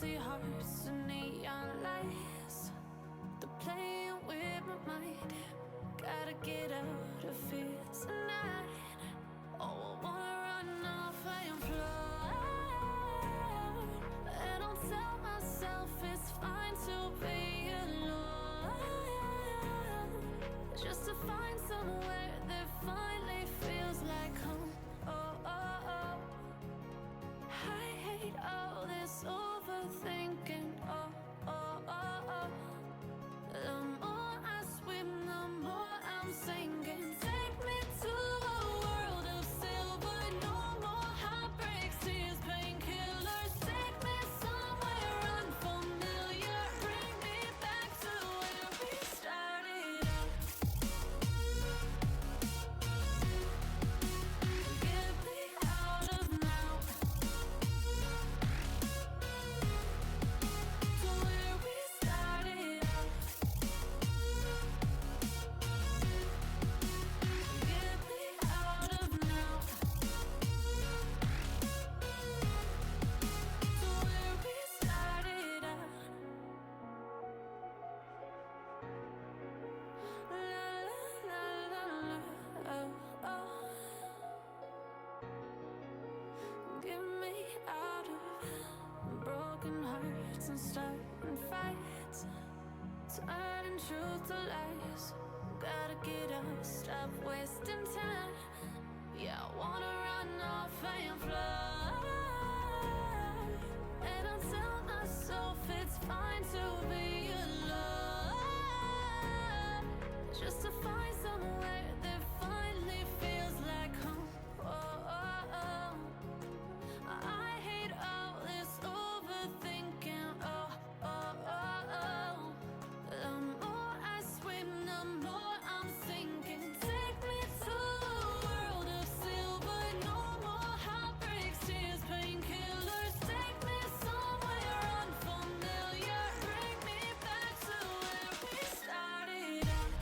empty hearts and neon lights. They're playing with my mind. Gotta get out of here tonight. Oh, I wanna run off and fly. And I'll tell myself it's fine to be alone, just to find somewhere that finally feels like home. Oh, oh, oh. I hate all this overthinking. Oh, oh, oh, oh. The more I swim, the more I'm sinking. Take me to a world of silver. No more heartbreaks, tears, painkillers. Take me somewhere unfamiliar. Bring me back to where we started out. Get me out of now. To where we started out. Get me out of now. To where we started out. La la la la, oh oh. Get me out of broken hearts and starting fights, turning truth to lies. Gotta get up, stop wasting time. Yeah, I wanna run off and fly. And I'll tell myself it's fine to be alone, just to find somewhere that finally feels like home. Oh, oh, oh. I hate all this overthinking. Oh, oh, oh, oh. The more I swim, the more I'm sinking. Take me to a world of silver. No more heartbreaks, tears, painkillers. Take me somewhere unfamiliar. Bring me back to where we started out.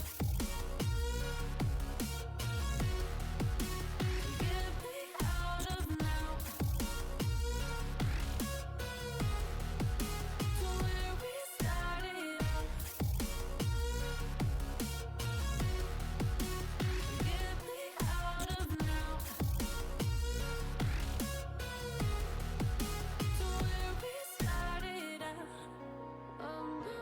Get me out of now. To where we started out. Get me out of now. To where we started out. Oh no.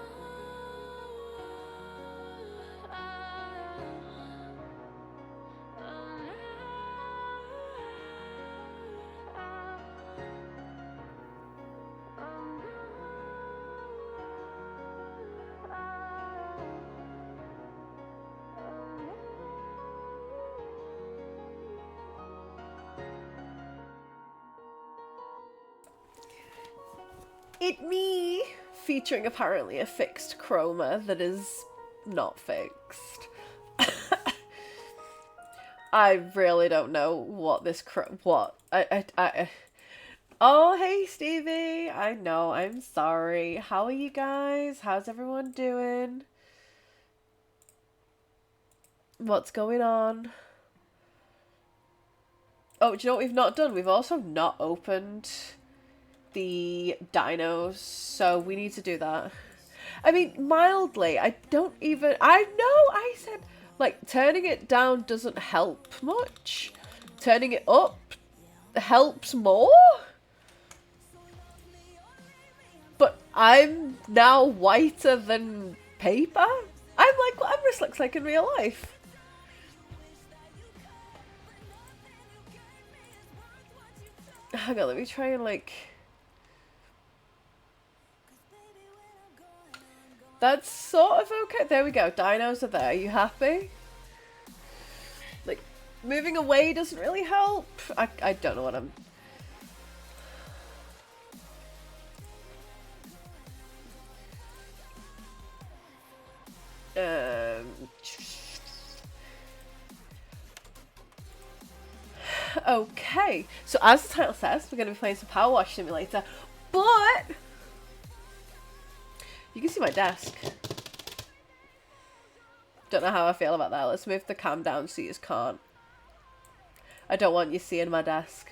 It Me, featuring apparently a fixed chroma that is not fixed. I really don't know what this Oh, hey Stevie. I know, I'm sorry. How are you guys? How's everyone doing? What's going on? Oh, do you know what we've not done? We've also not opened the dinos, so we need to do that. I mean, mildly, I know I said, like, turning it down doesn't help much. Turning it up helps more. But I'm now whiter than paper. I'm like what Emrys looks like in real life. Hang on, let me try and like... That's sort of okay. There we go. Dinos are there. Are you happy? Like, moving away doesn't really help. I don't know what I'm... Okay, so as the title says, we're going to be playing some Powerwash Simulator, but you can see my desk. Don't know how I feel about that. Let's move the cam down so you just can't. I don't want you seeing my desk.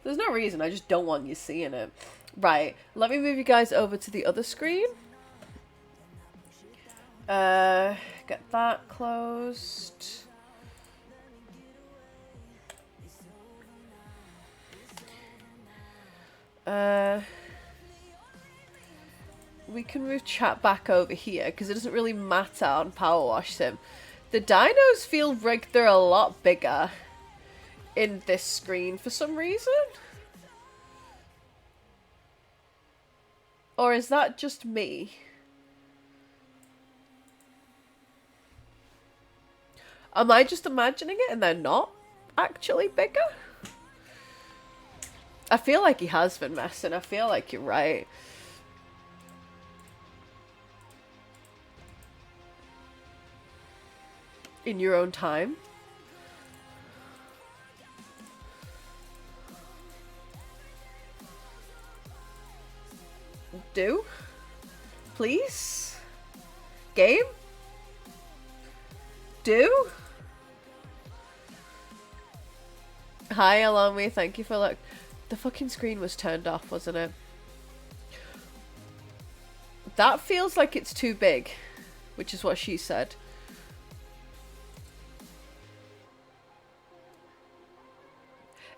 There's no reason, I just don't want you seeing it. Right, let me move you guys over to the other screen. Get that closed. We can move chat back over here because it doesn't really matter on Powerwash Sim. The dinos feel like they're a lot bigger in this screen for some reason. Or is that just me? Am I just imagining it and they're not actually bigger? I feel like he has been messing. I feel like you're right. In your own time. Do? Please? Game? Do? Hi, Alami. Thank you for look. The fucking screen was turned off, wasn't it? That feels like it's too big, which is what she said.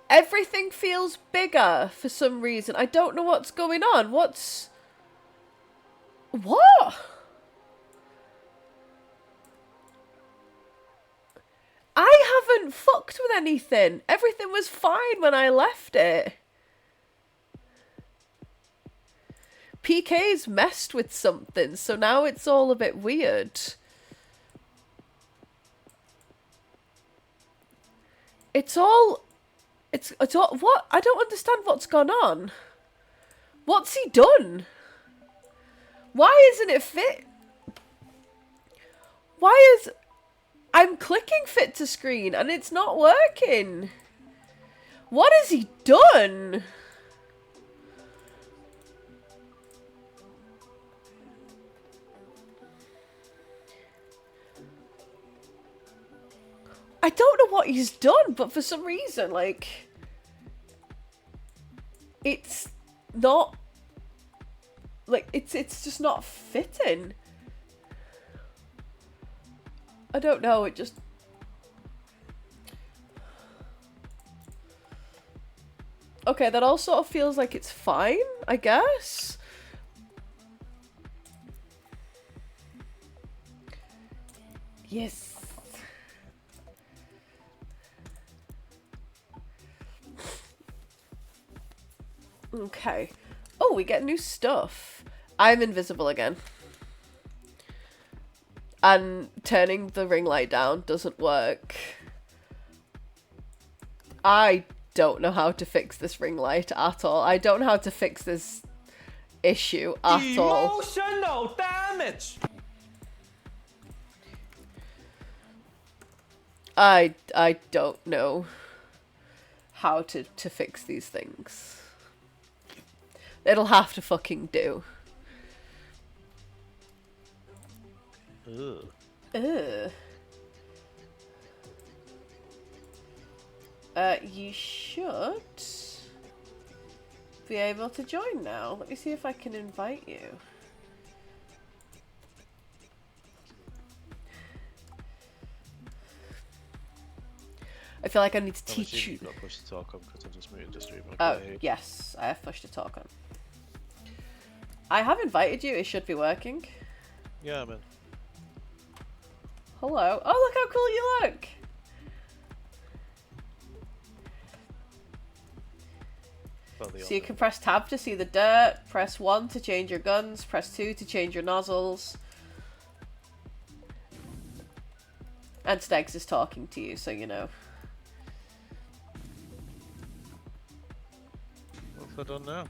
Everything feels bigger for some reason. I don't know what's going on. What? I haven't fucked with anything. Everything was fine when I left it. PK's messed with something, so now it's all a bit weird. It's all what? I don't understand what's gone on. What's he done? Why isn't it fit? Why is... I'm clicking fit to screen and it's not working. What has he done? I don't know what he's done, but for some reason, like... It's not... Like, it's just not fitting. I don't know, it just... Okay, that all sort of feels like it's fine, I guess. Yes. Okay. Oh, we get new stuff. I'm invisible again. And turning the ring light down doesn't work. I don't know how to fix this ring light at all. I don't know how to fix this issue at all. Emotional damage. I don't know how to fix these things. It'll have to fucking do. Ugh. Ugh. You should be able to join now. Let me see if I can invite you. I feel like I need to teach you. You've got push to talk on because I just muted the stream. Oh, yes, I have push to talk on. I have invited you. It should be working. Yeah, I'm in. Hello. Oh, look how cool you look. So you can press tab to see the dirt, press 1 to change your guns, press 2 to change your nozzles. And Stegs is talking to you, so you know. What's I done now?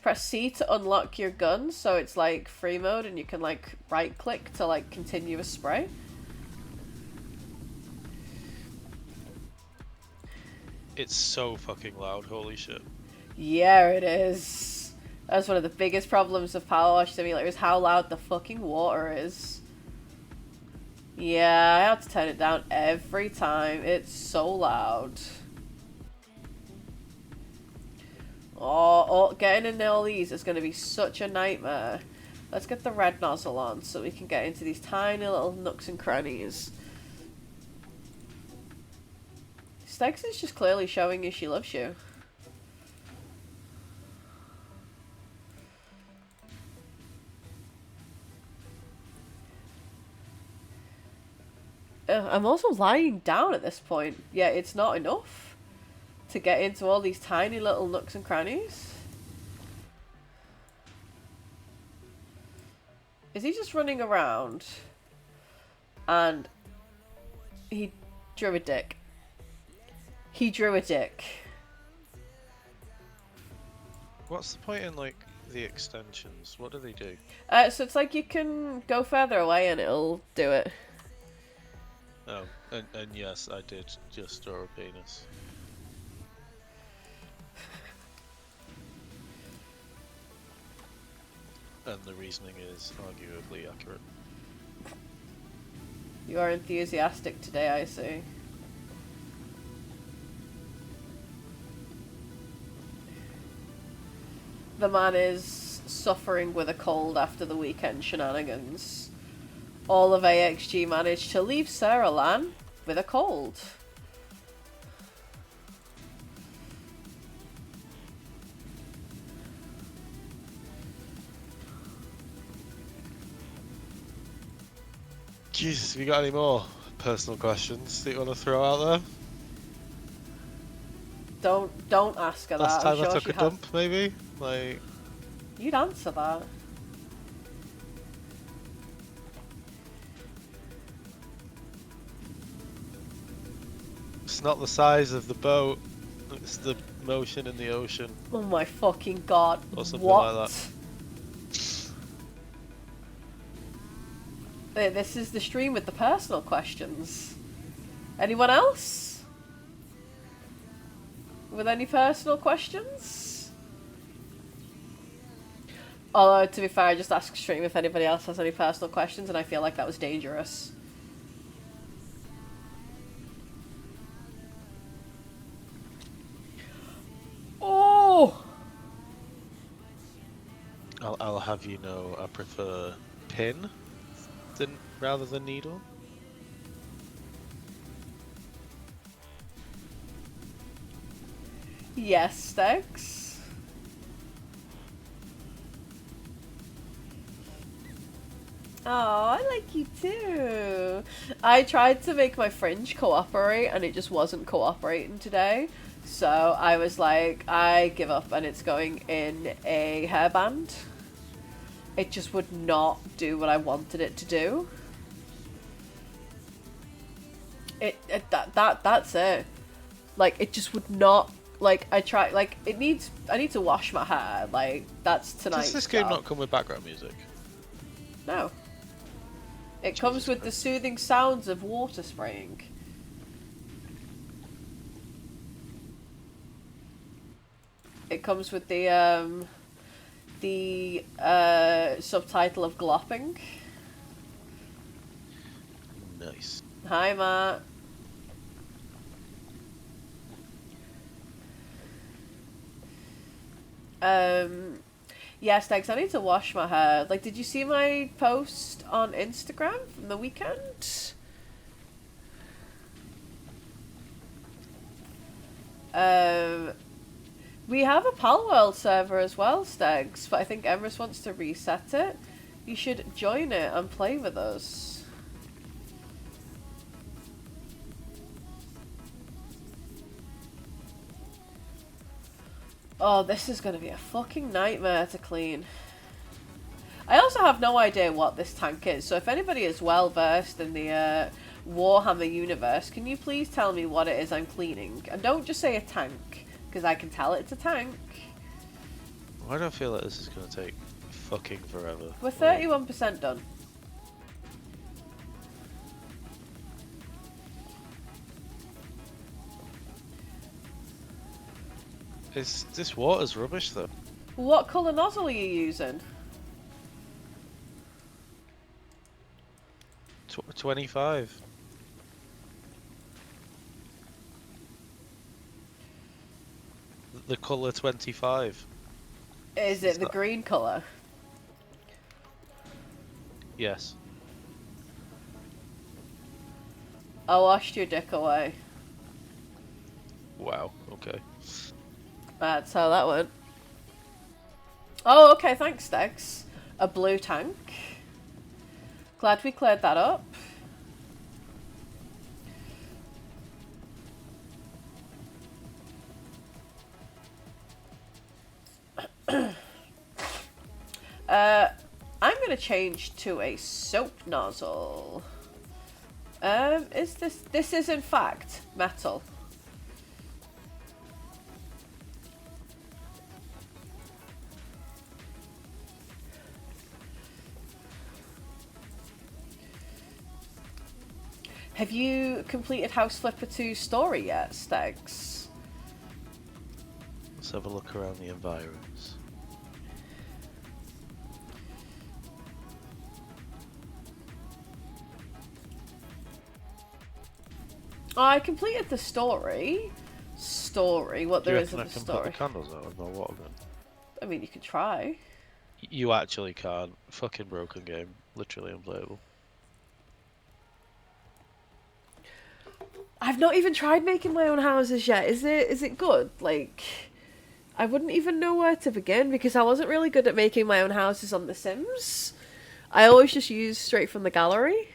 Press C to unlock your gun, so it's like free mode and you can like right click to like continue a spray. It's so fucking loud, holy shit. Yeah, it is. That's one of the biggest problems of Powerwash Simulator is how loud the fucking water is. Yeah, I have to turn it down every time. It's so loud. Oh, getting in all these is going to be such a nightmare. Let's get the red nozzle on so we can get into these tiny little nooks and crannies. Stegs is just clearly showing you she loves you. I'm also lying down at this point. Yeah, it's not enough to get into all these tiny little nooks and crannies. Is he just running around? And he drew a dick. He drew a dick. What's the point in, like, the extensions? What do they do? So it's like you can go further away and it'll do it. Oh, and yes, I did just draw a penis. And the reasoning is arguably accurate. You are enthusiastic today, I see. The man is suffering with a cold after the weekend shenanigans. All of AXG managed to leave Sarah Lan with a cold. Jesus, have you got any more personal questions that you want to throw out there? Don't ask her Last that. I'm time I sure took she a dump, maybe? Like, You'd answer that. it's not the size of the boat, it's the motion in the ocean. Oh my fucking god. Or something What? like that. This is the stream with the personal questions. Anyone else? With any personal questions? Although, to be fair, I just asked stream if anybody else has any personal questions, and I feel like that was dangerous. Oh! I'll have you know, I prefer pin rather than needle. Yes, Stegs. Oh, I like you too. I tried to make my fringe cooperate and it just wasn't cooperating today. So I was like, I give up and it's going in a hairband. It just would not do what I wanted it to do. That's it. Like, it just would not. Like, I need to wash my hair. Like, that's tonight. Does this game not come with background music? No. It comes with the soothing sounds of water spraying. It comes with the subtitle of glopping. Nice. Hi, Matt. Yeah, Stegs, I need to wash my hair. Like, did you see my post on Instagram from the weekend? We have a Palworld server as well, Stegs, but I think Emrys wants to reset it. You should join it and play with us. Oh, this is going to be a fucking nightmare to clean. I also have no idea what this tank is, so if anybody is well versed in the Warhammer universe, can you please tell me what it is I'm cleaning? And don't just say a tank, because I can tell it's a tank. Why do I feel like this is going to take fucking forever? We're 31% done. This water's rubbish though. What colour nozzle are you using? 25. the colour 25. Is it the green colour? Yes. I washed your dick away. Wow, okay. That's how that went. Oh, okay, thanks, Dex. A blue tank. Glad we cleared that up. I'm gonna change to a soap nozzle. Is this is in fact metal. Have you completed House Flipper 2 story yet, Stegs? Let's have a look around the environs. Oh, I completed the story. What there is in the I can story. put the candles out with my water gun? I mean, you could try. You actually can't. Fucking broken game. Literally unplayable. I've not even tried making my own houses yet. Is it good? Like, I wouldn't even know where to begin because I wasn't really good at making my own houses on The Sims. I always just use straight from the gallery.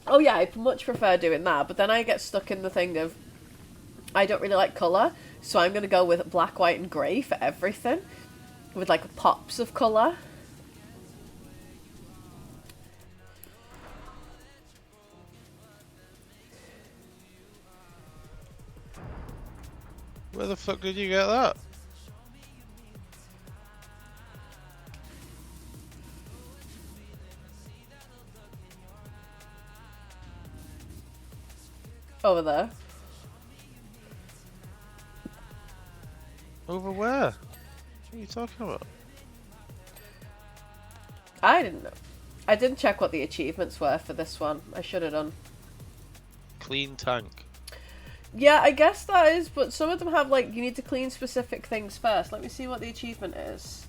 Oh yeah, I much prefer doing that, but then I get stuck in the thing of I don't really like colour, so I'm gonna go with black, white and grey for everything. With like pops of colour. Where the fuck did you get that? Over there. Over where? What are you talking about? I didn't know. I didn't check what the achievements were for this one. I should have done. Clean tank. Yeah, I guess that is, but some of them have like, you need to clean specific things first. Let me see what the achievement is.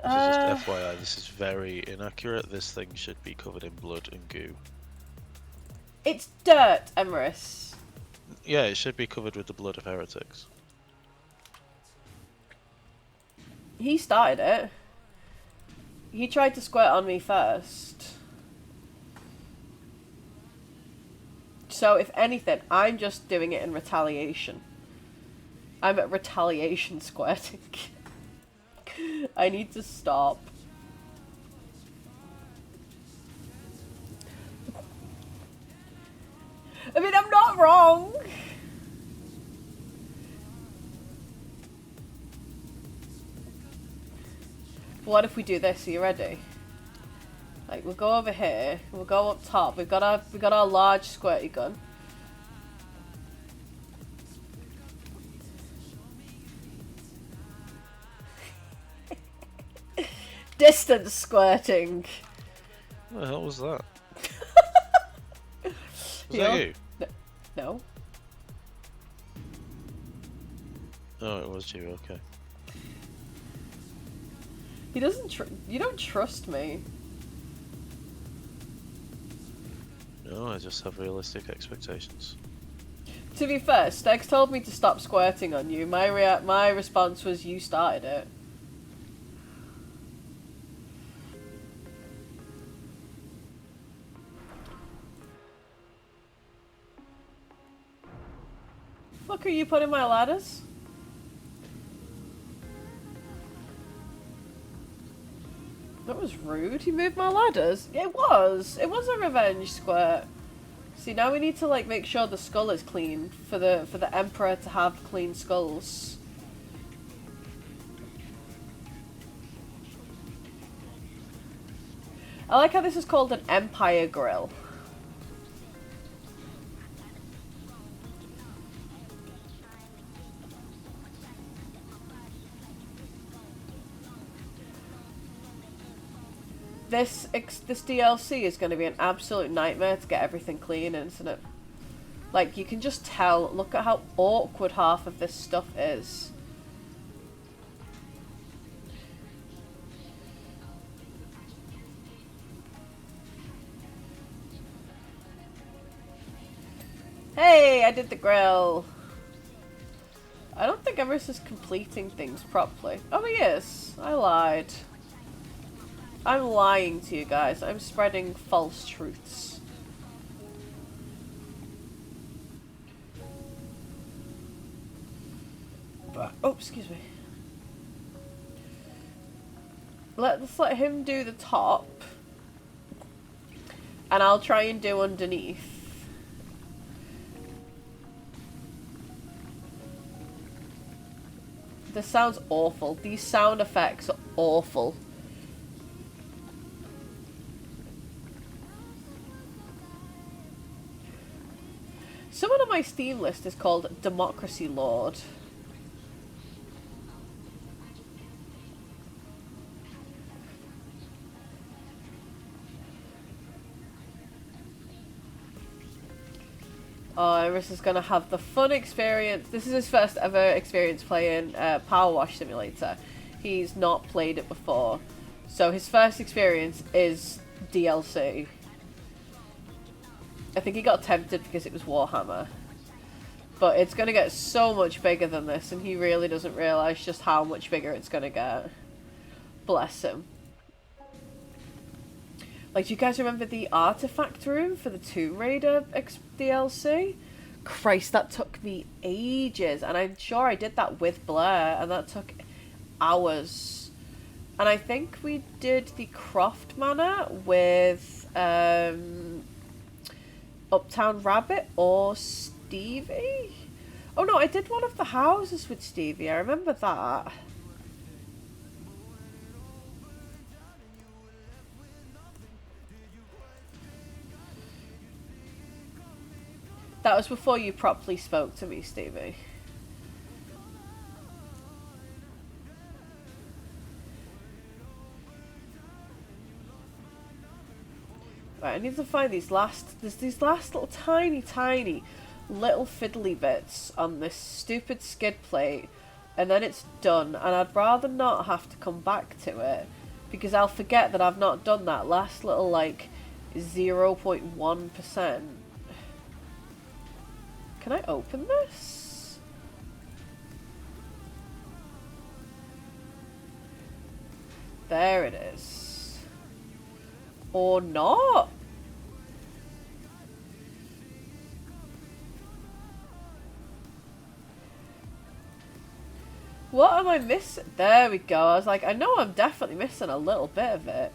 This is just FYI, this is very inaccurate. This thing should be covered in blood and goo. It's dirt, Emrys. Yeah, it should be covered with the blood of heretics. He started it. He tried to squirt on me first. So, if anything, I'm just doing it in retaliation. I'm at retaliation squirting. I need to stop. I mean, I'm not wrong. What if we do this? Are you ready? Like, we'll go over here. We'll go up top. We've got our large squirty gun. Distance squirting. What the hell was that? Was You that know? you? No. Oh, it was you. Okay. He doesn't. You don't trust me. No, I just have realistic expectations. To be fair, Stegs told me to stop squirting on you. My response was, you started it. Fuck, are you putting my ladders? That was rude. He moved my ladders. It was a revenge squirt. See, now we need to like make sure the skull is clean for the Emperor to have clean skulls. I like how this is called an Empire grill. This DLC is going to be an absolute nightmare to get everything clean, isn't it? Like, you can just tell. Look at how awkward half of this stuff is. Hey, I did the grill. I don't think Everest is completing things properly. Oh, he is. I lied. I'm lying to you guys. I'm spreading false truths. But, oh, excuse me. Let's let him do the top. And I'll try and do underneath. This sounds awful. These sound effects are awful. Someone on my Steam list is called Democracy Lord. Oh, Iris is going to have the fun experience. This is his first ever experience playing Powerwash Simulator. He's not played it before. So his first experience is DLC. I think he got tempted because it was Warhammer. But it's going to get so much bigger than this, and he really doesn't realise just how much bigger it's going to get. Bless him. Like, do you guys remember the artifact room for the Tomb Raider DLC? Christ, that took me ages. And I'm sure I did that with Blair, and that took hours. And I think we did the Croft Manor with Uptown Rabbit or Stevie? Oh no, I did one of the houses with Stevie. I remember that. That was before you properly spoke to me, Stevie. Right, I need to find these last... There's these last little tiny little fiddly bits on this stupid skid plate. And then it's done. And I'd rather not have to come back to it. Because I'll forget that I've not done that last little, like, 0.1%. Can I open this? There it is. Or not? What am I missing? There we go. I was like, I know I'm definitely missing a little bit of it.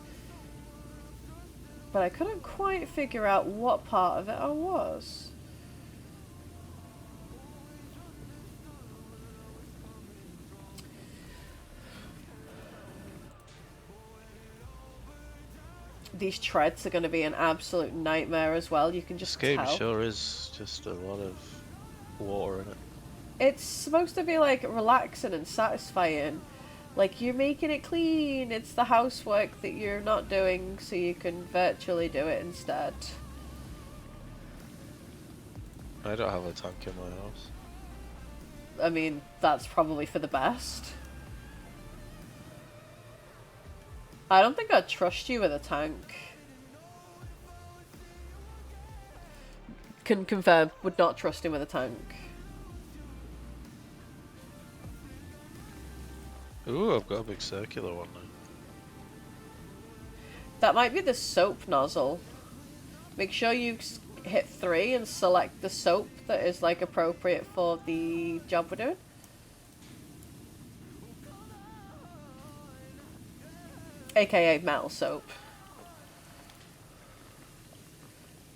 But I couldn't quite figure out what part of it I was. These treads are going to be an absolute nightmare as well. You can just This game tell. sure is just a lot of water in it. It's supposed to be like relaxing and satisfying. Like, you're making it clean. It's the housework that you're not doing, so you can virtually do it instead. I don't have a tank in my house. I mean, that's probably for the best. I don't think I'd trust you with a tank. Can confirm, would not trust him with a tank. Ooh, I've got a big circular one now. That might be the soap nozzle. Make sure you hit 3 and select the soap that is like appropriate for the job we're doing. AKA metal soap.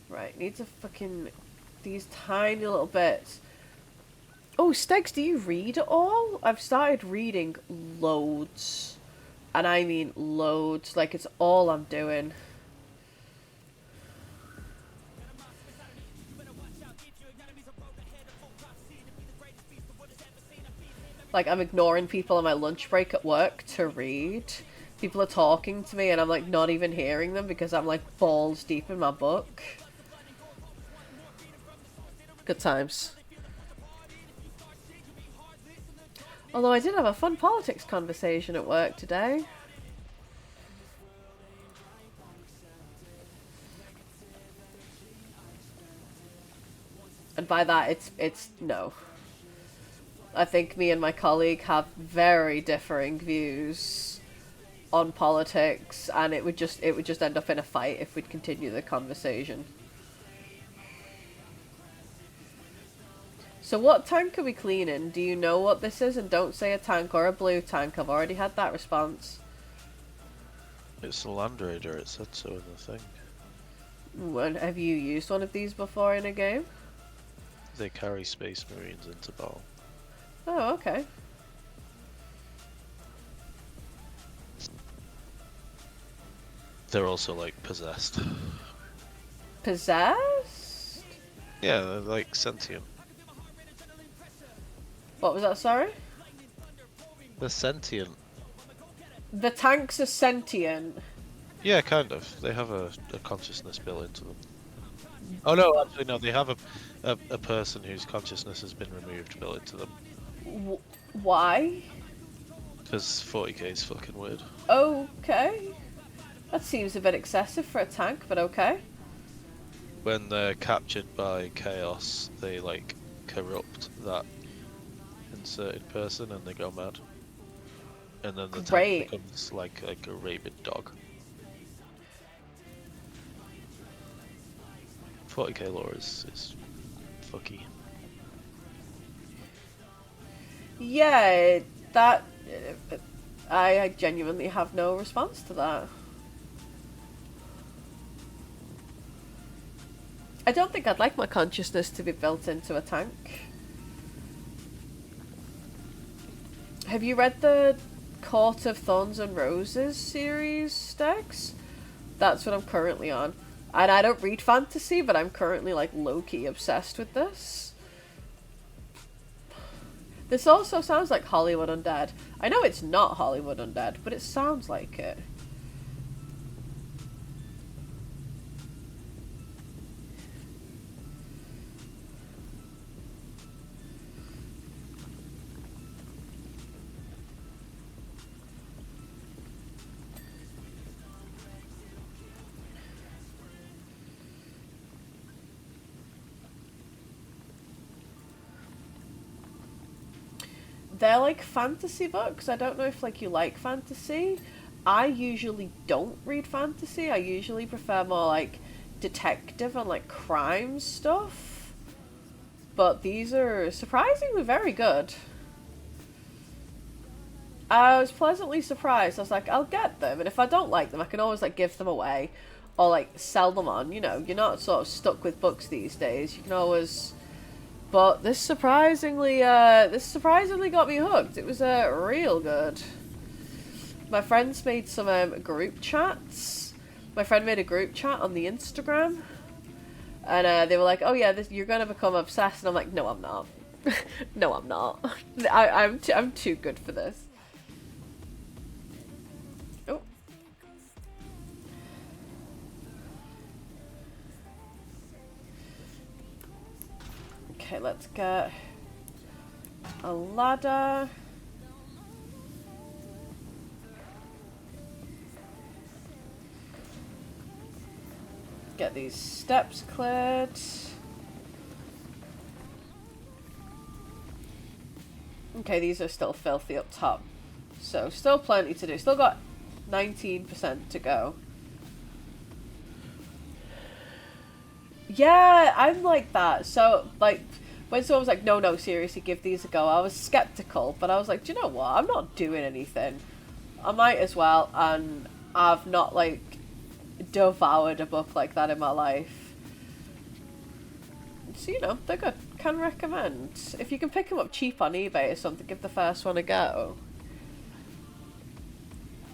Right, need to fucking... These tiny little bits. Oh, Stegs, do you read at all? I've started reading loads. And I mean loads. Like, it's all I'm doing. Like, I'm ignoring people on my lunch break at work to read. People are talking to me and I'm like not even hearing them because I'm like balls deep in my book. Good times. Although I did have a fun politics conversation at work today. And by that, it's no. I think me and my colleague have very differing views on politics, and it would just end up in a fight if we'd continue the conversation. So what tank are we cleaning? Do you know what this is? And don't say a tank or a blue tank. I've already had that response. It's a Land Raider, it said so in the thing. When, have you used one of these before in a game? They carry Space Marines into battle. Oh, okay. They're also like possessed. Possessed? Yeah, they're like sentient. What was that, sorry? They're sentient. The tanks are sentient. Yeah, kind of. They have a consciousness built into them. Oh no, actually no, they have a person whose consciousness has been removed built into them. Why? Because 40k is fucking weird. Okay. That seems a bit excessive for a tank, but okay. When they're captured by chaos, they like corrupt that inserted person and they go mad. And then the tank becomes like a rabid dog. 40k lore is fucky. Yeah, that... I genuinely have no response to that. I don't think I'd like my consciousness to be built into a tank. Have you read the Court of Thorns and Roses series, Dex? That's what I'm currently on. And I don't read fantasy, but I'm currently like low-key obsessed with this. This also sounds like Hollywood Undead. I know it's not Hollywood Undead, but it sounds like it. They're like fantasy books. I don't know if like you like fantasy. I usually don't read fantasy. I usually prefer more like detective and like crime stuff. But these are surprisingly very good. I was pleasantly surprised. I was like, I'll get them, and if I don't like them, I can always like give them away or like sell them on. You know, you're not sort of stuck with books these days. You can always. But this surprisingly got me hooked. It was real good. My friends made some group chats. My friend made a group chat on the Instagram, and they were like, "Oh yeah, you're gonna become obsessed." And I'm like, "No, I'm not. No, I'm not. I'm too good for this." Oh. Okay, let's get a ladder. Get these steps cleared. Okay, these are still filthy up top. So, still plenty to do. Still got 19% to go. Yeah, I'm like that. So, like, when someone was like, no, seriously, give these a go, I was skeptical, but I was like, do you know what? I'm not doing anything. I might as well, and I've not, like, devoured a book like that in my life. So, you know, they're good. Can recommend. If you can pick them up cheap on eBay or something, give the first one a go.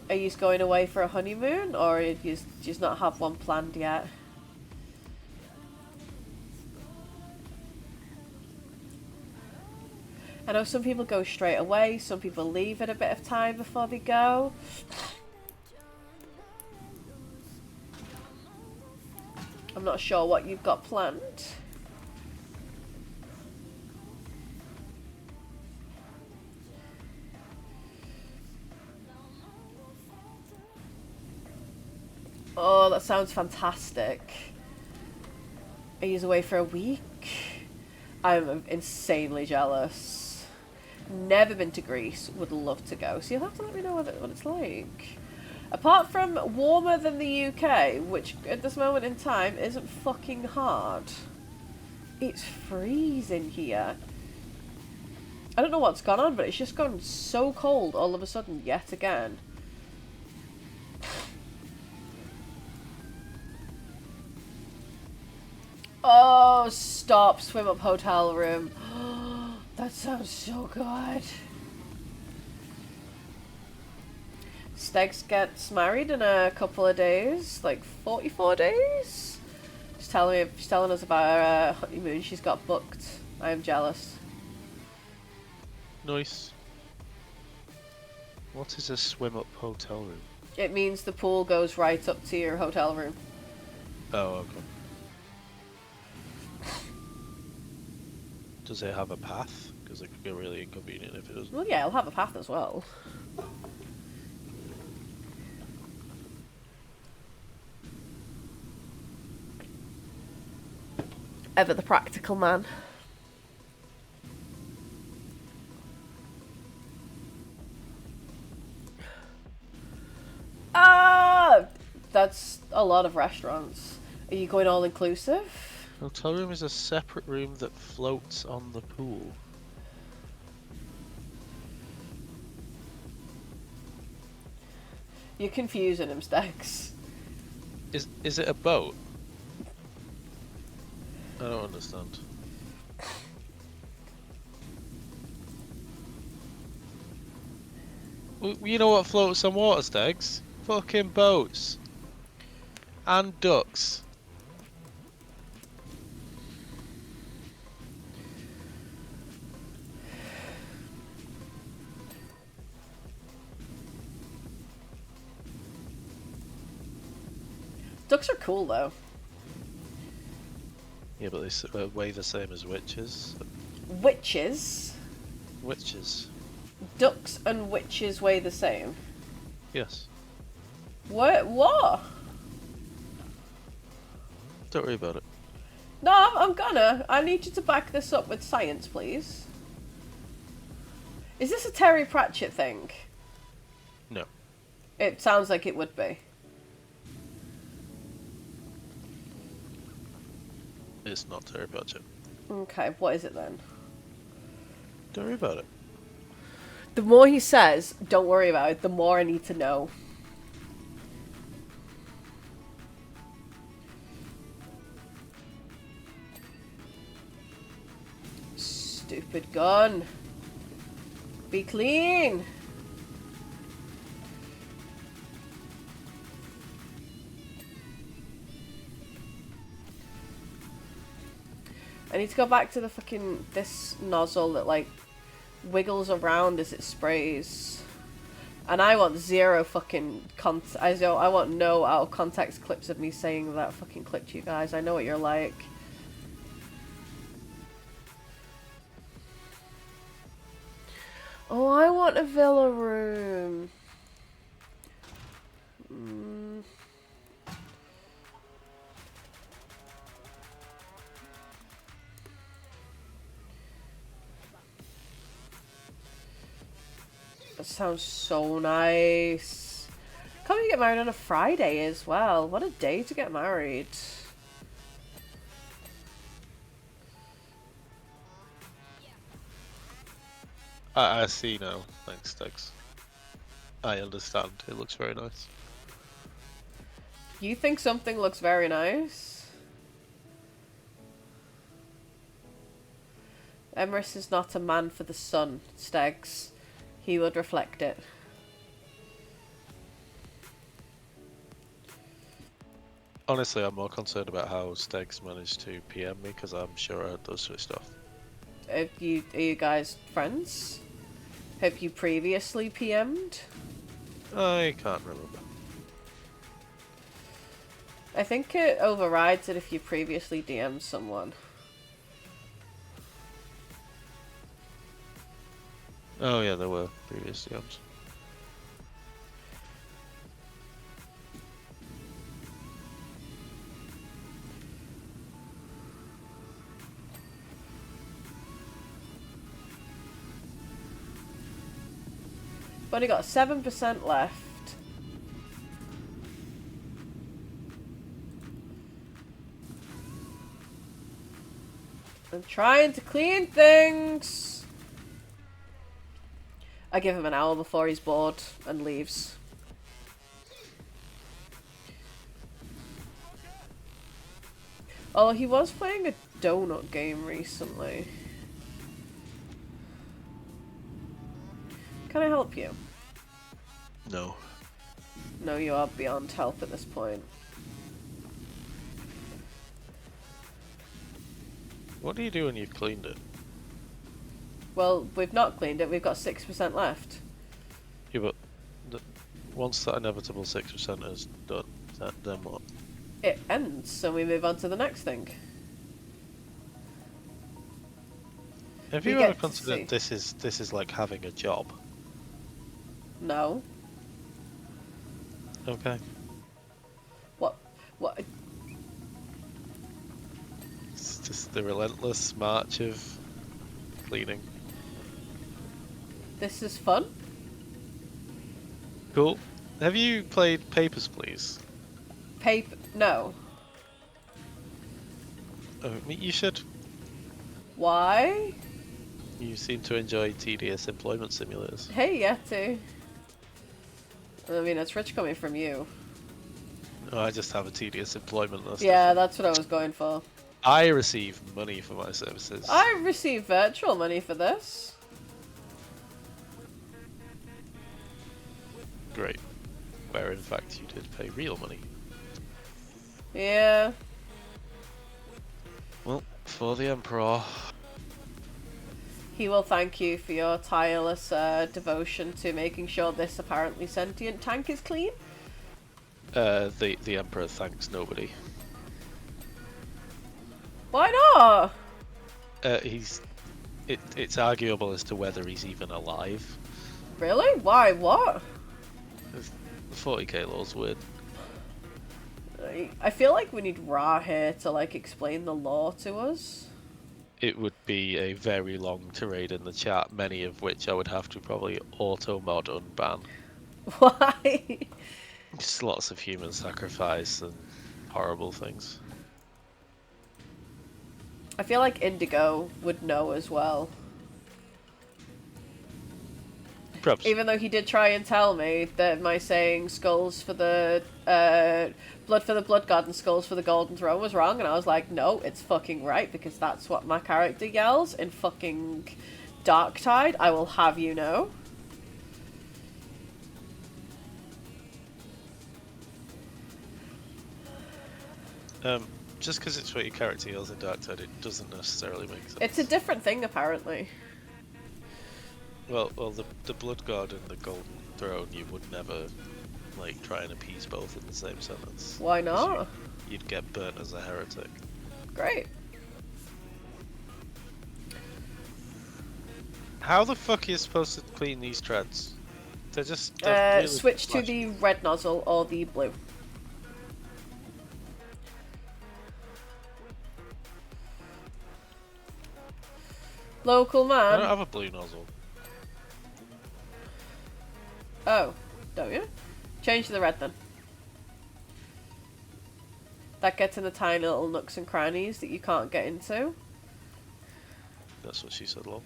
Are you going away for a honeymoon, or do you just not have one planned yet? I know some people go straight away, some people leave it a bit of time before they go. I'm not sure what you've got planned. Oh, that sounds fantastic. Are you away for a week? I'm insanely jealous. Never been to Greece. Would love to go. So you'll have to let me know what it's like. Apart from warmer than the UK, which at this moment in time isn't fucking hard. It's freezing here. I don't know what's gone on, but it's just gone so cold all of a sudden yet again. Oh, stop. Swim up hotel room. That sounds so good. Stegs gets married in a couple of days. Like 44 days? She's telling us about her honeymoon she's got booked. I am jealous. Nice. What is a swim up hotel room? It means the pool goes right up to your hotel room. Oh, okay. Does it have a path? Because it could be really inconvenient if it doesn't. Well, yeah, it'll have a path as well. Ever the practical man. Ah! That's a lot of restaurants. Are you going all inclusive? Hotel room is a separate room that floats on the pool. You're confusing him, Stegs. Is it a boat? I don't understand. You know what floats on water, Stegs? Fucking boats. And ducks. Ducks are cool, though. Yeah, but they weigh the same as witches. Witches? Witches. Ducks and witches weigh the same? Yes. What? What? Don't worry about it. No, I'm gonna. I need you to back this up with science, please. Is this a Terry Pratchett thing? No. It sounds like it would be. It's not Terry Pratchett. Okay, what is it then? Don't worry about it. The more he says, don't worry about it, the more I need to know. Stupid gun. Be clean. I need to go back to the this nozzle that like wiggles around as it sprays. And I want zero fucking I want no out of context clips of me saying that fucking clip to you guys. I know what you're like. Oh, I want a villa room. That sounds so nice. Can't we get married on a Friday as well? What a day to get married. I see now. Thanks, Stegs. I understand. It looks very nice. You think something looks very nice? Emrys is not a man for the sun, Stegs. He would reflect it. Honestly, I'm more concerned about how Stegs managed to PM me, because I'm sure I does sort of stuff. Are you guys friends? Have you previously PM'd? I can't remember. I think it overrides it if you previously DM'd someone. Oh yeah, there were previous DMs. I've only got 7% left. I'm trying to clean things. I give him an hour before he's bored and leaves. Oh, he was playing a donut game recently. Can I help you? No. No, you are beyond help at this point. What do you do when you've cleaned it? Well, we've not cleaned it. We've got 6% left. Yeah, but once that inevitable 6% is done, then what? It ends, so we move on to the next thing. Have We you get ever to considered this is like having a job? No. Okay. What? What? It's just the relentless march of cleaning. This is fun? Cool. Have you played Papers, Please? Paper? No. Oh, you should. Why? You seem to enjoy tedious employment simulators. Hey, Yeti. I mean, it's rich coming from you. Oh, I just have a tedious employment. That's Yeah, different. that's what I was going for. I receive money for my services. I receive virtual money for this. Great. Where in fact you did pay real money. Yeah. Well, for the Emperor. He will thank you for your tireless devotion to making sure this apparently sentient tank is clean. The Emperor thanks nobody. Why not? It's arguable as to whether he's even alive. Really? Why? What? The 40k law's weird. I feel like we need Ra here to like explain the law to us. It would be a very long tirade in the chat, many of which I would have to probably auto-mod unban. Why? Just lots of human sacrifice and horrible things. I feel like Indigo would know as well. Perhaps. Even though he did try and tell me that my saying skulls for the blood for the blood god and skulls for the golden throne was wrong, and I was like, no, it's fucking right, because that's what my character yells in fucking Darktide, I will have you know. Just because it's what your character yells in Darktide, it doesn't necessarily make sense. It's a different thing, apparently. Well, the Blood God and the Golden Throne, you would never, like, try and appease both in the same sentence. Why not? You'd get burnt as a heretic. Great. How the fuck are you supposed to clean these treads? They're really Switch to flashy. the red nozzle or the blue. Local I man. don't have a blue nozzle. Oh, don't you? Change to the red then. That gets in the tiny little nooks and crannies that you can't get into. That's what she said, lol.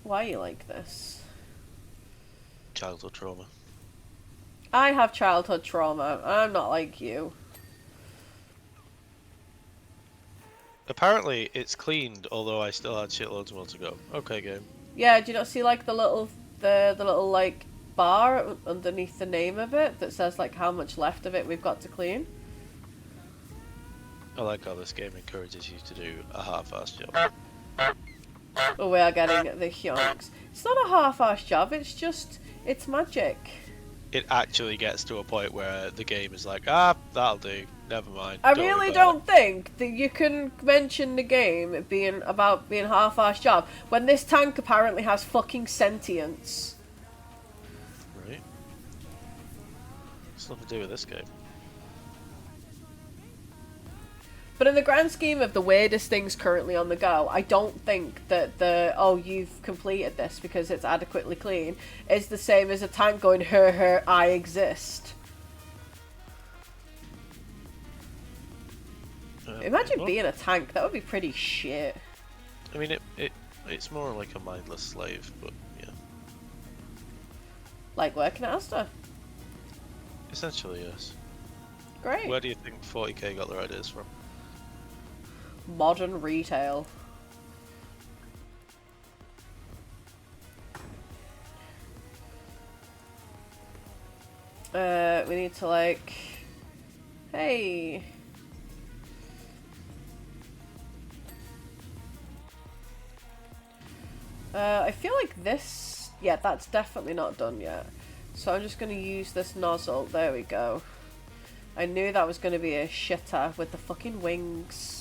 Why are you like this? Childhood trauma. I have childhood trauma. I'm not like you. Apparently, it's cleaned, although I still had shitloads more to go. Okay, game. Yeah, do you not see like the little like bar underneath the name of it that says like how much left of it we've got to clean? I like how this game encourages you to do a half-assed job. But we are getting the hyonks. It's not a half-assed job, it's magic. It actually gets to a point where the game is like, ah, that'll do. Never mind. I Don't worry really about don't think that you can mention the game being half-assed job when this tank apparently has fucking sentience. it. Right. It's nothing to do with this game. But in the grand scheme of the weirdest things currently on the go, I don't think that you've completed this because it's adequately clean is the same as a tank going, her, I exist. Imagine being a tank, that would be pretty shit. I mean, it's more like a mindless slave, but yeah. Like working at Asda. Essentially, yes. Great. Where do you think 40k got their ideas from? Modern retail. We need to like... Hey... I feel like this... Yeah, that's definitely not done yet. So I'm just going to use this nozzle. There we go. I knew that was going to be a shitter with the fucking wings.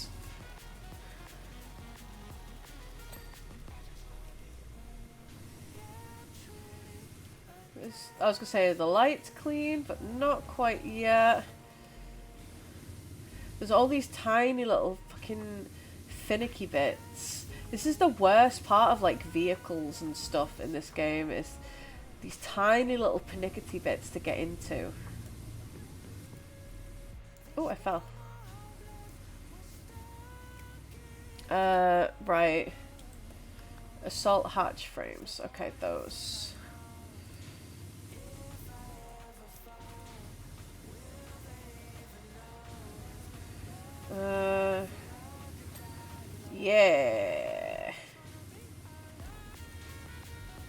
I was going to say the light's clean, but not quite yet. There's all these tiny little fucking finicky bits. This is the worst part of like vehicles and stuff in this game, is these tiny little pernickety bits to get into. Oh, I fell. Right. Assault hatch frames. Okay, those. Yeah.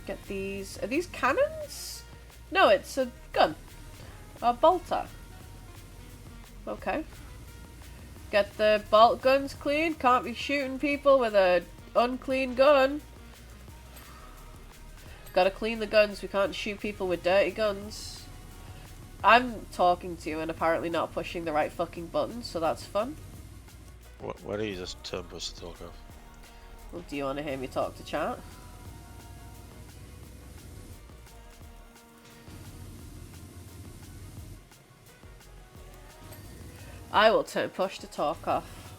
Get these. Are these cannons? No, it's a gun. A bolter. Okay. Get the bolt guns clean. Can't be shooting people with a unclean gun. Gotta clean the guns. We can't shoot people with dirty guns. I'm talking to you and apparently not pushing the right fucking buttons, so that's fun. Why don't you just turn push to talk off? Well, do you want to hear me talk to chat? I will turn push to talk off.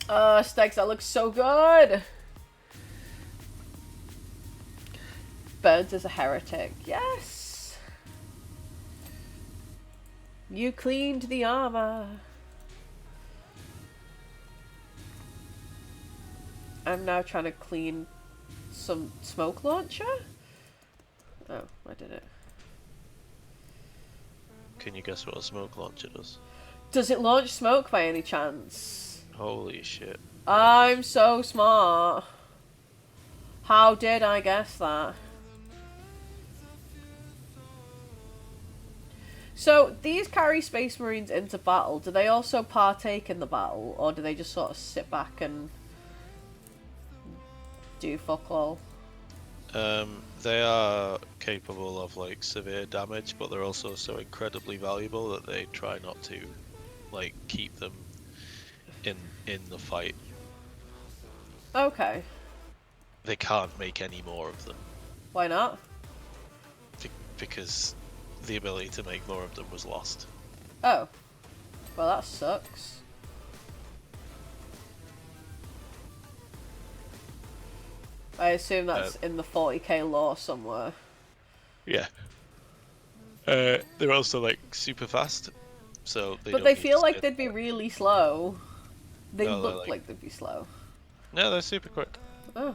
Oh, steaks, that looks so good! Burns as a heretic. Yes! You cleaned the armor. I'm now trying to clean some smoke launcher? Oh, I did it. Can you guess what a smoke launcher does? Does it launch smoke by any chance? Holy shit. I'm so smart. How did I guess that? So, these carry Space Marines into battle. Do they also partake in the battle? Or do they just sort of sit back and do fuck all? They are capable of like severe damage, but they're also so incredibly valuable that they try not to like keep them in the fight. Okay. They can't make any more of them. Why not? Because the ability to make more of them was lost. Oh. Well, that sucks. I assume that's in the 40k lore somewhere. Yeah. They're also like super fast, so they but don't they need feel to like skip. they'd be really slow. They No, look like... like they'd be slow. No, they're super quick. Oh.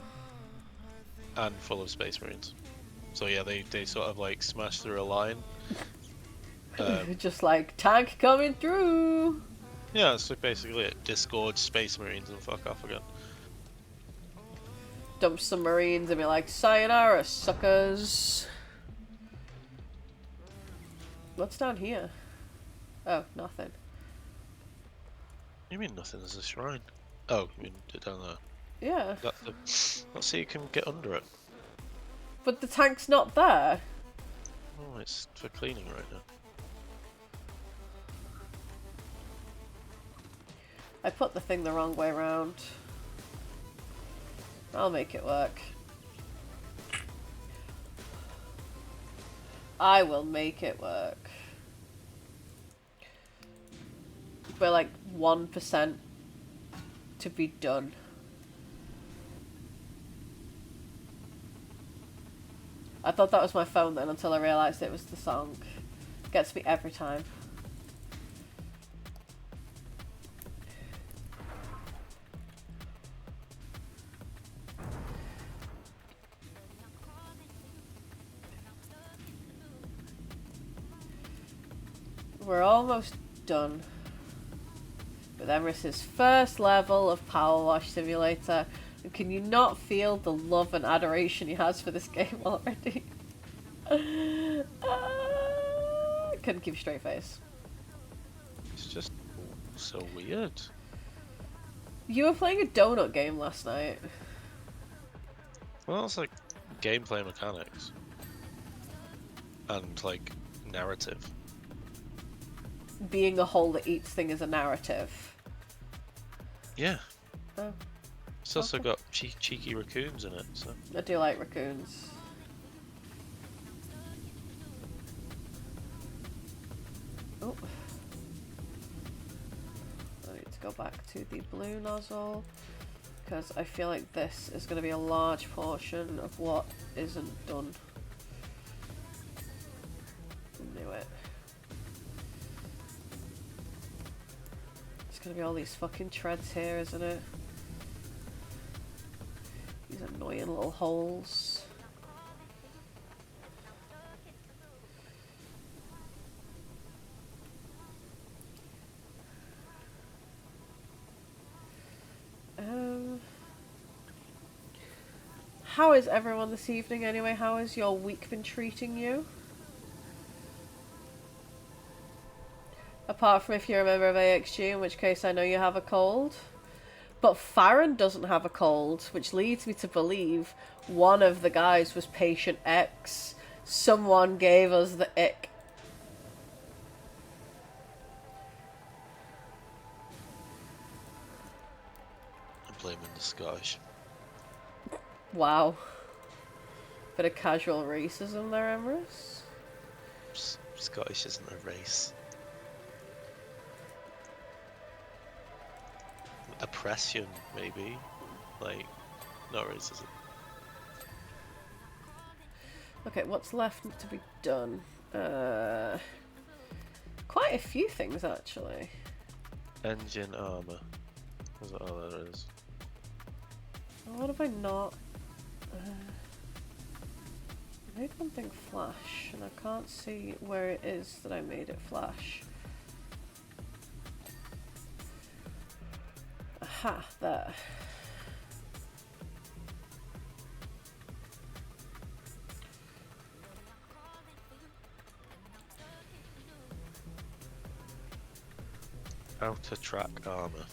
And full of Space Marines. So yeah, they sort of like smash through a line. Just like, tank coming through! Yeah, it's like basically it. Disgorge Space Marines and fuck off again. Dump some Marines and be like, sayonara, suckers! What's down here? Oh, nothing. You mean nothing? There's a shrine. Oh, you mean down there? Yeah. Let's see, you can get under it. But the tank's not there. Oh, it's for cleaning right now. I put the thing the wrong way around. I'll make it work. I will make it work. We're like 1% to be done. I thought that was my phone then until I realised it was the song. Gets me every time. We're almost done with Emrys's first level of Powerwash Simulator. And can you not feel the love and adoration he has for this game already? Couldn't keep a straight face. It's just so weird. You were playing a donut game last night. Well, it's like gameplay mechanics and like narrative. Being a hole that eats thing is a narrative. Yeah. Oh, It's also okay. got cheeky raccoons in it, so. I do like raccoons. Oh. I need to go back to the blue nozzle because I feel like this is going to be a large portion of what isn't done. Knew it. It's going to be all these fucking treads here, isn't it? These annoying little holes. How is everyone this evening anyway? How has your week been treating you? Apart from if you're a member of AXG, in which case I know you have a cold. But Farron doesn't have a cold, which leads me to believe one of the guys was patient X. Someone gave us the ick. I'm blaming the Scottish. Wow. Bit of casual racism there, Emrys. Scottish isn't a race. Oppression, maybe. Like, not racism. Okay, what's left to be done? Quite a few things, actually. Engine armor. Is that all that is? What have I not... I made one thing flash, and I can't see where it is that I made it flash. Aha, there. Outer track armor.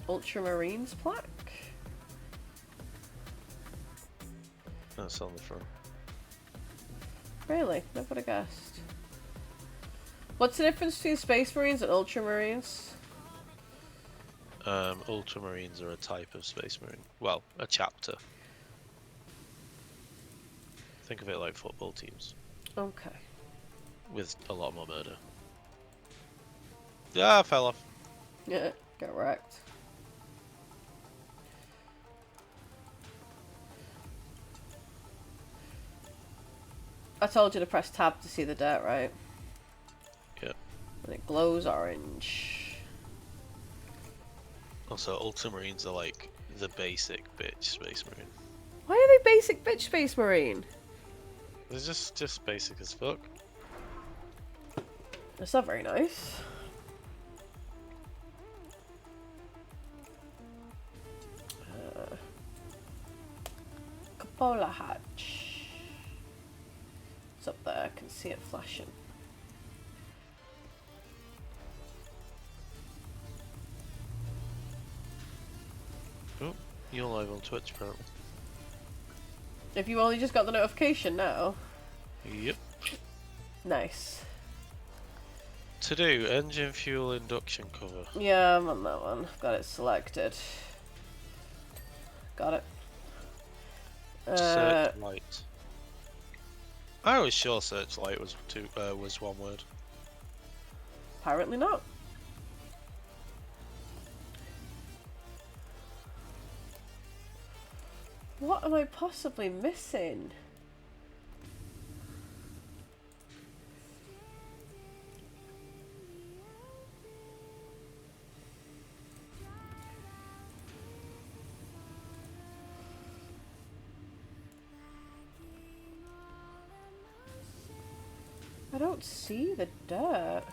Ultramarines plaque? That's on the front. Really? Never would have guessed. What's the difference between Space Marines and Ultramarines? Ultramarines are a type of space marine. Well, a chapter. Think of it like football teams. Okay. With a lot more murder. Yeah, I fell off. Yeah, get wrecked. I told you to press tab to see the dirt, right? Yeah. And it glows orange. Also, Ultramarines are like the basic bitch space marine. Why are they basic bitch Space Marine? They're just basic as fuck. That's not very nice. Polar hatch. It's up there, I can see it flashing. Oh, you're live on Twitch apparently. Have you only just got the notification now? Yep. Nice. To do, engine fuel induction cover. Yeah, I'm on that one. Got it selected. Got it. Searchlight. I was sure searchlight was was one word. Apparently not. What am I possibly missing? I don't see the dirt.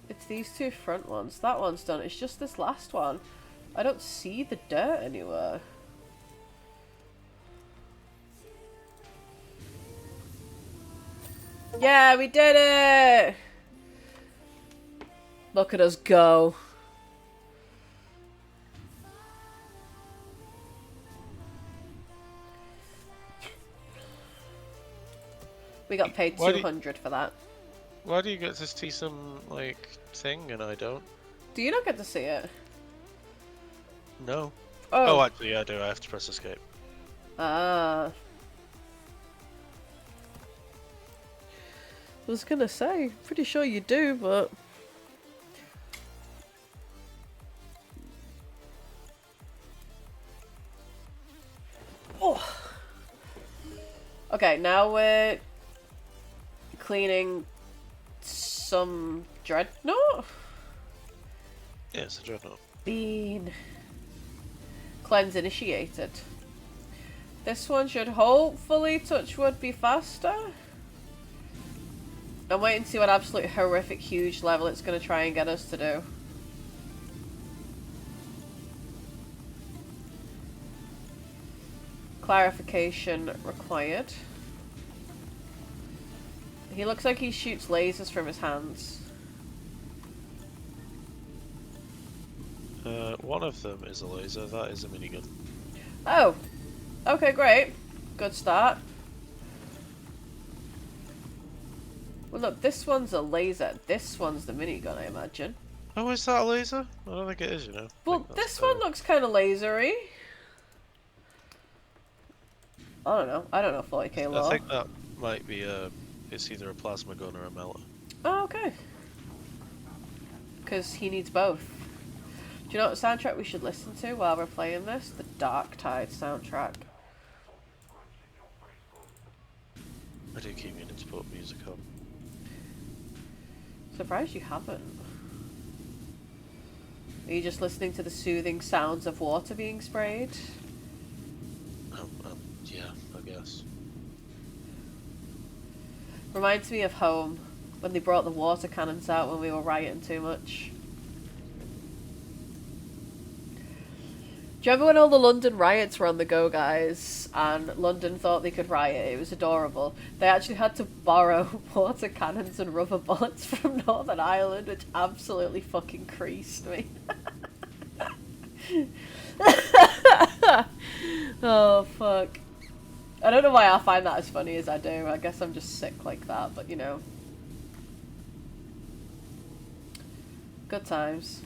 It's these two front ones. That one's done. It's just this last one. I don't see the dirt anywhere. Yeah, we did it! Look at us go. We got paid 200 for that. Why do you get to see some, like, thing and I don't? Do you not get to see it? No. Oh, Oh, actually, I do. I have to press escape. Ah. I was gonna say, pretty sure you do, but... Oh. Okay, now we're cleaning some dreadnought? Yeah, it's a dreadnought. Bean. Cleanse initiated. This one should hopefully, touch wood, be faster. I'm waiting to see what absolute horrific huge level it's going to try and get us to do. Clarification required. He looks like he shoots lasers from his hands. One of them is a laser, that is a minigun. Oh! Okay, great. Good start. Well, look, this one's a laser. This one's the minigun, I imagine. Oh, is that a laser? I don't think it is, you know. Well, this one looks kind of lasery. I don't know. I don't know 40k law. I think that might be it's either a plasma gun or a melter. Oh, okay. Because he needs both. Do you know what soundtrack we should listen to while we're playing this? The Dark Tide soundtrack. I do keep meaning to put music on. Surprised you haven't. Are you just listening to the soothing sounds of water being sprayed? Yeah, I guess. Reminds me of home, when they brought the water cannons out when we were rioting too much. Do you remember when all the London riots were on the go, guys, and London thought they could riot? It was adorable. They actually had to borrow water cannons and rubber bullets from Northern Ireland, which absolutely fucking creased me. Oh, fuck. I don't know why I find that as funny as I do. I guess I'm just sick like that, but you know. Good times.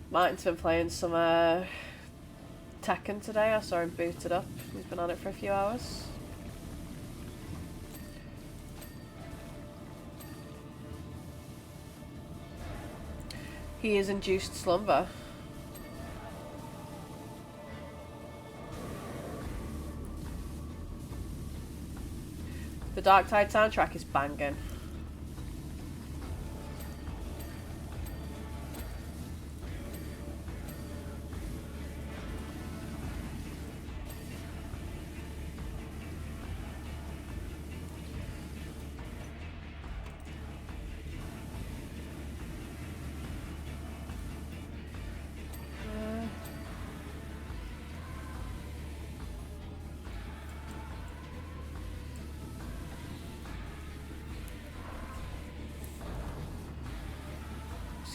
Martin's been playing some Tekken today. I saw him booted up. He's been on it for a few hours. He is induced slumber. The Dark Tide soundtrack is banging.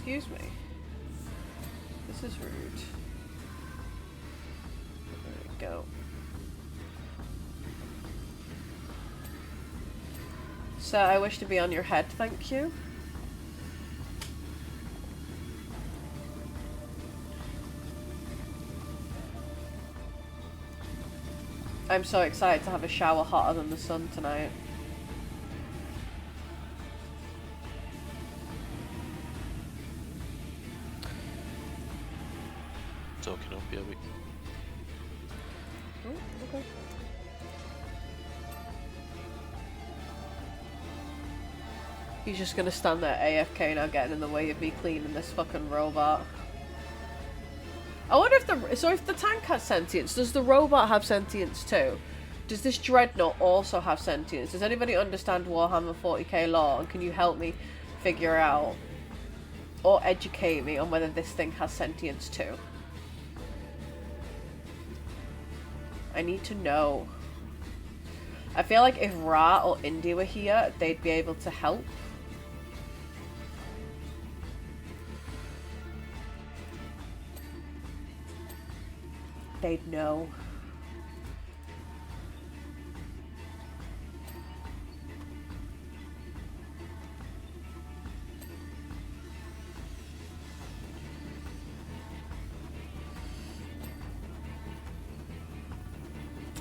Excuse me. This is rude. There we go. So I wish to be on your head, thank you. I'm so excited to have a shower hotter than the sun tonight. Talking up, yeah, we... Oh, okay. He's just gonna stand there AFK now, getting in the way of me cleaning this fucking robot. I wonder if if the tank has sentience, does the robot have sentience too? Does this dreadnought also have sentience? Does anybody understand Warhammer 40k lore, and can you help me figure out or educate me on whether this thing has sentience too? I need to know. I feel like if Ra or Indy were here, they'd be able to help. They'd know.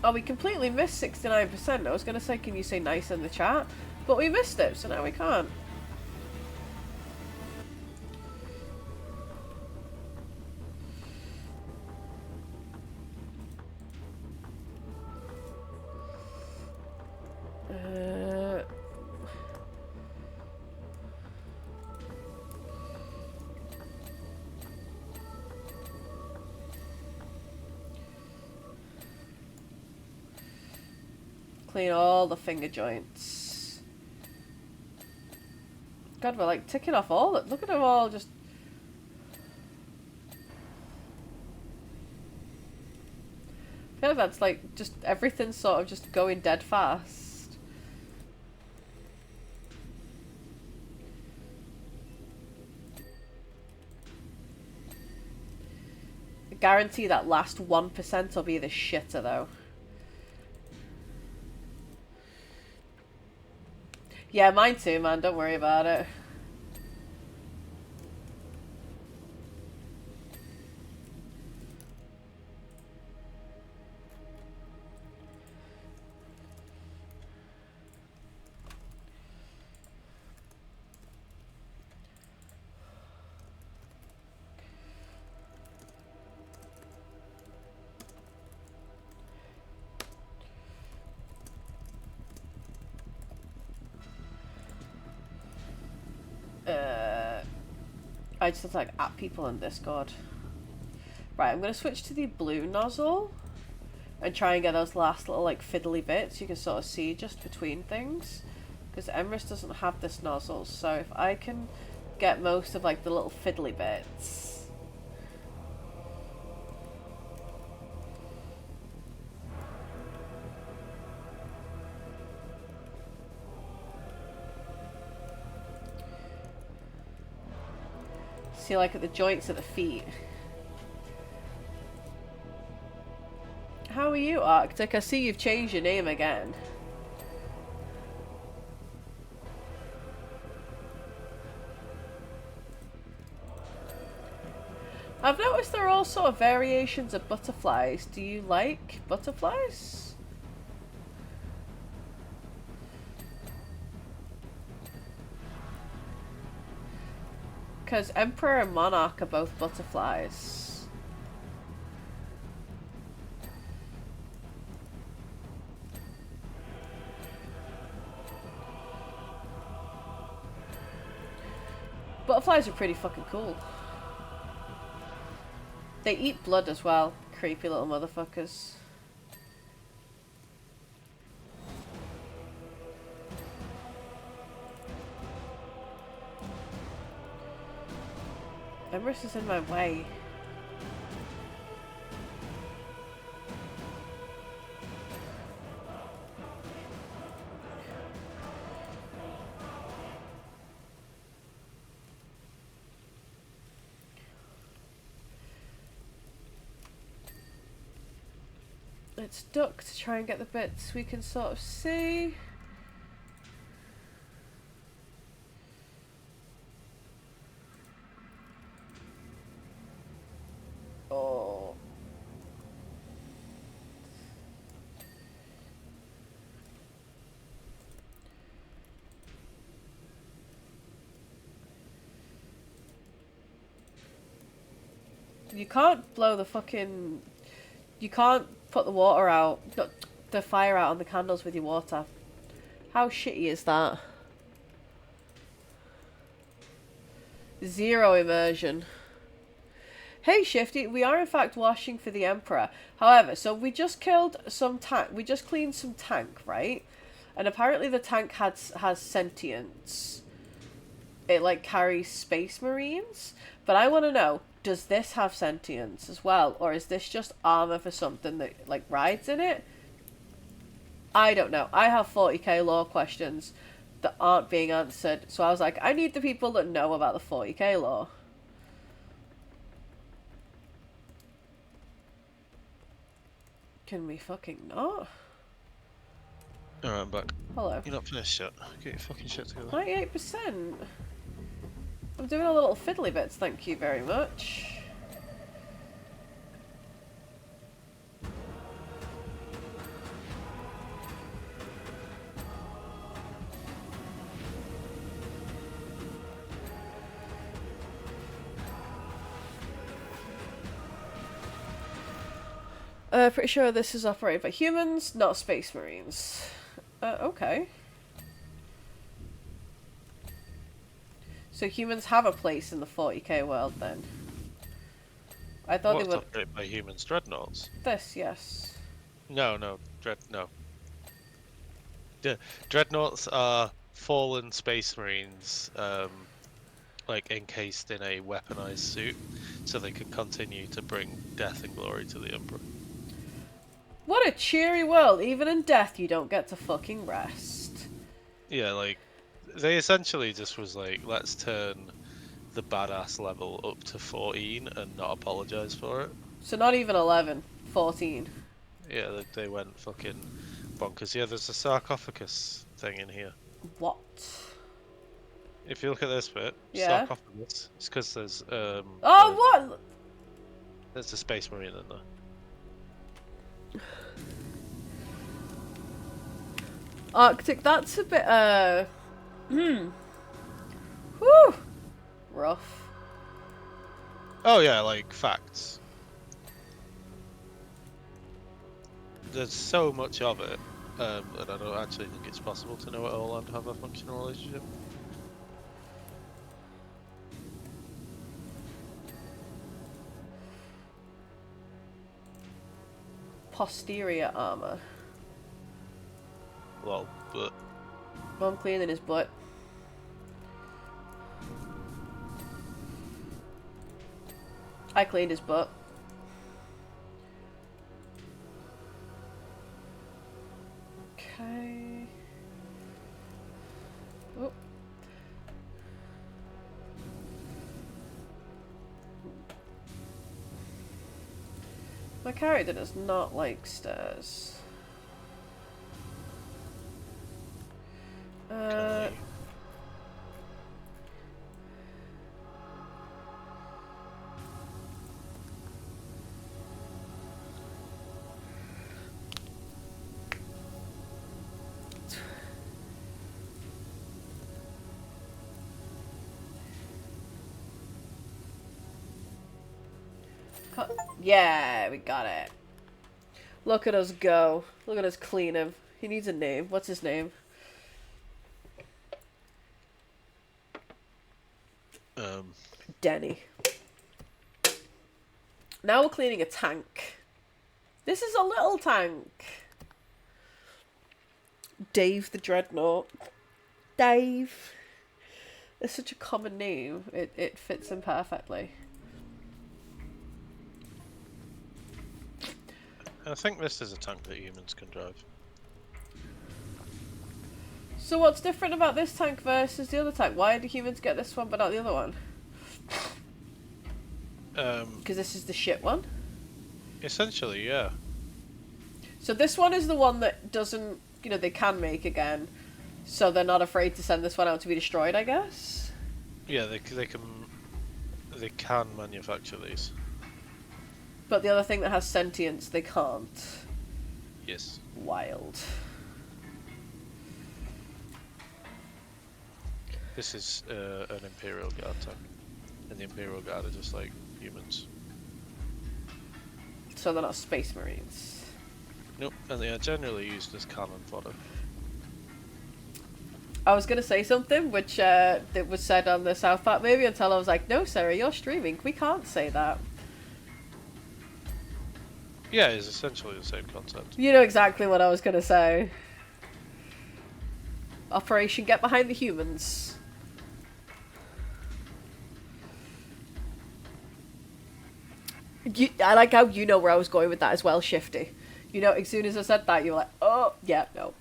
Oh, we completely missed 69%. I was going to say, can you say nice in the chat? But we missed it, so now we can't. Clean all the finger joints. God, we're like ticking off all that. Look at them all just. I feel like that's like just everything's sort of just going dead fast. I guarantee that last 1% will be the shitter though. Yeah, mine too, man. Don't worry about it. I just have to like at people in Discord. Right, I'm gonna switch to the blue nozzle and try and get those last little like fiddly bits you can sort of see just between things. Because Emprah doesn't have this nozzle, so if I can get most of like the little fiddly bits. See, like at the joints at the feet. How are you, Arctic? I see you've changed your name again. I've noticed there are all sort of variations of butterflies. Do you like butterflies? Because Emperor and Monarch are both butterflies. Butterflies are pretty fucking cool. They eat blood as well. Creepy little motherfuckers. Emprah is in my way. Let's duck to try and get the bits we can sort of see. Oh. You can't blow the fucking... You can't put the water out, the fire out on the candles with your water. How shitty is that? Zero immersion. Hey Shifty, we are in fact washing for the Emperor. However, so we just killed some tank. We just cleaned some tank, right? And apparently the tank has sentience. It like carries space marines. But I want to know, does this have sentience as well? Or is this just armor for something that like rides in it? I don't know. I have 40k lore questions that aren't being answered. So I was like, I need the people that know about the 40k lore. Can we fucking not? Alright, I'm back. Hello. You're not finished yet. Get your fucking shit together. 98%. I'm doing a little fiddly bits, thank you very much. Pretty sure this is operated by humans, not space marines. Okay. So humans have a place in the 40k world then. I thought What's they would. operated by humans? Dreadnoughts? This, yes. No. No. Dreadnoughts are fallen space marines, like encased in a weaponized suit, so they can continue to bring death and glory to the Emperor. What a cheery world! Even in death, you don't get to fucking rest. Yeah, like they essentially just was like, let's turn the badass level up to 14 and not apologize for it. So not even 11, 14. Yeah, they went fucking bonkers. Yeah, there's a sarcophagus thing in here. What? If you look at this bit, Yeah. sarcophagus, it's because there's Oh, what? there's a space marine in there. Arctic, that's a bit, Whew. Rough. Oh yeah, like facts. There's so much of it, and I don't actually think it's possible to know it all and have a functional relationship. Posterior armor. Well, but I'm cleaning his butt. I cleaned his butt. Okay. Oh. My character does not like stairs. okay. Yeah, we got it. Look at us go. Look at us clean him. He needs a name. What's his name? Denny. Now we're cleaning a tank. This is a little tank. Dave the Dreadnought. Dave. It's such a common name. It fits him perfectly. I think this is a tank that humans can drive. So what's different about this tank versus the other tank? Why do humans get this one but not the other one? Because this is the shit one? Essentially, yeah. So this one is the one that doesn't, you know, they can make again. So they're not afraid to send this one out to be destroyed, I guess? Yeah, they can manufacture these. But the other thing that has sentience, they can't. Yes. Wild. This is an Imperial Guard tank. And the Imperial Guard are just like humans. So they're not Space Marines. Nope, and they are generally used as cannon fodder. I was going to say something, which that was said on the South Park movie, until I was like, no, Sarah, you're streaming. We can't say that. Yeah, it's essentially the same concept. You know exactly what I was going to say. Operation Get Behind the Humans. I like how you know where I was going with that as well, Shifty. You know, as soon as I said that, you were like, oh, yeah, no.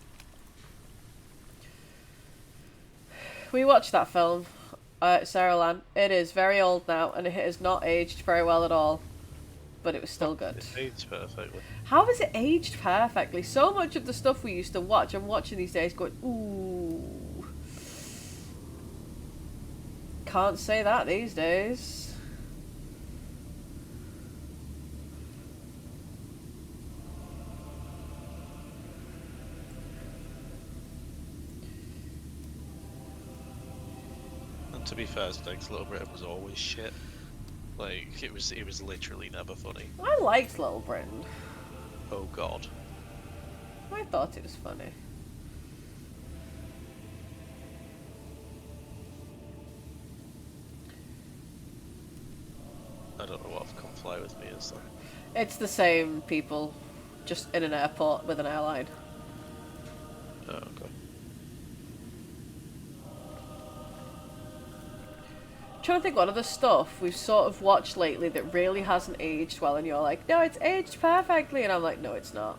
We watched that film, Sarah Lan. It is very old now, and it has not aged very well at all. But it was still good. It aged perfectly. How has it aged perfectly? So much of the stuff we used to watch, I'm watching these days going, ooh. Can't say that these days. To be fair, Stakes Little Britain was always shit. Like, it was literally never funny. I liked Little Britain. Oh god. I thought it was funny. I don't know what Come Fly With Me is though. It's the same people, just in an airport with an airline. Oh, okay. Trying to think what other stuff we've sort of watched lately that really hasn't aged well, and you're like, no, it's aged perfectly, and I'm like, no, it's not.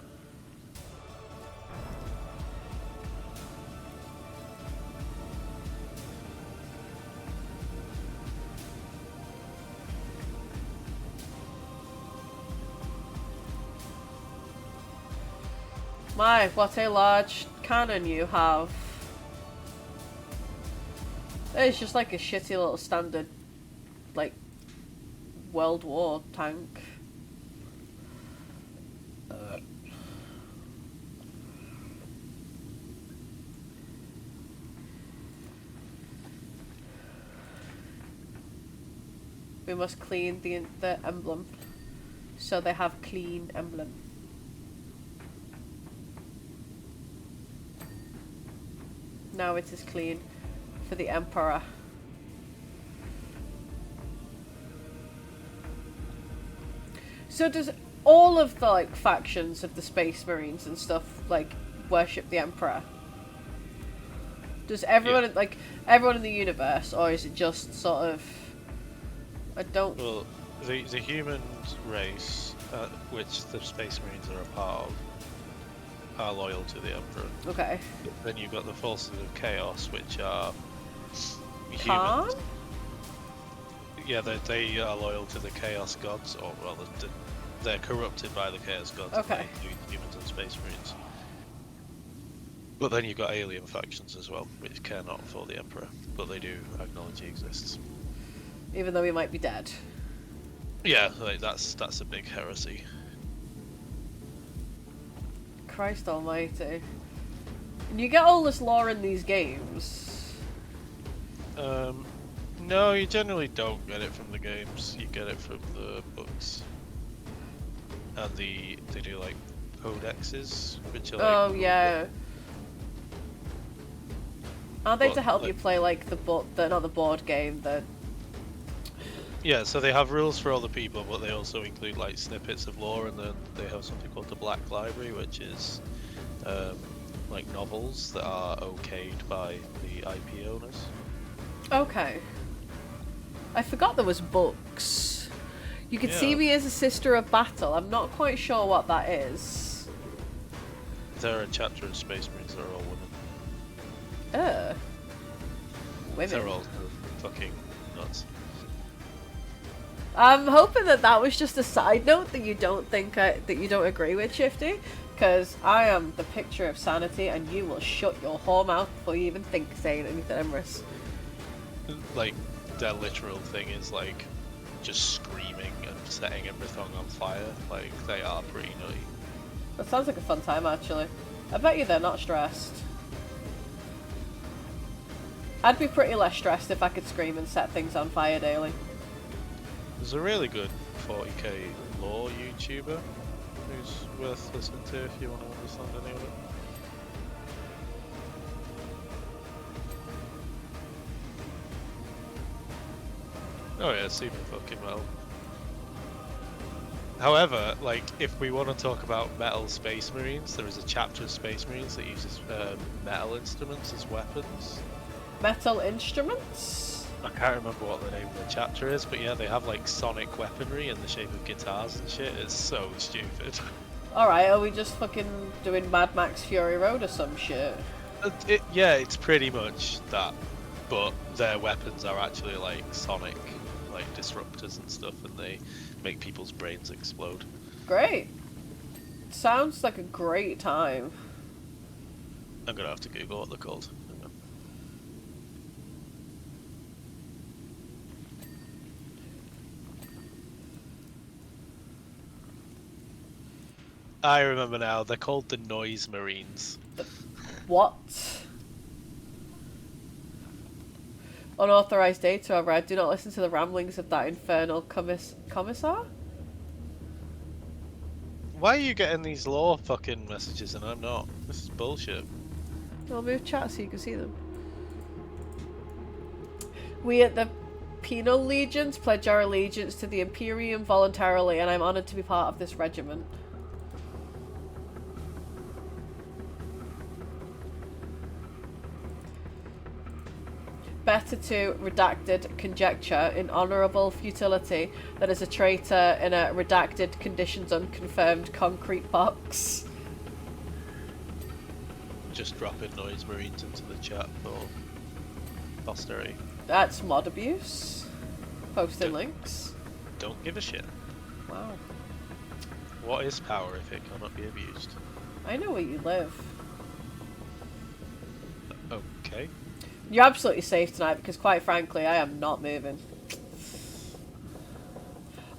My, what a large cannon you have. It's just like a shitty little standard, like, World War tank. We must clean the emblem, so they have clean emblem. Now it is clean for the Emperor. So does all of the like factions of the Space Marines and stuff like worship the Emperor? Does everyone like everyone in the universe, or is it just sort of? I don't. Well, the human race, which the Space Marines are a part of, are loyal to the Emperor. Okay. Then you've got the Forces of Chaos, which are Khan? humans. Yeah, they are loyal to the Chaos Gods, or rather, they're corrupted by the Chaos Gods. Okay. Humans and Space Marines. But then you've got alien factions as well, which care not for the Emperor, but they do acknowledge he exists. Even though he might be dead. Yeah, like that's a big heresy. Christ almighty. And you get all this lore in these games. No, you generally don't get it from the games. You get it from the books. And they do like codexes, which are like... Oh yeah. Aren't they What, to help like- you play like not the board game, the... Yeah, so they have rules for all the people, but they also include like snippets of lore, and then they have something called the Black Library, which is like novels that are okayed by the IP owners. Okay. I forgot there was books. You could see Yeah. me as a sister of battle. I'm not quite sure what that is. There are a chapter of Space Marines that are all women. Women. They're all fucking nuts. I'm hoping that was just a side note that you don't think that you don't agree with, Shifty. Because I am the picture of sanity, and you will shut your whore mouth before you even think of saying anything, Emrys. Like, their literal thing is like just screaming and setting everything on fire. Like, they are pretty nutty. That sounds like a fun time, actually. I bet you they're not stressed. I'd be pretty less stressed if I could scream and set things on fire daily. There's a really good 40k lore YouTuber who's worth listening to if you want to understand any of it. Oh yeah, super fucking well. However, like, if we want to talk about metal space marines, there is a chapter of space marines that uses metal instruments as weapons. Metal instruments? I can't remember what the name of the chapter is, but yeah, they have like sonic weaponry in the shape of guitars and shit. It's so stupid. Alright, are we just fucking doing Mad Max Fury Road or some shit? Yeah, it's pretty much that, but their weapons are actually like sonic, like disruptors and stuff, and they make people's brains explode. Great. Sounds like a great time. I'm gonna have to Google what they're called. Hang on. I remember now, they're called the Noise Marines. What? Unauthorized data I've read. Do not listen to the ramblings of that infernal commissar? Why are you getting these lore fucking messages and I'm not? This is bullshit. I'll move chat so you can see them. We at the Penal Legions pledge our allegiance to the Imperium voluntarily, and I'm honoured to be part of this regiment. Better to redacted conjecture in honourable futility than as a traitor in a redacted conditions unconfirmed concrete box. Just dropping Noise Marines into the chat for posterity. That's mod abuse. Posting links. Don't give a shit. Wow. What is power if it cannot be abused? I know where you live. Okay. You're absolutely safe tonight because, quite frankly, I am not moving.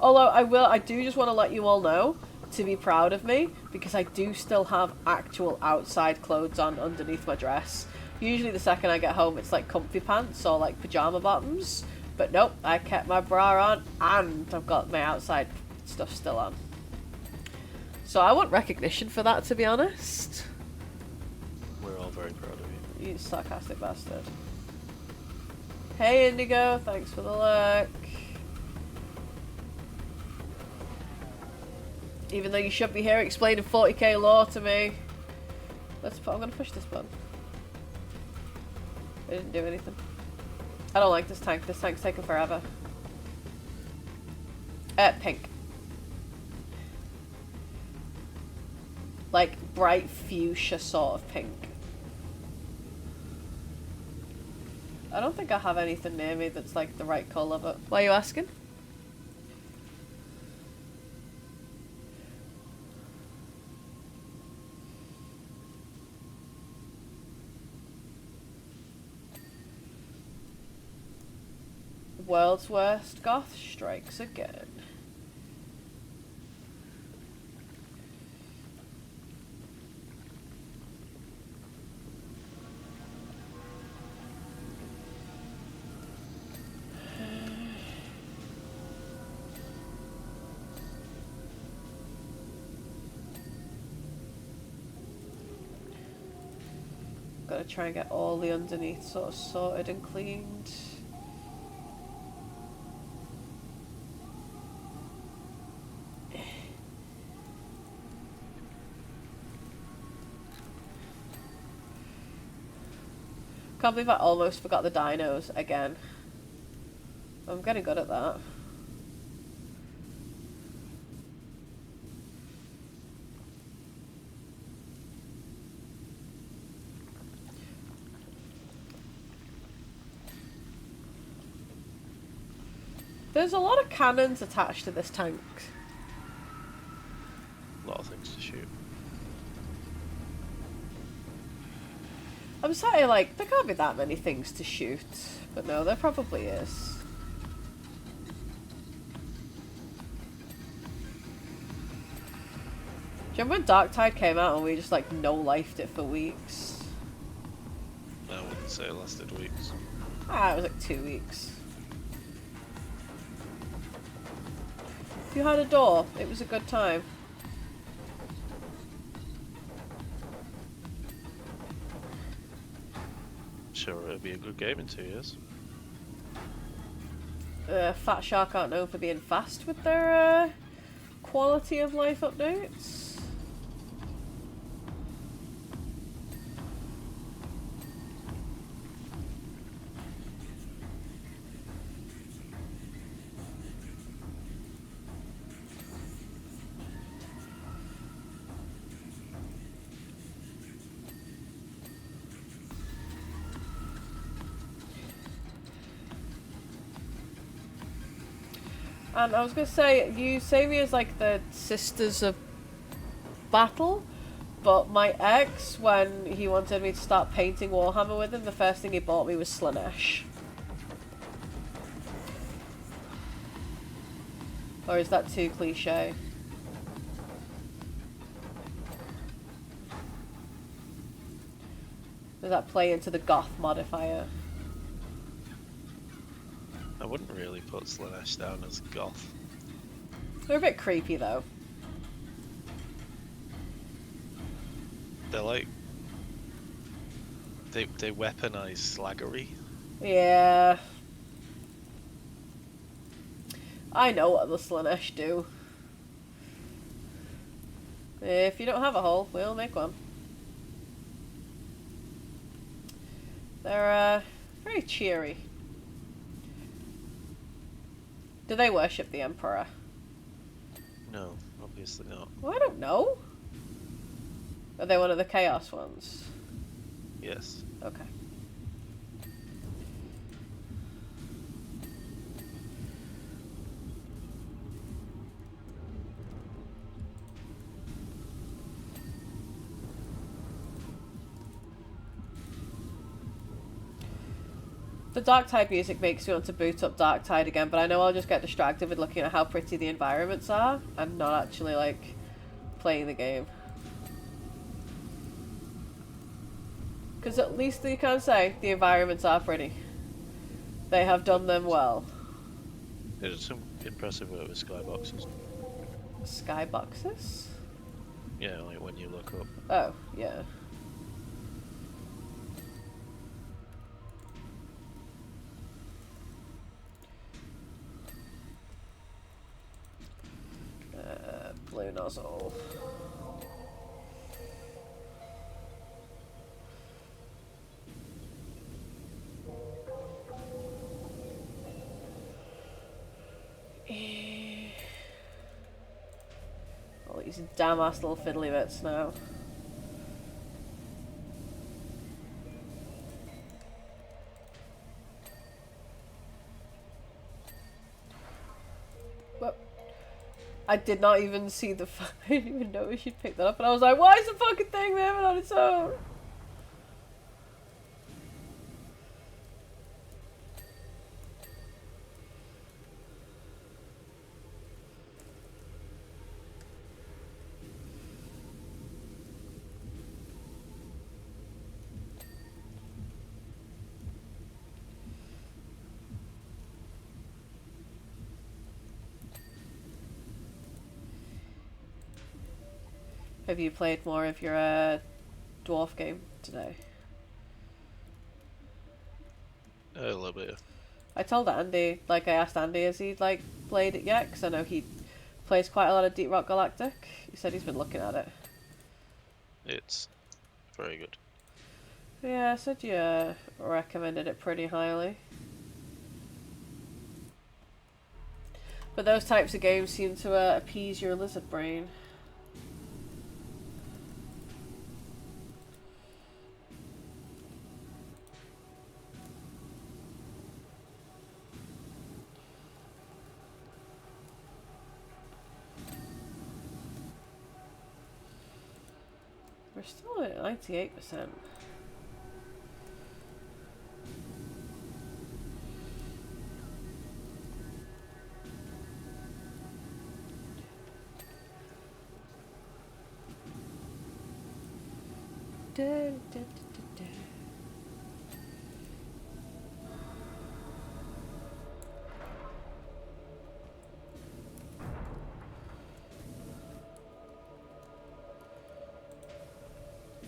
Although I do just want to let you all know to be proud of me because I do still have actual outside clothes on underneath my dress. Usually the second I get home it's like comfy pants or like pajama bottoms, but nope, I kept my bra on and I've got my outside stuff still on. So I want recognition for that, to be honest. We're all very proud of you. You sarcastic bastard. Hey Indigo, thanks for the look. Even though you should be here explaining 40k lore to me. I'm gonna push this button. It didn't do anything. I don't like this tank. This tank's taking forever. Pink. Like bright fuchsia sort of pink. I don't think I have anything near me that's like the right colour, but why are you asking? World's worst goth strikes again. Gotta try and get all the underneath sort of sorted and cleaned. Can't believe I almost forgot the dinos again. I'm getting good at that. There's a lot of cannons attached to this tank. A lot of things to shoot. I'm sorry, like, there can't be that many things to shoot. But no, there probably is. Do you remember when Dark Tide came out and we just, like, no-lifed it for weeks? I wouldn't say it lasted weeks. Ah, it was like 2 weeks. If you had a door, it was a good time. Sure, it'll be a good game in 2 years. Fat Shark aren't known for being fast with their quality of life updates. And I was gonna say, you say me as like the sisters of battle, but my ex, when he wanted me to start painting Warhammer with him, the first thing he bought me was Slanesh. Or is that too cliche? Does that play into the goth modifier? I wouldn't really put Slanesh down as goth. They're a bit creepy though. They're like... They weaponize slaggery. Yeah. I know what the Slanesh do. If you don't have a hole, we'll make one. They're very cheery. Do they worship the Emperor? No, obviously not. Well, I don't know. Are they one of the Chaos ones? Yes. Okay. The Dark Tide music makes me want to boot up Dark Tide again, but I know I'll just get distracted with looking at how pretty the environments are and not actually, like, playing the game. Because at least you can say the environments are pretty. They have done them well. They did some impressive work with skyboxes. Skyboxes? Yeah, like when you look up. Oh, yeah. Blue nozzle. All these damn ass little fiddly bits now. Well, I did not even see the I didn't even know she'd picked that up, and I was like, why is the fucking thing moving on its own? Have you played more of your dwarf game today? A little bit. I told Andy, like I asked Andy, has he like played it yet? Because I know he plays quite a lot of Deep Rock Galactic. He said he's been looking at it. It's very good. Yeah, I said you recommended it pretty highly. But those types of games seem to appease your lizard brain. We're still at 98%.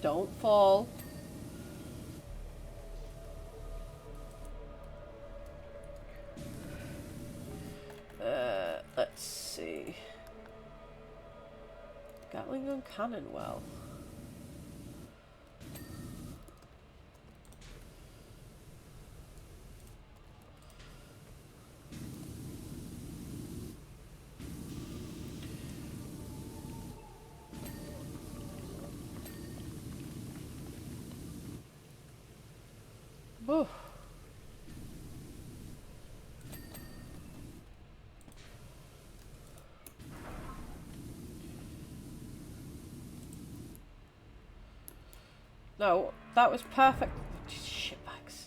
Don't fall. Let's see. Gatling gun cannon well. Whew. No, that was perfect. Shitbags.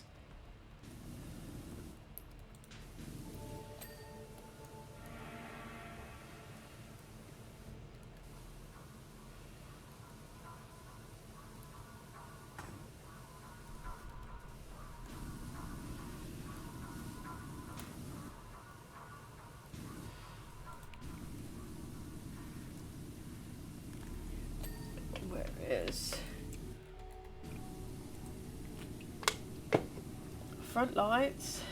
Where is front lights?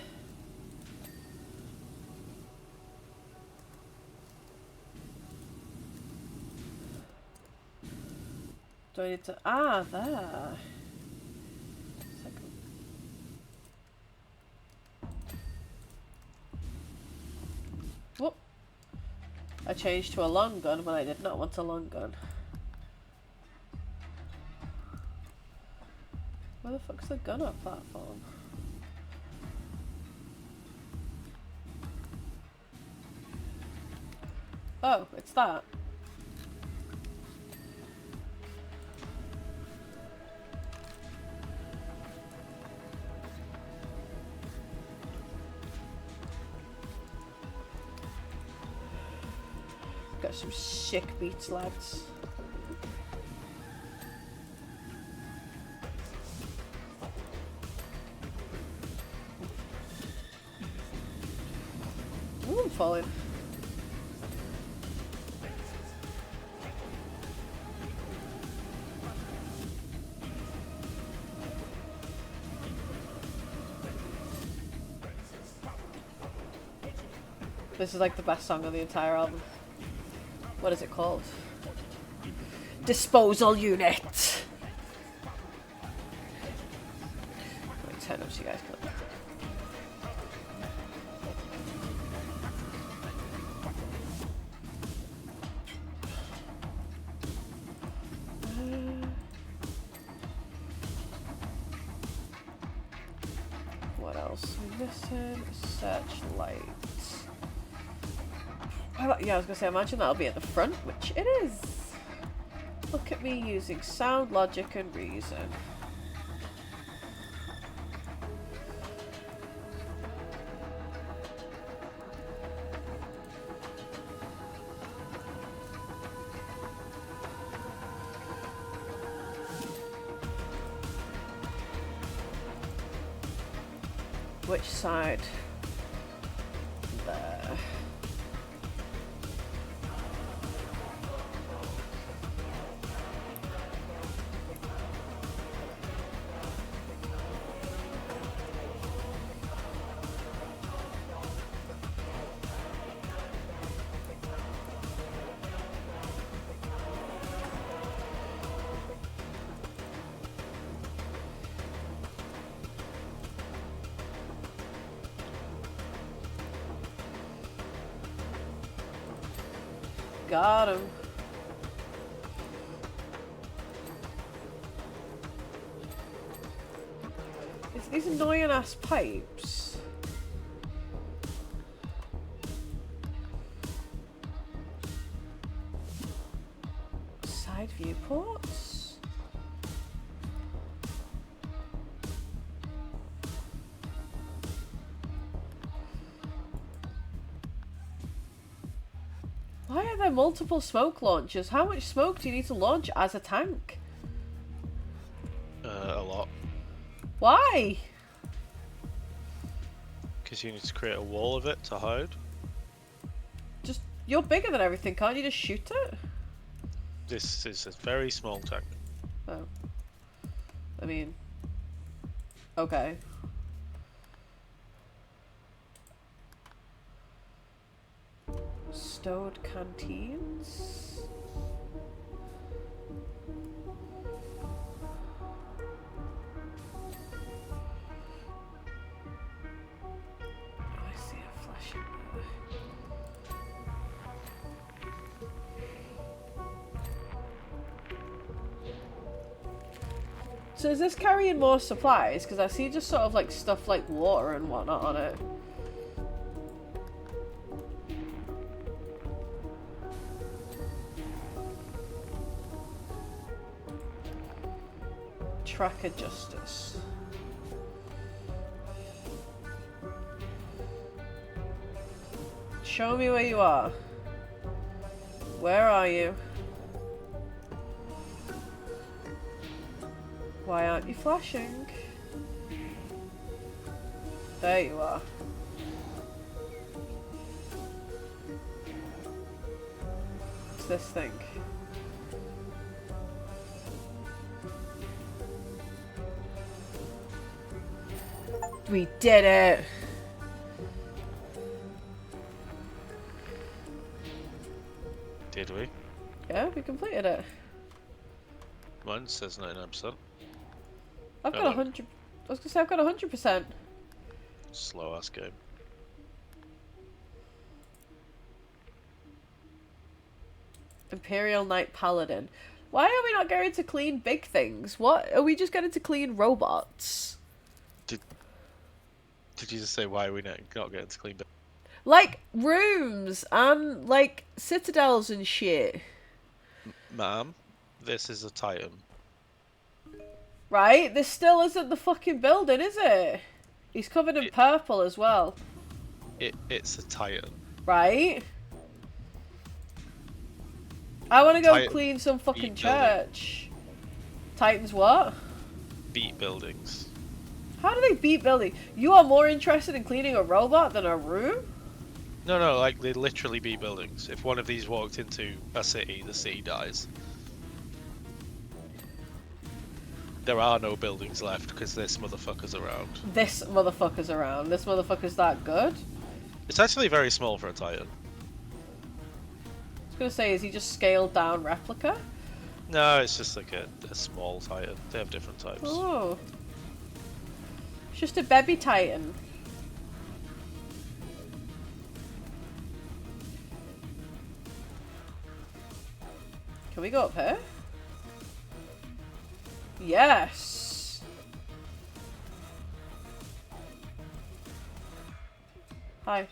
Do I need to there? Second. Whoop. I changed to a long gun when I did not want a long gun. Where the fuck's the gunner platform? Oh, it's that. Got some sick beats, lads. Ooh, I'm falling. This is like the best song on the entire album. What is it called? Disposal Unit! Wait, turn up so you guys can. What else? Missing searchlight. Yeah, I was gonna say, imagine that'll be at the front, which it is. Look at me using sound, logic, and reason. Which side? There. Got him. It's these annoying ass pipes. Side viewports? Why are there multiple smoke launchers? How much smoke do you need to launch as a tank? Why? Because you need to create a wall of it to hide. Just, you're bigger than everything, can't you just shoot it? This is a very small tank. Oh. I mean... Okay. Stowed canteens? Oh, I see a flashing there. So is this carrying more supplies? Because I see just sort of like stuff like water and whatnot on it. Tracker justice. Show me where you are. Where are you? Why aren't you flashing? There you are. What's this thing? We did it! Did we? Yeah, we completed it. Mine says 99%. I've got 100. I was gonna say I've got 100%. Slow ass game. Imperial Knight Paladin. Why are we not going to clean big things? What? Are we just going to clean robots? Did you just say why are we not getting to clean? Like rooms and like citadels and shit. Ma'am, this is a Titan. Right? This still isn't the fucking building, is it? He's covered in purple as well. It's a Titan. Right? I want to go Titan clean some fucking beat church. Titans what? Beat buildings. How do they beat building? You are more interested in cleaning a robot than a room? No, like they literally beat buildings. If one of these walked into a city, the city dies. There are no buildings left because this motherfucker's around. This motherfucker's around. This motherfucker's that good? It's actually very small for a Titan. I was gonna say, is he just scaled down replica? No, it's just like a small Titan. They have different types. Oh. It's just a baby Titan. Can we go up here? Yes! Hi.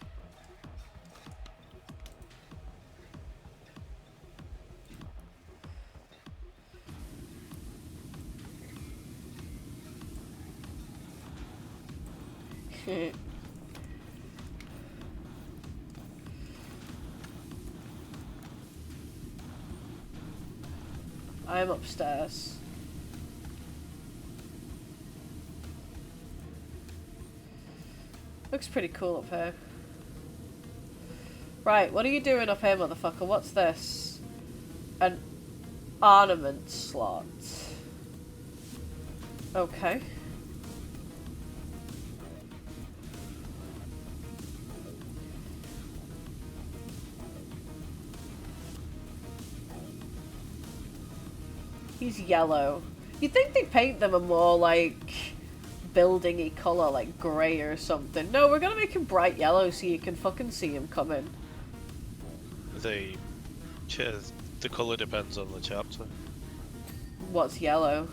I am upstairs. Looks pretty cool up here. Right, what are you doing up here, motherfucker? What's this? An ornament slot. Okay. He's yellow. You'd think they'd paint them a more, like, building-y colour, like grey or something. No, we're gonna make him bright yellow so you can fucking see him coming. The colour depends on the chapter. What's yellow?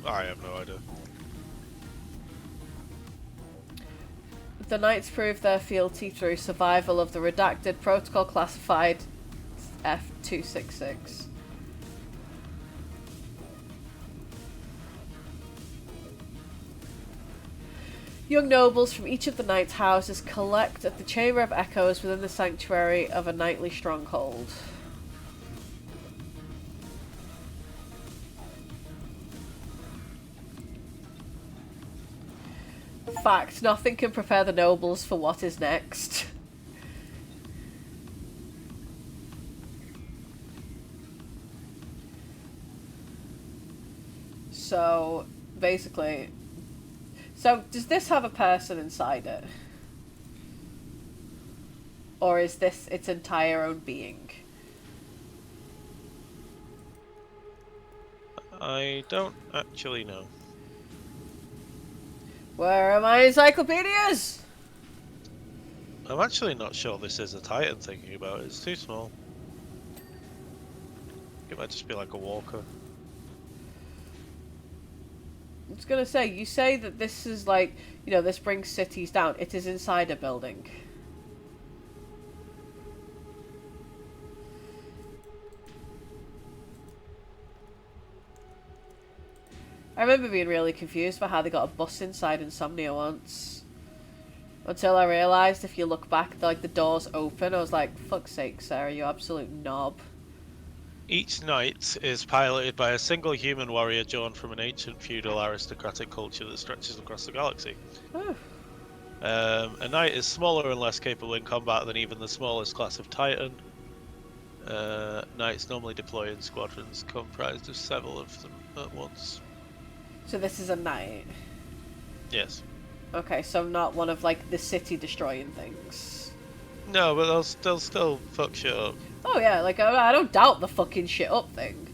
I have no idea. The Knights proved their fealty through survival of the redacted protocol classified F-266. Young nobles from each of the Knights' houses collect at the Chamber of Echoes within the sanctuary of a knightly stronghold. Fact, nothing can prepare the nobles for what is next. So, basically... So, does this have a person inside it? Or is this its entire own being? I don't actually know. Where are my encyclopedias? I'm actually not sure this is a Titan thinking about it. It's too small. It might just be like a walker. I was gonna say, you say that this is like, you know, this brings cities down. It is inside a building. I remember being really confused by how they got a bus inside Insomnia once. Until I realised if you look back, like the doors open, I was like, fuck's sake, Sarah, you absolute knob. Each knight is piloted by a single human warrior drawn from an ancient feudal aristocratic culture that stretches across the galaxy. Oh. A knight is smaller and less capable in combat than even the smallest class of Titan. Knights normally deploy in squadrons comprised of several of them at once. So this is a knight? Yes. Okay, so not one of, like, the city destroying things. No, but they'll still fuck shit up. Oh yeah, like, I don't doubt the fucking shit up thing.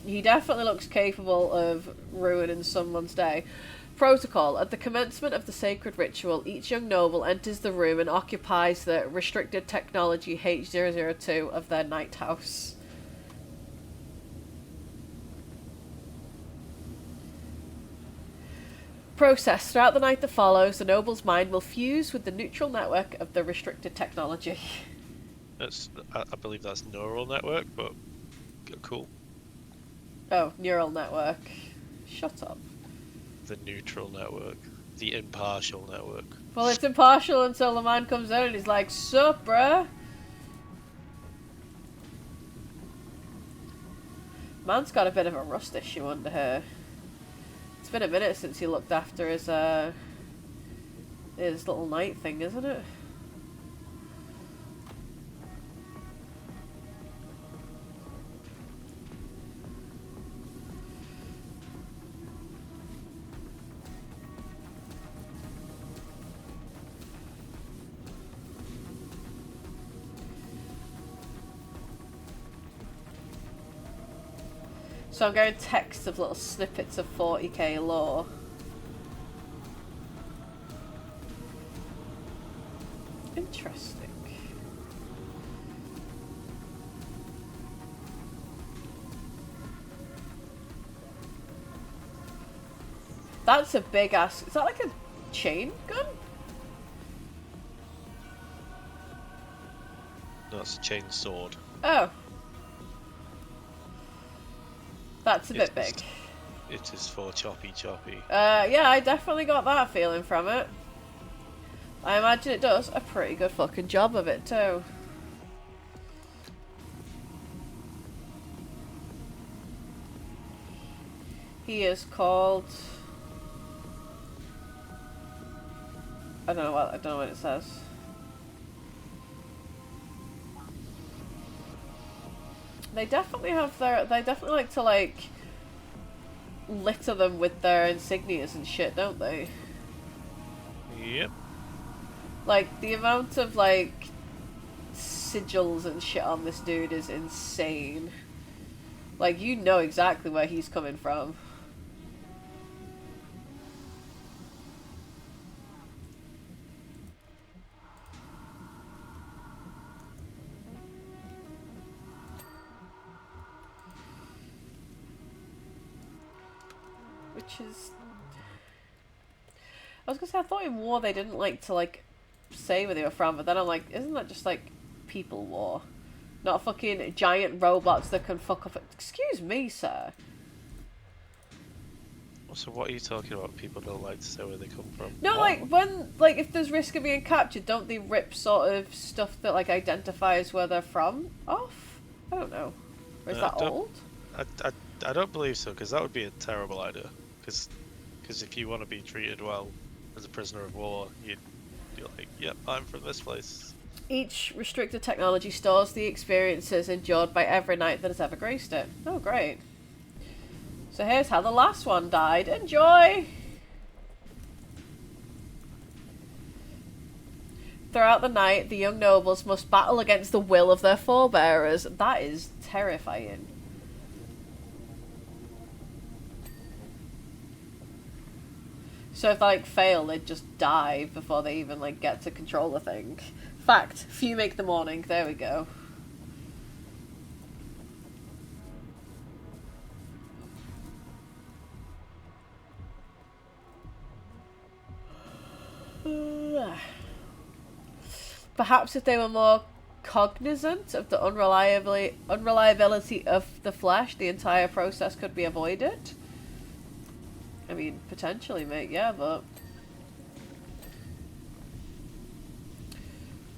He definitely looks capable of ruining someone's day. Protocol. At the commencement of the sacred ritual, each young noble enters the room and occupies the restricted technology H002 of their night house. Process. Throughout the night that follows, the noble's mind will fuse with the neutral network of the restricted technology. I believe that's neural network, but cool. Oh, neural network. Shut up. The neutral network. The impartial network. Well, it's impartial until the man comes out and he's like, sup, bruh? Man's got a bit of a rust issue under here. It's been a minute since he looked after his little night thing, isn't it? So I'm getting texts of little snippets of 40k lore. Interesting. That's a big ass. Is that like a chain gun? No, it's a chain sword. Oh. That's a bit big. It is for choppy. Yeah, I definitely got that feeling from it. I imagine it does a pretty good fucking job of it too. He is called... I don't know what it says. They definitely have their... They definitely like to, like, litter them with their insignias and shit, don't they? Yep. Like, the amount of, like, sigils and shit on this dude is insane. Like, you know exactly where he's coming from. Which is... I was gonna say, I thought in war they didn't like to, like, say where they were from, but then I'm like, isn't that just, like, people war? Not fucking giant robots that can fuck up... Excuse me, sir. So what are you talking about? People don't like to say where they come from? No, What? like, when, like, if there's risk of being captured, don't they rip sort of stuff that, like, identifies where they're from off? I don't know. Or is that old? I don't believe so, because that would be a terrible idea. Because Because if you want to be treated well as a prisoner of war, you'd be like, yep, I'm from this place. Each restricted technology stores the experiences endured by every knight that has ever graced it. Oh, great. So here's how the last one died. Enjoy! Throughout the night, the young nobles must battle against the will of their forebearers. That is terrifying. So if they, like, fail, they'd just die before they even, like, get to control the thing. Fact. Few make the morning. There we go. Perhaps if they were more cognizant of the unreliability of the flesh, the entire process could be avoided. I mean, potentially, mate, yeah, but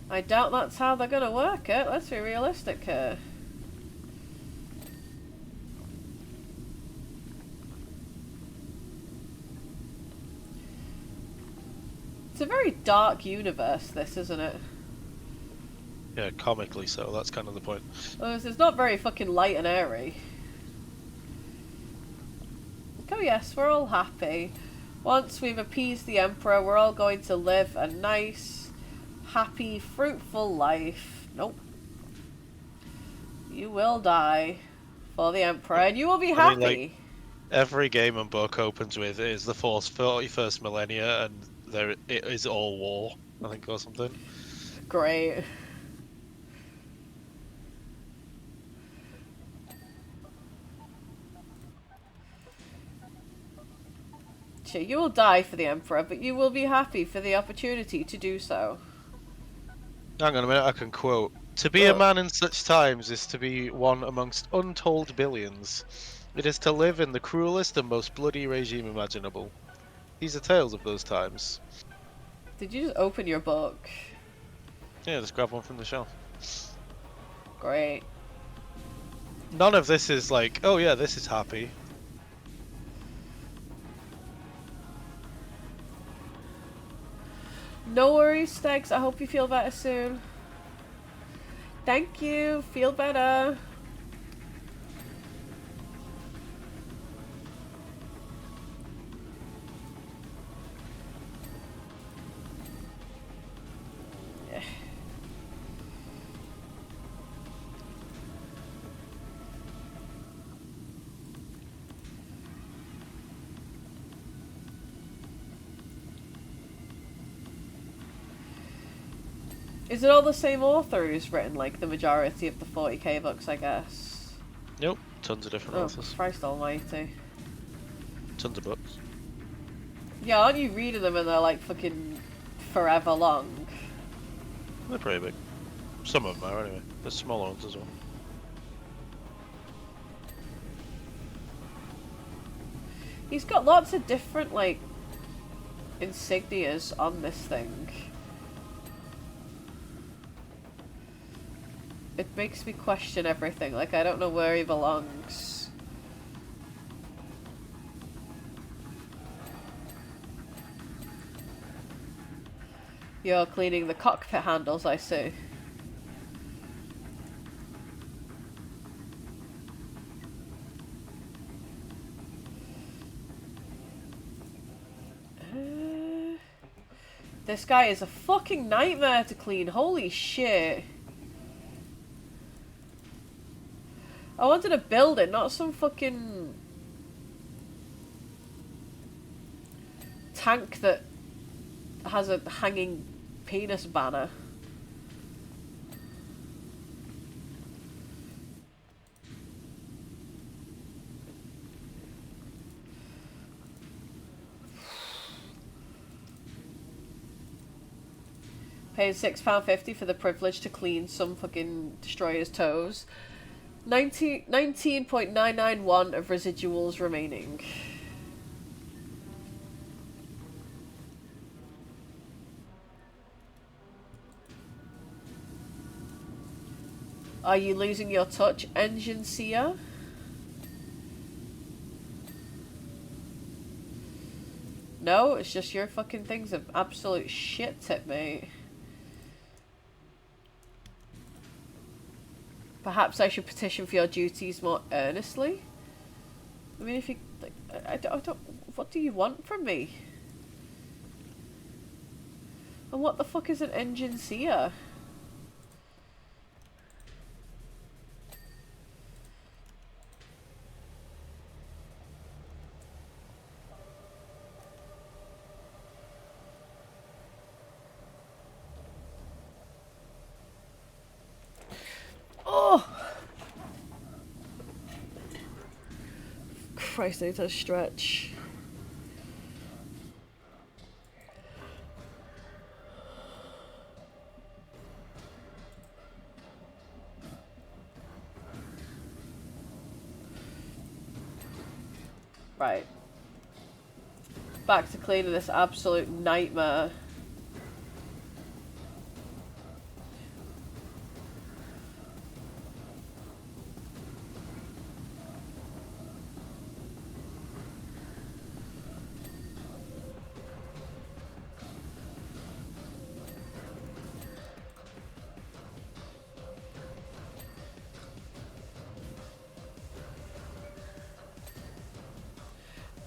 I doubt that's how they're gonna work it. Let's be realistic here. It's a very dark universe, this, isn't it? Yeah, comically so. That's kind of the point. It's not very fucking light and airy. Oh yes, we're all happy. Once we've appeased the Emperor, we're all going to live a nice, happy, fruitful life. Nope. You will die for the Emperor, and you will be happy. I mean, like, every game and book opens with "It is the 41st millennia," and it is all war, I think, or something. Great. You will die for the Emperor, but you will be happy for the opportunity to do so. Hang on a minute, I can quote. To be a man in such times is to be one amongst untold billions. It is to live in the cruelest and most bloody regime imaginable. These are tales of those times. Did you just open your book? Yeah, just grab one from the shelf. Great. None of this is like, oh yeah, this is happy. No worries, Stegs. I hope you feel better soon. Thank you. Feel better. Is it all the same author who's written, like, the majority of the 40k books, I guess? Nope, tons of different authors. Christ almighty. Tons of books. Yeah, aren't you reading them and they're, like, fucking forever long? They're pretty big. Some of them are, anyway. There's smaller ones as well. He's got lots of different, like, insignias on this thing. It makes me question everything, like, I don't know where he belongs. You're cleaning the cockpit handles, I see. This guy is a fucking nightmare to clean, holy shit. I wanted a building, not some fucking tank that has a hanging penis banner. Paying £6.50 for the privilege to clean some fucking destroyer's toes. 19.991 of residuals remaining. Are you losing your touch, Engine Seer? No, it's just your fucking thing's an absolute shit tip, mate. Perhaps I should petition for your duties more earnestly? I mean, if you... Like, I don't... What do you want from me? And what the fuck is an engine seer? Oh! Christ, I need to stretch. Right. Back to cleaning this absolute nightmare.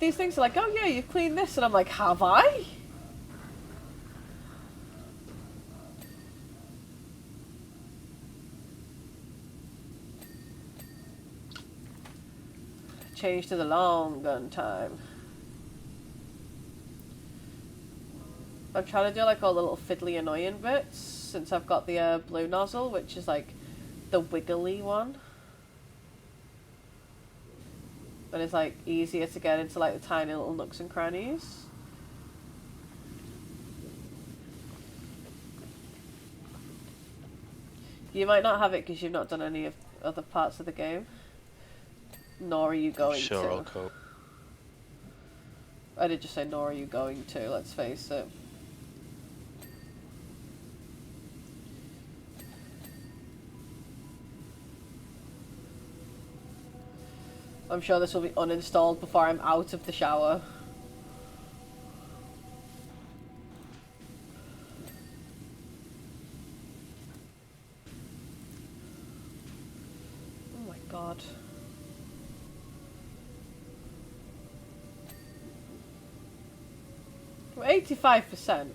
These things are like, oh yeah, you've cleaned this, and I'm like, have I? Change to the long gun time. I'm trying to do like all the little fiddly annoying bits since I've got the blue nozzle, which is like the wiggly one. And it's like easier to get into like the tiny little nooks and crannies. You might not have it because you've not done any of other parts of the game. Nor are you going sure to. I'll cope. I did just say nor are you going to, let's face it. I'm sure this will be uninstalled before I'm out of the shower. Oh my god. We're 85%.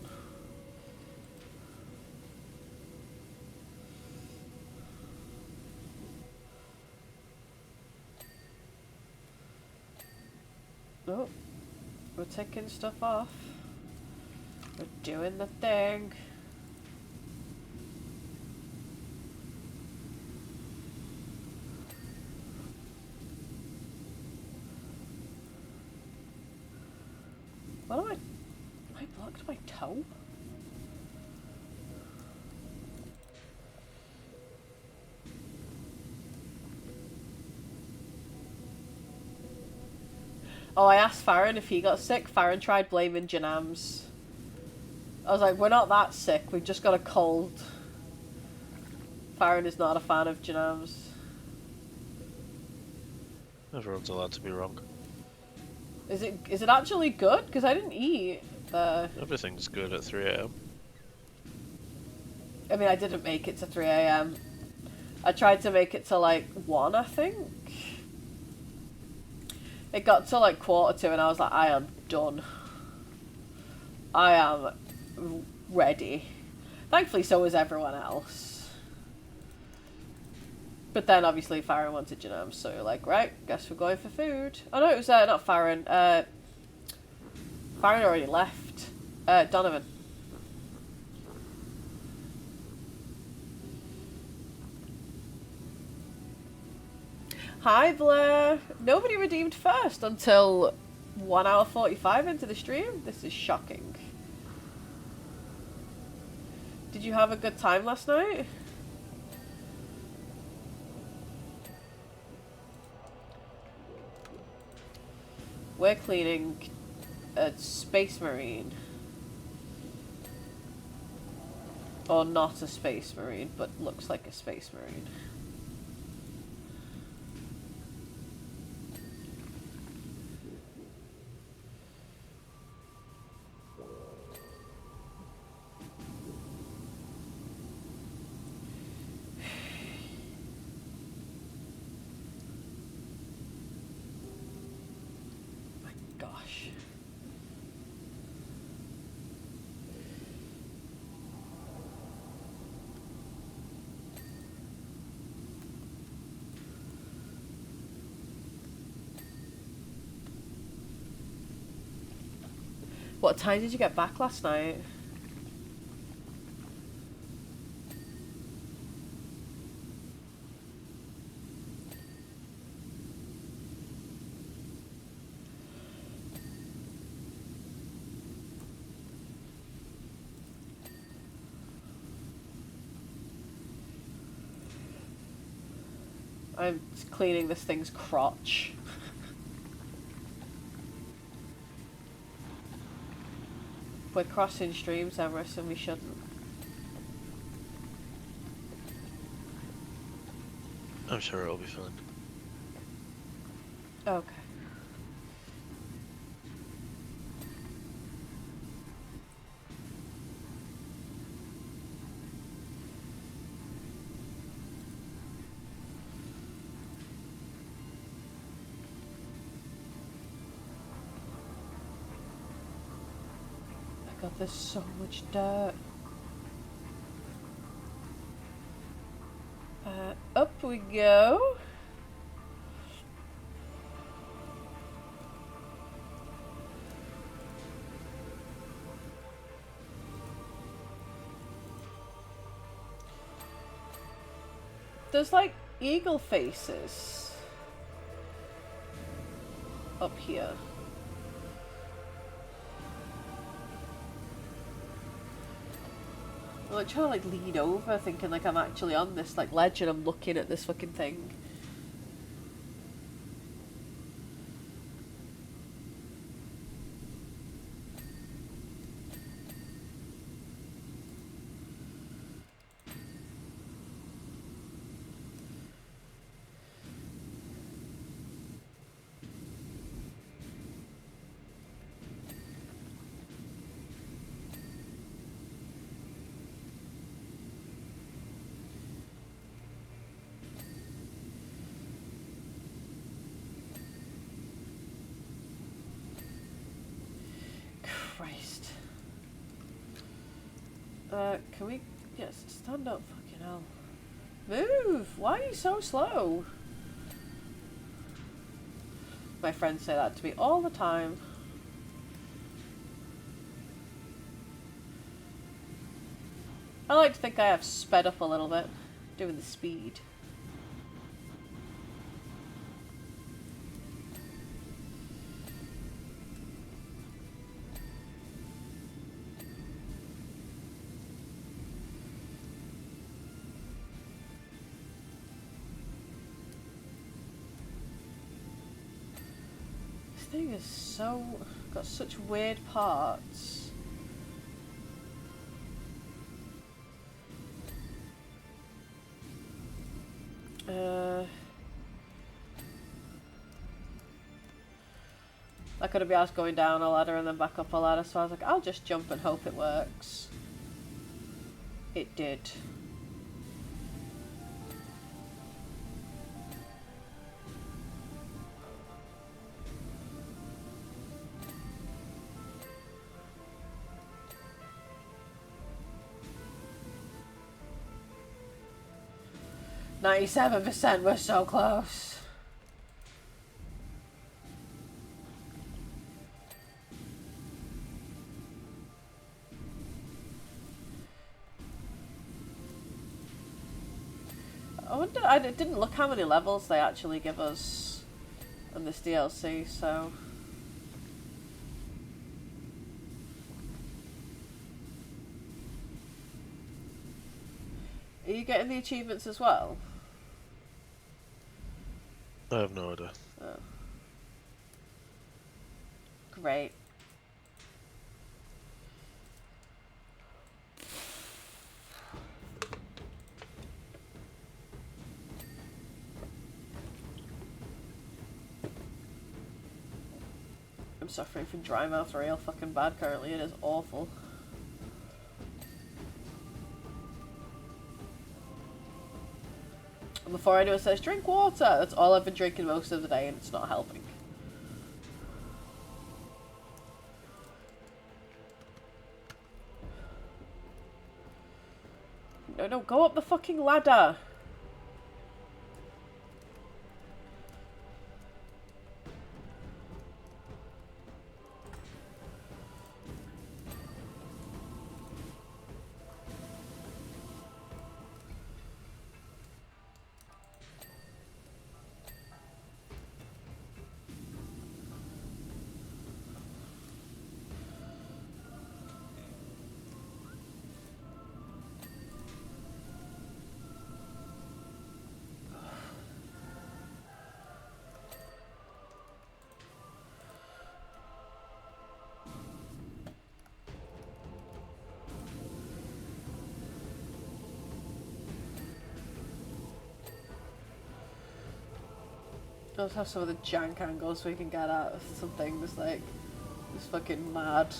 Oh, we're taking stuff off. We're doing the thing. What am I blocked my toe? Oh, I asked Farron if he got sick. Farron tried blaming Janams. I was like, we're not that sick. We've just got a cold. Farron is not a fan of Janams. Everyone's allowed to be wrong. Is it actually good? Because I didn't eat. Everything's good at 3 AM. I mean, I didn't make it to 3 AM. I tried to make it to like 1, I think. It got to like 1:45 and I was like, I am done. I am ready. Thankfully, so was everyone else. But then, obviously, Farron wanted Janam, so you're like, right, guess we're going for food. Oh no, it was not Farron. Farron already left. Donovan. Hi, Blair. Nobody redeemed first until 1:45 into the stream. This is shocking. Did you have a good time last night? We're cleaning a space marine. Or not a space marine, but looks like a space marine. What time did you get back last night? I'm cleaning this thing's crotch. We're crossing streams, Everest, and we shouldn't. I'm sure it'll be fine. Okay. God, there's so much dirt. Up we go. There's like eagle faces up here. I'm like trying to like lean over thinking like I'm actually on this like ledge and I'm looking at this fucking thing. Christ. Can we... Yes, stand up, fucking hell. Move! Why are you so slow? My friends say that to me all the time. I like to think I have sped up a little bit, doing the speed. This thing is so... got such weird parts. I could have been asked going down a ladder and then back up a ladder, so I was like, I'll just jump and hope it works. It did. %, we're so close. I wonder, I didn't look how many levels they actually give us in this DLC, so... Are you getting the achievements as well? I have no idea. Oh. Great. I'm suffering from dry mouth real fucking bad currently. It is awful. And before I do it says drink water. That's all I've been drinking most of the day and it's not helping. No, go up the fucking ladder. Let's have some of the jank angles so we can get at something that's like, just fucking mad.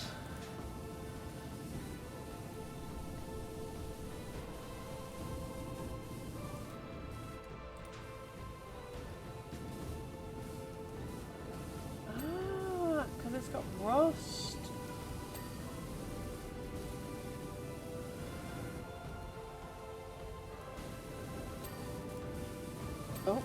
Ah, because it's got rust. Oh.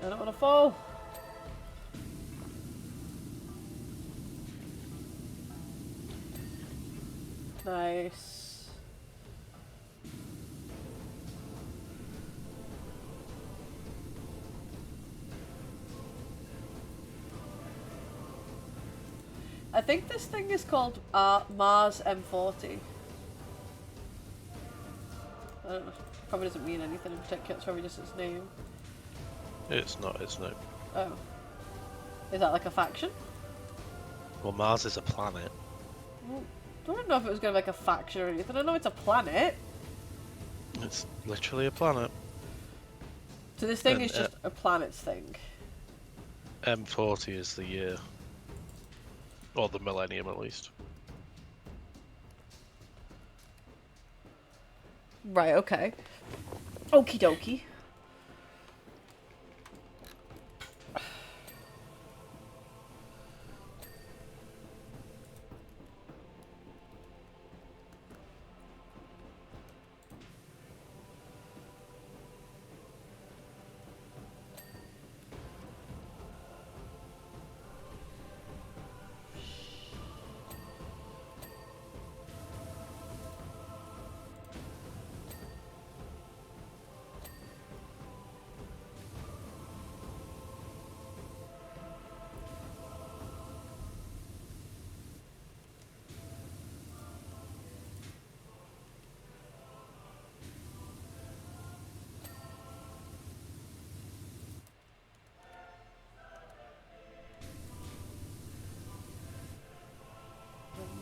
I don't want to fall. Nice. I think this thing is called Mars M40. I don't know. Probably doesn't mean anything in particular. It's probably just its name. It's not its name. Oh. Is that like a faction? Well, Mars is a planet. Well, I don't know if it was going to make a faction or anything. I know it's a planet. It's literally a planet. So this thing is just a planet's thing. M40 is the year. Or the millennium, at least. Right, okay. Okie dokie.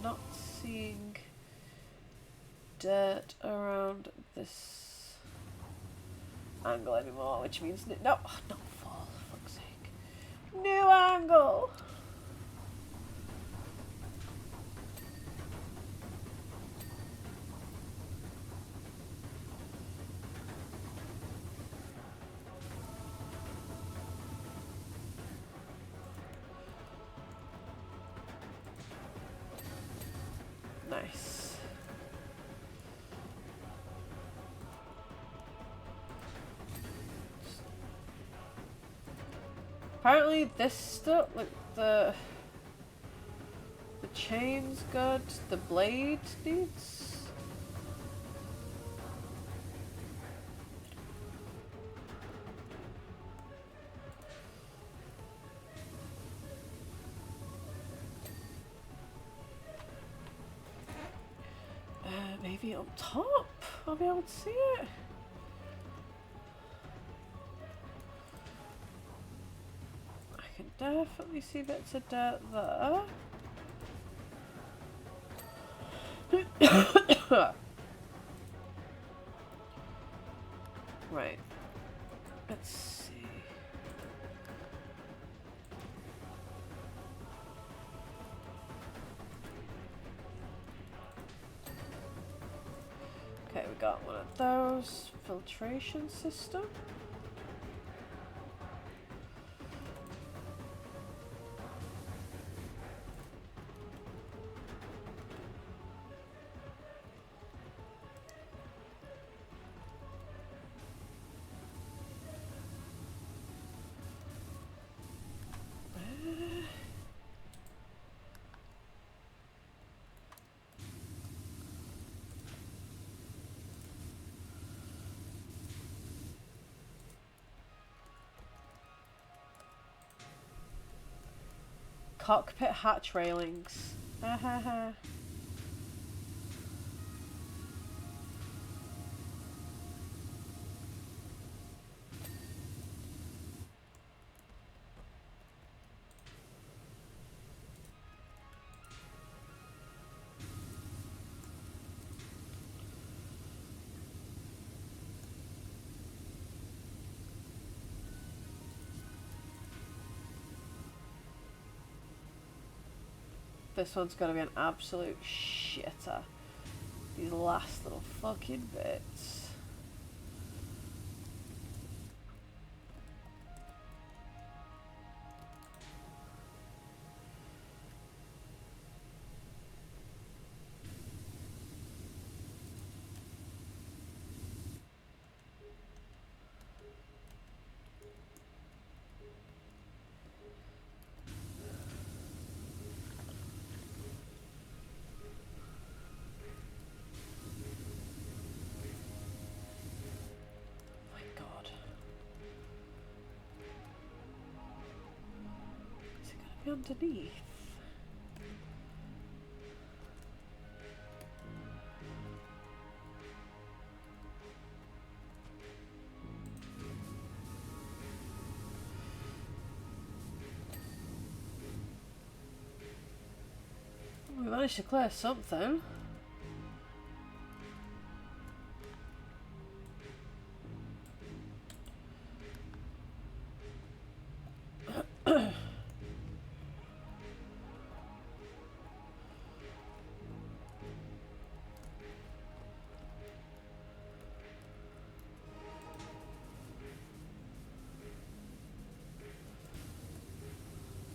Not seeing dirt around this angle anymore, which means no, not fall, for fuck's sake. New angle. Nice. Apparently this stuff, like the chain's good, the blade needs. Maybe on top? I'll be able to see it. I can definitely see bits of dirt there. Right. Let's see. Okay, we got one of those. Filtration system. Cockpit hatch railings. This one's gonna be an absolute shitter. These last little fucking bits. Underneath. We managed to clear something.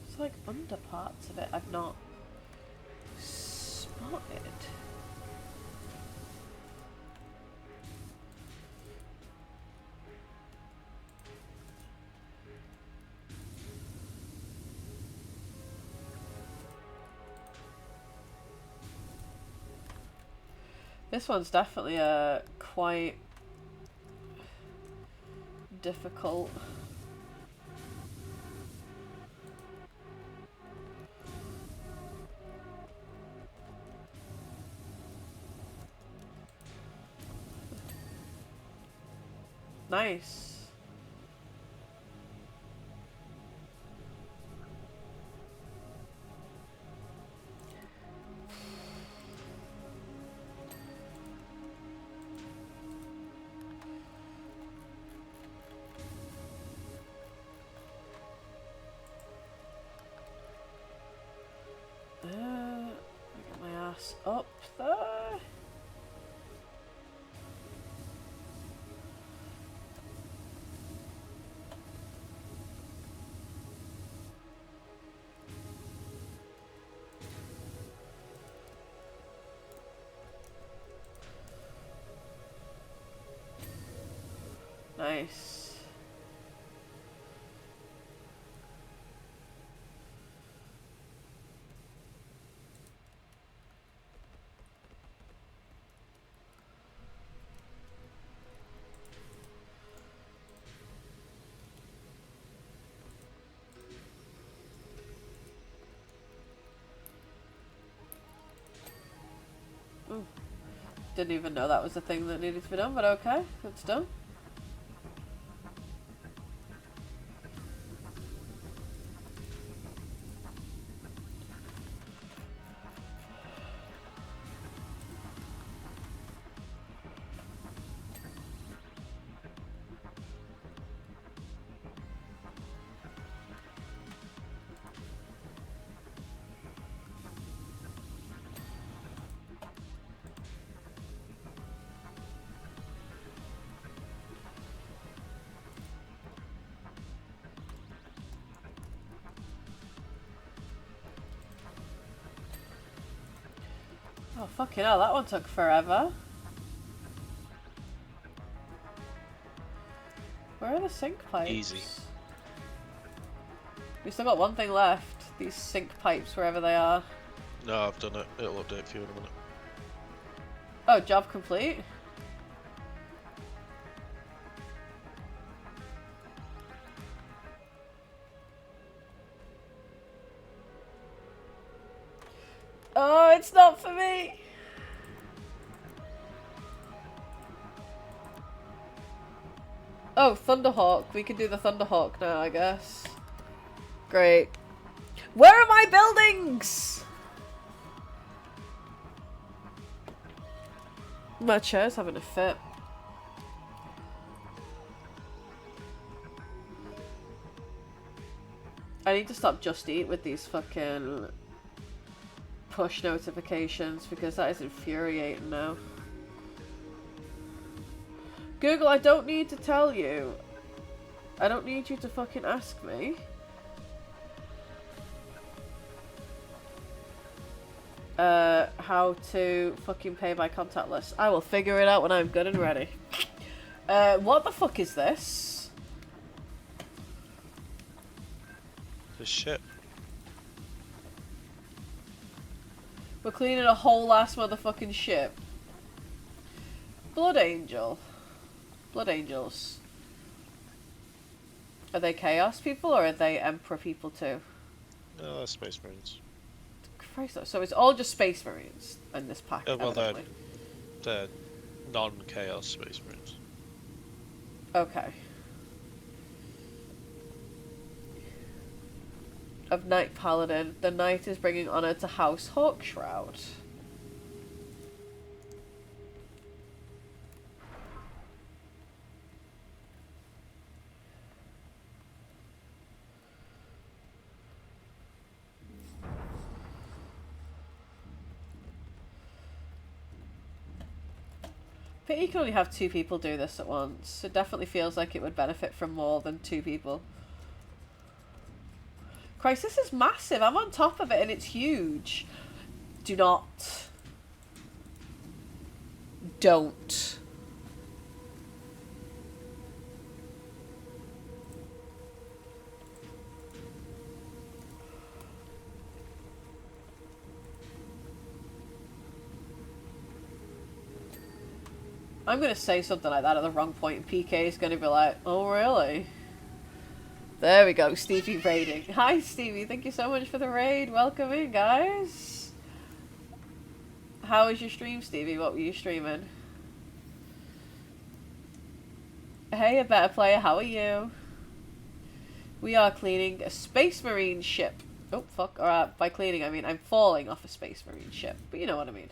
It's like under parts of it I've not spotted. This one's definitely quite difficult. Nice. Get my ass up there. Nice. Ooh. Didn't even know that was a thing that needed to be done, but okay, it's done. Oh fucking hell, that one took forever. Where are the sink pipes? Easy. We still got one thing left. These sink pipes, wherever they are. No, I've done it. It'll update for you in a minute. Oh, job complete? Oh, it's not for me! Oh, Thunderhawk. We can do the Thunderhawk now, I guess. Great. Where are my buildings? My chair's having a fit. I need to stop Just Eat with these fucking push notifications because that is infuriating now. Google, I don't need to tell you. I don't need you to fucking ask me. How to fucking pay by contactless. I will figure it out when I'm good and ready. What the fuck is this? The ship. We're cleaning a whole ass motherfucking ship. Blood Angel. Blood Angels. Are they Chaos people or are they Emperor people too? No, that's Space Marines. Christ, so it's all just Space Marines in this pack. Yeah, well, they're non-Chaos Space Marines. Okay. Of Knight Paladin, the knight is bringing honor to House Hawkshroud. But you can only have 2 people do this at once. It definitely feels like it would benefit from more than 2 people. Christ, this is massive. I'm on top of it and it's huge. Do not. Don't. I'm going to say something like that at the wrong point and PK is going to be like, oh really? There we go, Stevie raiding. Hi Stevie, thank you so much for the raid. Welcome in, guys. How was your stream, Stevie? What were you streaming? Hey, a better player, how are you? We are cleaning a Space Marine ship. Oh, fuck. Alright, by cleaning I mean I'm falling off a Space Marine ship. But you know what I mean.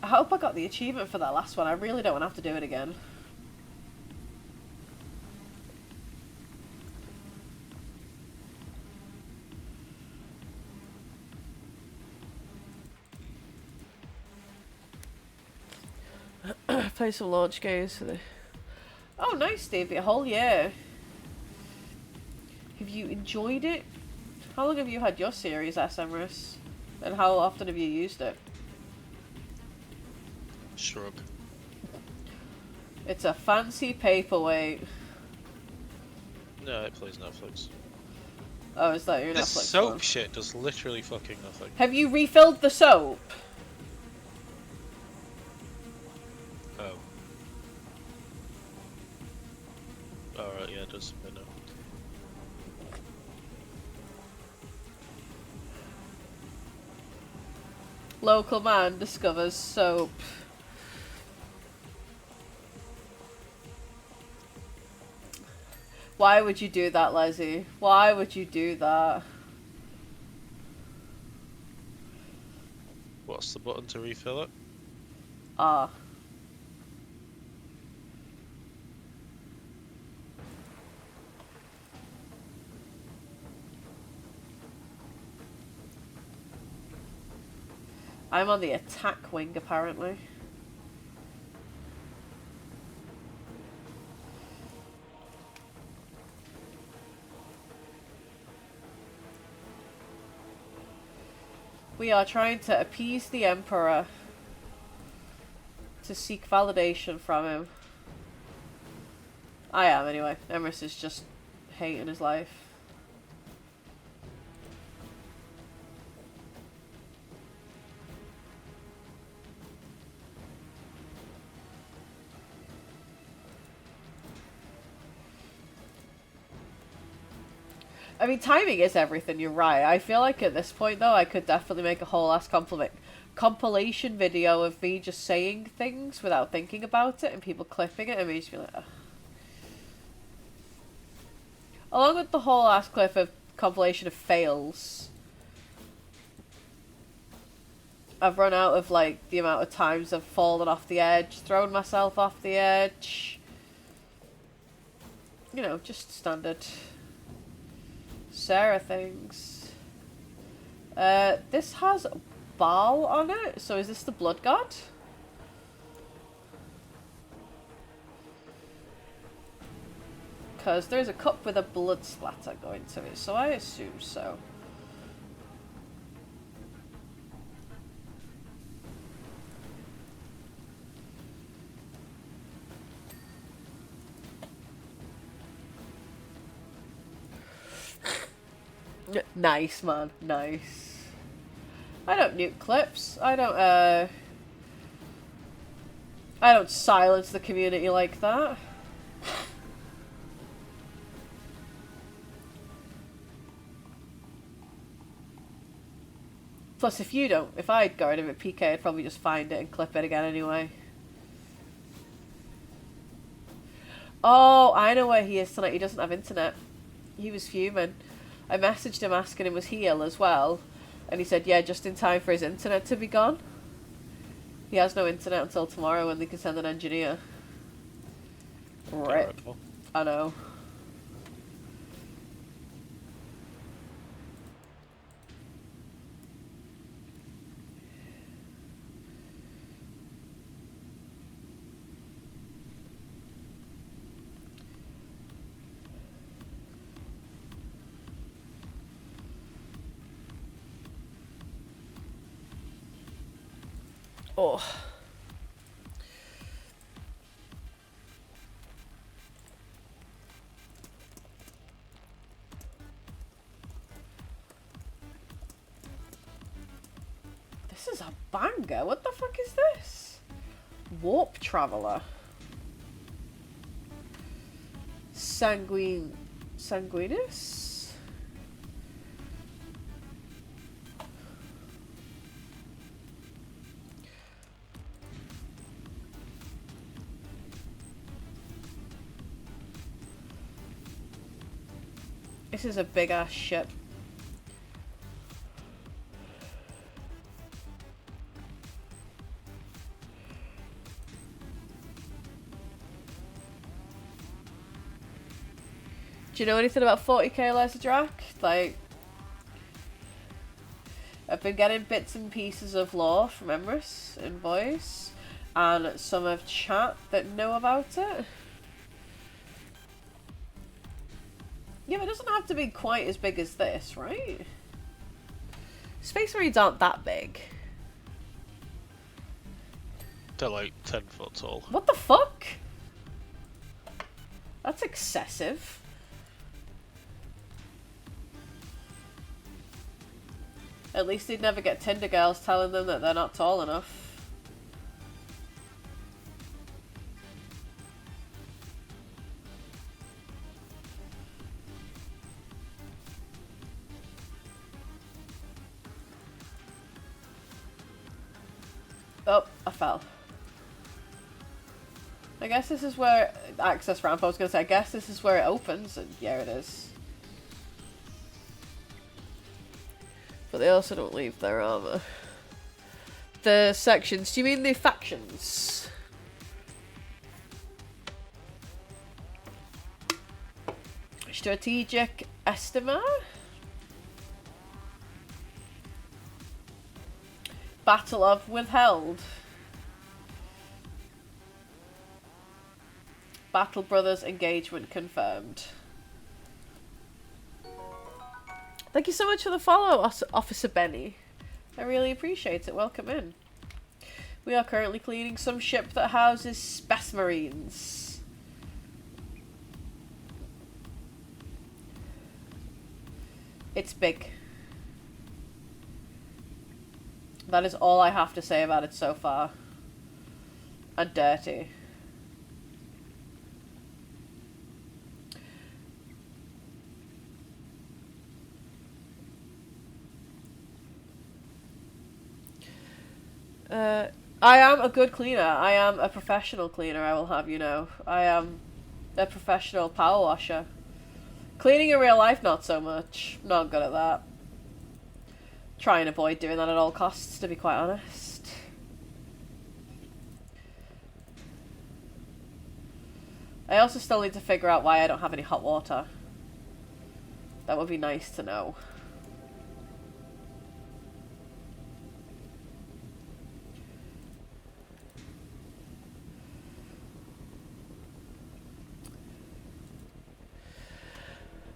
I hope I got the achievement for that last one. I really don't want to have to do it again. Play some launch games for the... Oh, nice, Stevie. A whole year. Have you enjoyed it? How long have you had your series, SMRS? And how often have you used it? Shrug. It's a fancy paperweight. No, it plays Netflix. Oh, is that your This Netflix soap one? shit does literally fucking nothing. Have you refilled the soap? Oh. Alright, yeah, it does. I know. Local man discovers soap. Why would you do that, Leslie? Why would you do that? What's the button to refill it? Ah. I'm on the attack wing, apparently. We are trying to appease the Emperor to seek validation from him. I am, anyway. Emrys is just hating his life. I mean, timing is everything, you're right. I feel like at this point, though, I could definitely make a whole ass compliment. compilation video of me just saying things without thinking about it and people clipping it and me just be like, ugh. Along with the whole ass clip of compilation of fails, I've run out of like the amount of times I've fallen off the edge, thrown myself off the edge. You know, just standard Sarah things. This has Baal on it, so is this the blood god? Because there's a cup with a blood splatter going to it, so I assume so. Nice, man. Nice. I don't nuke clips. I don't silence the community like that. Plus, if I'd got rid of it, PK, I'd probably just find it and clip it again anyway. Oh, I know where he is tonight. He doesn't have internet. He was fuming. I messaged him asking him was he ill as well, and he said, yeah, just in time for his internet to be gone. He has no internet until tomorrow when they can send an engineer. Rip. I know. Oh. This is a banger. What the fuck is this? Warp Traveler. Sanguinus? This is a big ass ship. Do you know anything about 40k Laser Drac? Like, I've been getting bits and pieces of lore from EMPRAH in voice, and some of chat that know about it. Yeah, but it doesn't have to be quite as big as this, right? Space Marines aren't that big. They're like 10 foot tall. What the fuck? That's excessive. At least they'd never get Tinder girls telling them that they're not tall enough. Oh, I fell. I guess this is where access ramp. I was gonna say, I guess this is where it opens, and yeah, it is. But they also don't leave their armor. The sections. Do you mean the factions? Strategic estimate. Battle of Withheld. Battle Brothers engagement confirmed. Thank you so much for the follow, Officer Benny. I really appreciate it. Welcome in. We are currently cleaning some ship that houses Space Marines. It's big. That is all I have to say about it so far. And dirty. I am a good cleaner. I am a professional cleaner, I will have you know. I am a professional power washer. Cleaning in real life, not so much. Not good at that. Try and avoid doing that at all costs, to be quite honest. I also still need to figure out why I don't have any hot water. That would be nice to know.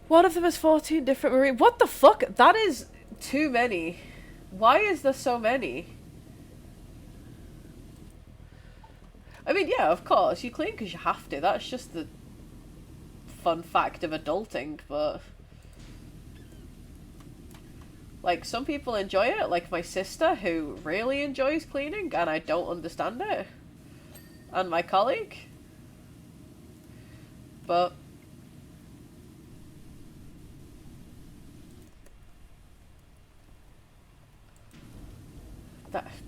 One of them has 14 different marine... What the fuck? That is too many. Why is there so many? I mean, yeah, of course, you clean because you have to. That's just the fun fact of adulting, but... Like, some people enjoy it, like my sister, who really enjoys cleaning, and I don't understand it. And my colleague. But...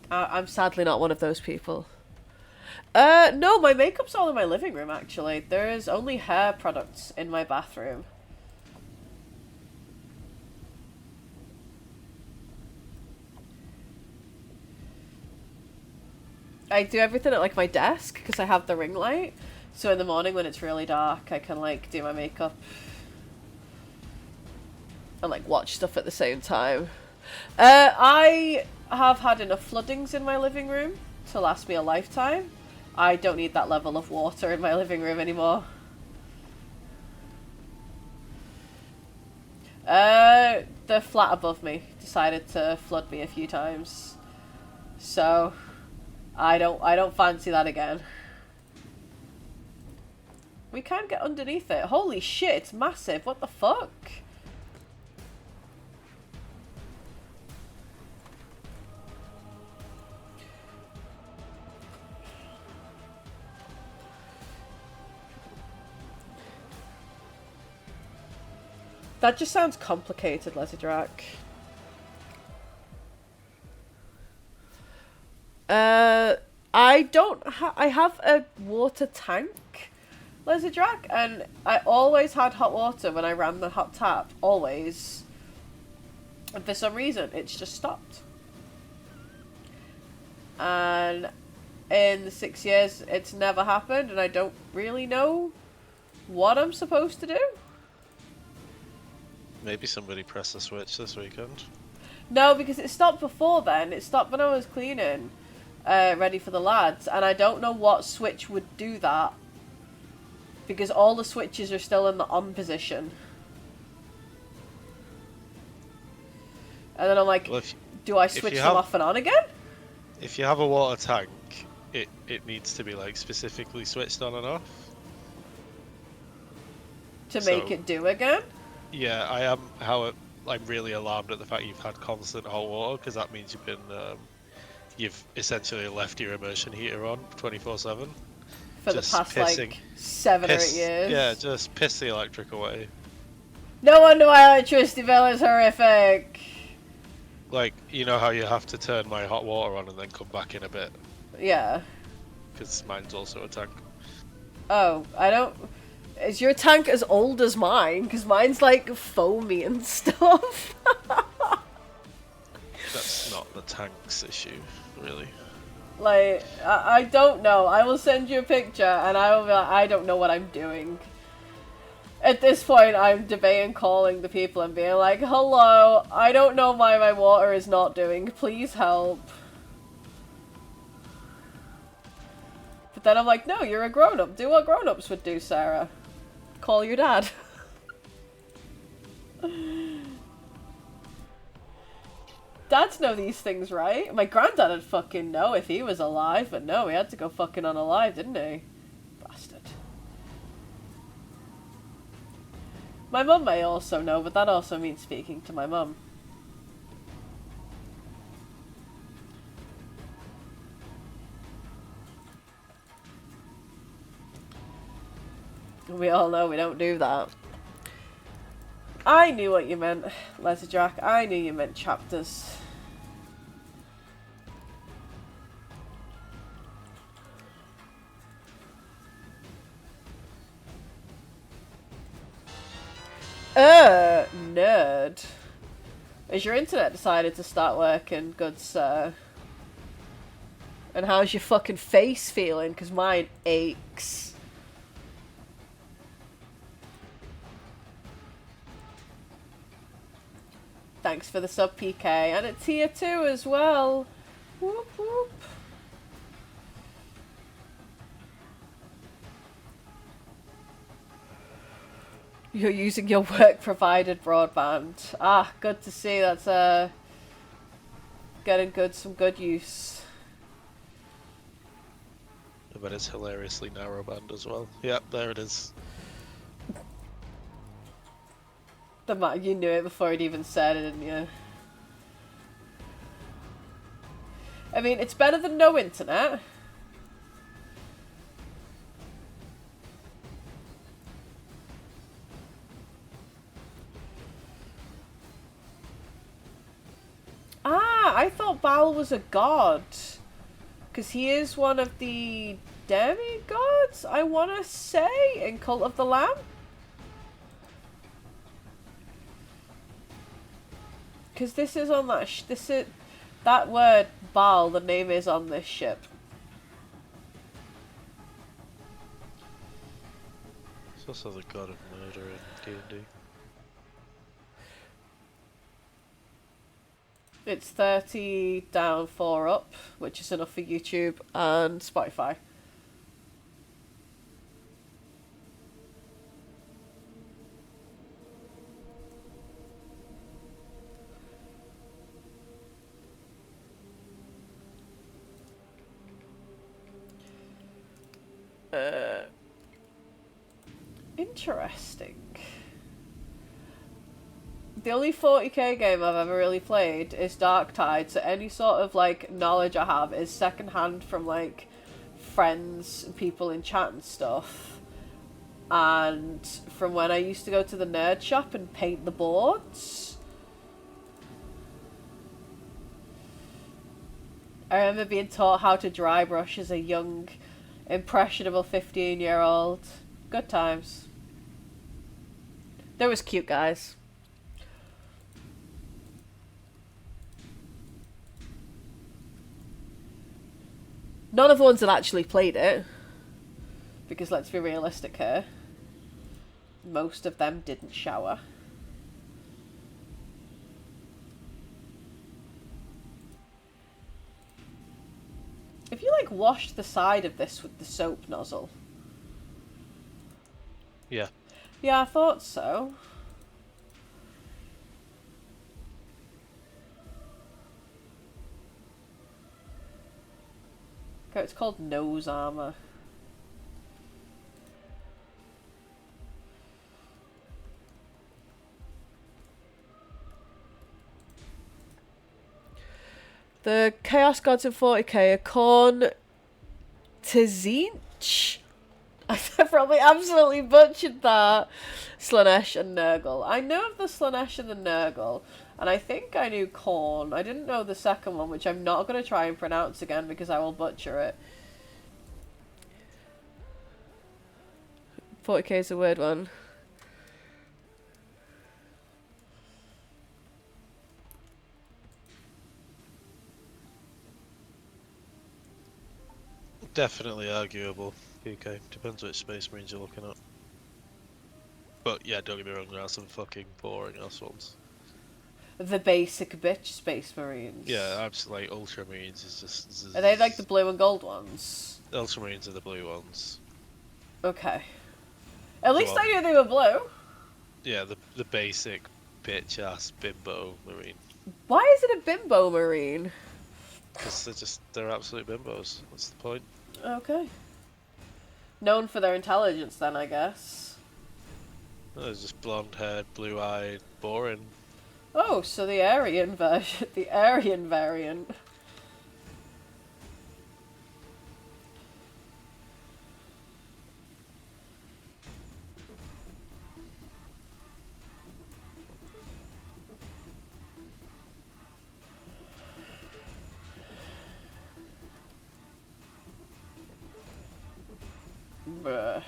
I'm sadly not one of those people. No, my makeup's all in my living room, actually. There is only hair products in my bathroom. I do everything at, like, my desk, because I have the ring light. So in the morning when it's really dark, I can, like, do my makeup. And, like, watch stuff at the same time. I have had enough floodings in my living room to last me a lifetime. I don't need that level of water in my living room anymore. The flat above me decided to flood me a few times. So I don't fancy that again. We can get underneath it. Holy shit, it's massive. What the fuck? That just sounds complicated, Lesydrak. I have a water tank, Lesydrak, and I always had hot water when I ran the hot tap, always. And for some reason, it's just stopped. And in the 6 years, it's never happened, and I don't really know what I'm supposed to do. Maybe somebody pressed the switch this weekend. No, because it stopped before then. It stopped when I was cleaning, ready for the lads, and I don't know what switch would do that. Because all the switches are still in the on position. And then I'm like, well, do I switch them off and on again? If you have a water tank, it needs to be like specifically switched on and off. To make it do again? Yeah, I'm really alarmed at the fact you've had constant hot water, because that means you've essentially left your immersion heater on 24/7. For the past like 7 or 8 years. Yeah, just piss the electric away. No wonder my electricity bill is horrific. Like, you know how you have to turn my hot water on and then come back in a bit? Yeah. Because mine's also a tank. Oh, I don't... Is your tank as old as mine? Because mine's like foamy and stuff. That's not the tank's issue, really. Like, I don't know. I will send you a picture and I will be like, I don't know what I'm doing. At this point, I'm debating calling the people and being like, hello, I don't know why my water is not doing. Please help. But then I'm like, no, you're a grown-up. Do what grown-ups would do, Sarah. Call your dad. Dads know these things, right? My granddad would fucking know if he was alive, but no, he had to go fucking unalive, didn't he? Bastard. My mum may also know, but that also means speaking to my mum. We all know we don't do that. I knew what you meant, Lesydrak. I knew you meant chapters. Nerd. Has your internet decided to start working, good sir? And how's your fucking face feeling? Because mine aches. Thanks for the sub, PK. And a tier 2 as well. Whoop whoop. You're using your work-provided broadband. Ah, good to see. That's getting some good use. But it's hilariously narrowband as well. Yep, there it is. You knew it before it even said it, didn't you? I mean, it's better than no internet. Ah, I thought Baal was a god. Because he is one of the demigods, I want to say, in Cult of the Lamb. Because this is on that that word Baal, the name is on this ship. It's also the god of murder in D&D. It's 30 down, 4 up, which is enough for YouTube and Spotify. Interesting. The only 40k game I've ever really played is Dark Tide, so any sort of like knowledge I have is secondhand from like friends and people in chat and stuff. And from when I used to go to the nerd shop and paint the boards. I remember being taught how to dry brush as a young, impressionable 15-year-old. Good times. There was cute guys. None of the ones that actually played it. Because let's be realistic here. Most of them didn't shower. If you like washed the side of this with the soap nozzle. Yeah. Yeah, I thought so. Okay, it's called nose armor. The Chaos Gods in 40k are Korn, Tzinch. I probably absolutely butchered that. Slanesh and Nurgle. I know of the Slanesh and the Nurgle, and I think I knew Korn. I didn't know the second one, which I'm not going to try and pronounce again because I will butcher it. 40k is a weird one. Definitely arguable. PK. Depends which Space Marines you're looking at. But yeah, don't get me wrong, there are some fucking boring ass ones. The basic bitch Space Marines. Yeah, absolutely. Like, Ultramarines is just... Are they like the blue and gold ones? Ultramarines are the blue ones. Okay. At least I knew they were blue. Yeah, the basic bitch ass bimbo marine. Why is it a bimbo marine? Because they're absolute bimbos. What's the point? Okay. Known for their intelligence then, I guess. No, they're just blonde haired, blue eyed, boring. Oh, so the Aryan version, the Aryan variant. Bruh.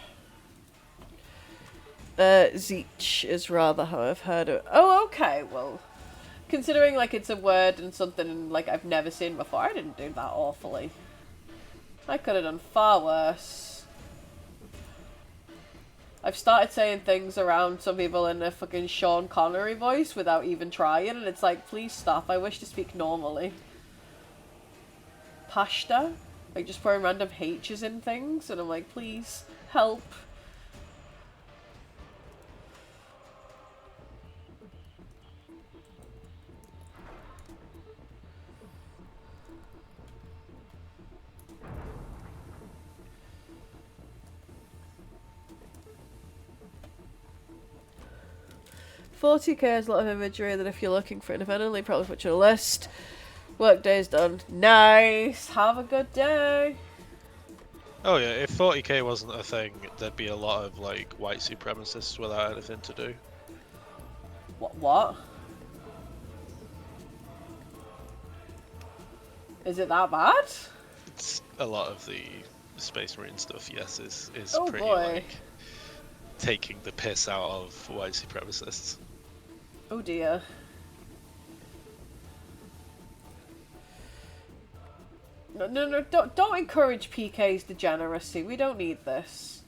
Zeech is rather how I've heard it. Oh, okay, well, considering, like, it's a word and something, like, I've never seen before, I didn't do that awfully. I could have done far worse. I've started saying things around some people in a fucking Sean Connery voice without even trying, and it's like, please stop, I wish to speak normally. Pashta? Like, just putting random H's in things, and I'm like, please, help. $40k is a lot of imagery that if you're looking for independently, probably put your list. Work day's done. Nice! Have a good day! Oh yeah, if 40k wasn't a thing, there'd be a lot of like white supremacists without anything to do. What? Is it that bad? It's a lot of the Space Marine stuff, yes, is Oh pretty boy. like taking the piss out of white supremacists. Oh dear. No, don't encourage PK's degeneracy. We don't need this.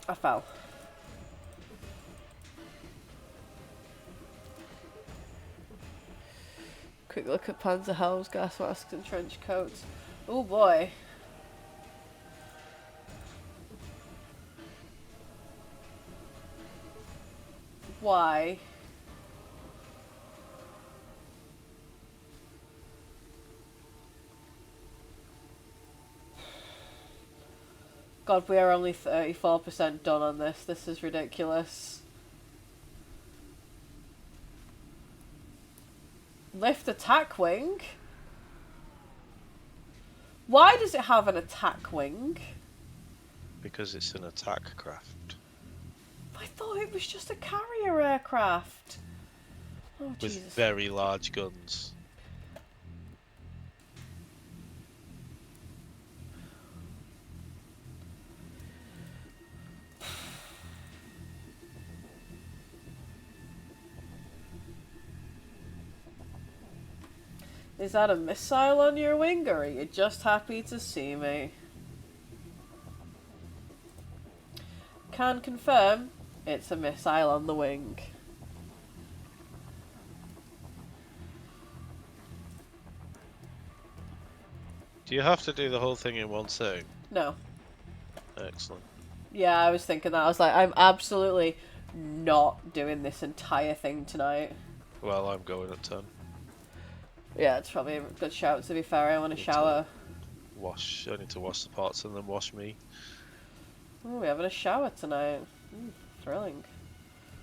I fell. Quick look at Panzerhelms, gas masks and trench coats. Oh boy. Why? God, we are only 34% done on this. This is ridiculous. Lift attack wing? Why does it have an attack wing? Because it's an attack craft. I thought it was just a carrier aircraft. Oh, With Jesus. very large guns. Is that a missile on your wing, or are you just happy to see me? Can confirm it's a missile on the wing. Do you have to do the whole thing in one sitting? No. Excellent. Yeah, I was thinking that. I was like, I'm absolutely not doing this entire thing tonight. Well, I'm going at 10. Yeah, it's probably a good shout, to be fair. I want to shower. I need to wash the pots and then wash me. Oh, we're having a shower tonight. Thrilling.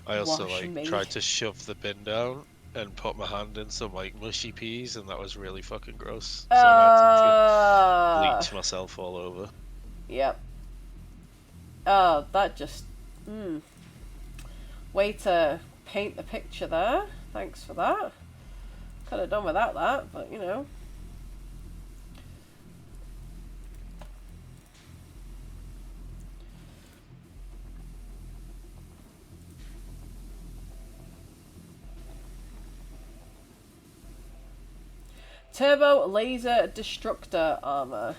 I also Wash like me. tried to shove the bin down and put my hand in some like mushy peas, and that was really fucking gross. So I had to bleach myself all over. Yep. Oh, that just... Way to paint the picture there. Thanks for that. Could have done without that, but you know. Turbo laser destructor armor.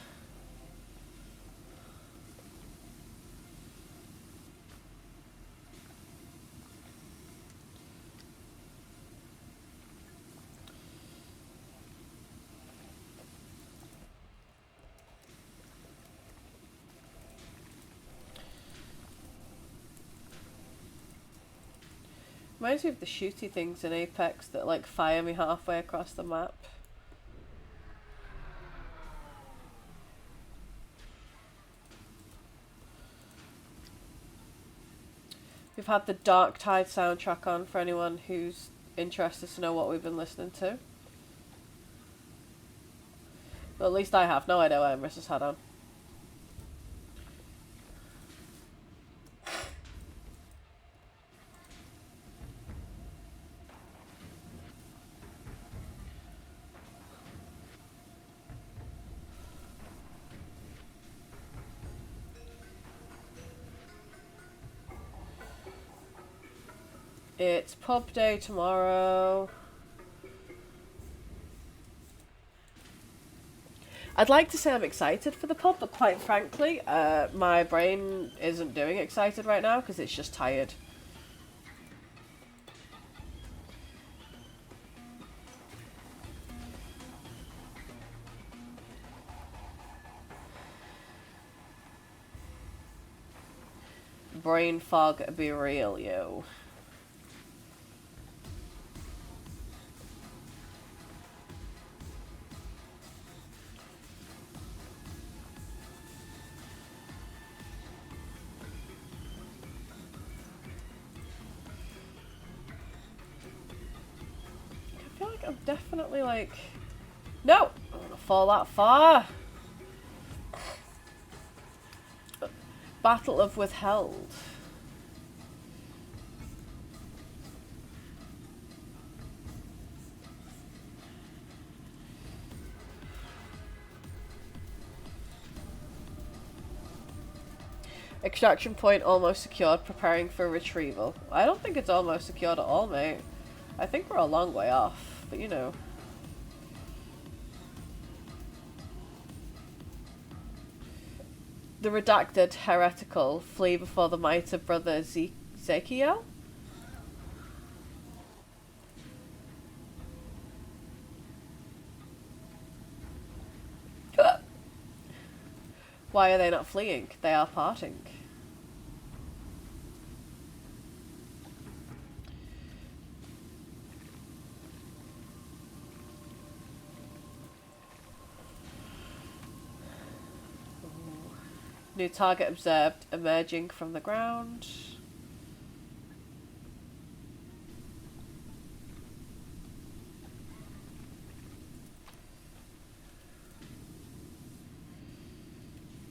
Reminds me of the shooty things in Apex that like fire me halfway across the map. We've had the Dark Tide soundtrack on for anyone who's interested to know what we've been listening to. Well, at least I have. No idea what Emrys has had on. It's pub day tomorrow. I'd like to say I'm excited for the pub, but quite frankly, my brain isn't doing excited right now because it's just tired. Brain fog be real, yo. I feel like I'm definitely like... No! I don't want to fall that far! Battle of Withheld. Extraction point almost secured, preparing for retrieval. I don't think it's almost secured at all, mate. I think we're a long way off, but you know. The redacted heretical flee before the might of brother Ezekiel? Why are they not fleeing? They are parting. Ooh. New target observed, emerging from the ground.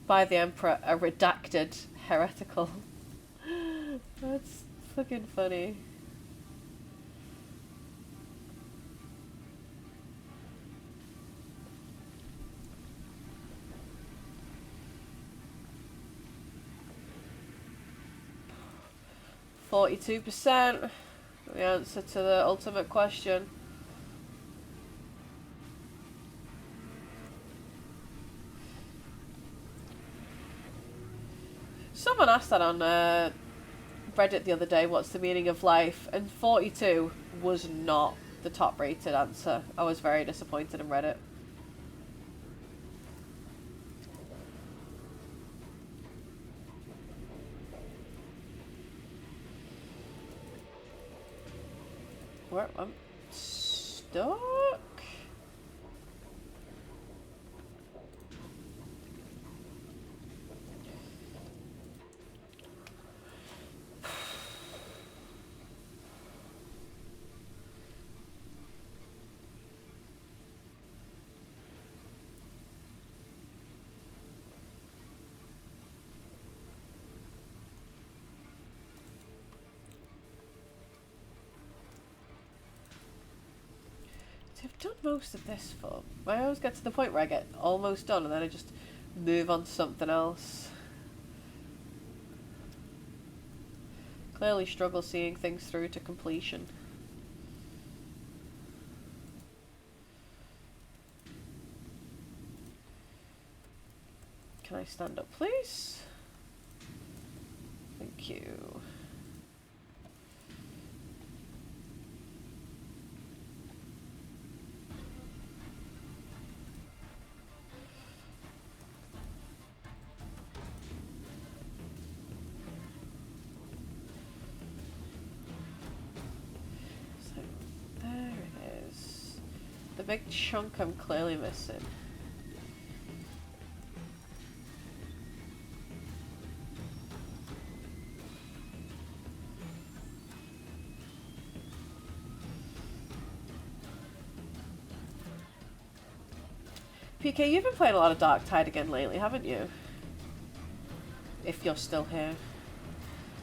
By the Emperor, a redacted heretical. That's fucking funny. %. The answer to the ultimate question. Someone asked that on Reddit the other day, what's the meaning of life? And 42 was not the top rated answer. I was very disappointed in Reddit. Where I'm stuck. I've done most of this for. I always get to the point where I get almost done and then I just move on to something else. Clearly struggle seeing things through to completion. Can I stand up, please? Thank you. The big chunk I'm clearly missing. PK, you've been playing a lot of Dark Tide again lately, haven't you? If you're still here.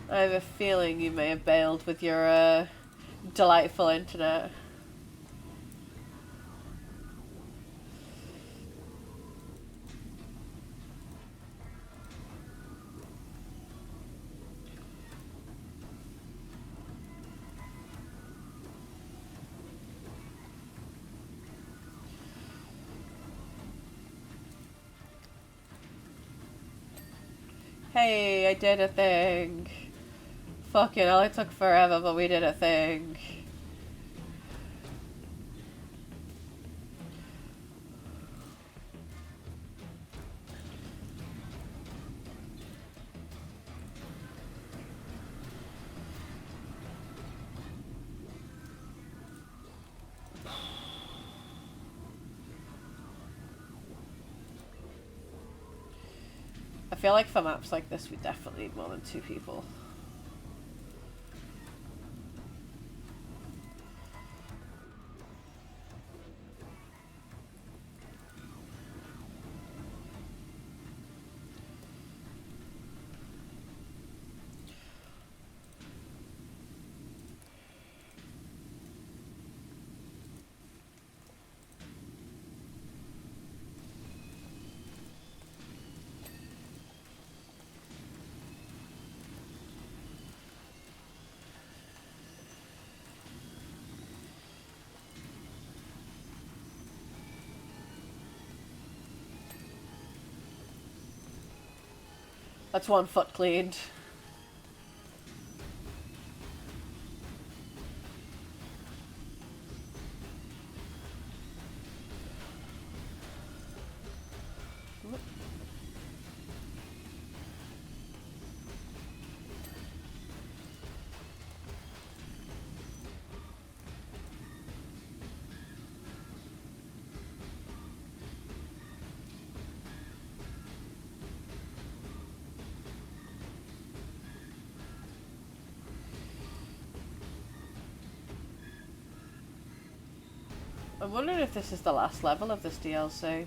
I have a feeling you may have bailed with your delightful internet. Hey, I did a thing. Fucking hell, it took forever, but we did a thing. I feel like for maps like this, we definitely need more than 2 people. That's 1 foot cleaned. I'm wondering if this is the last level of this DLC.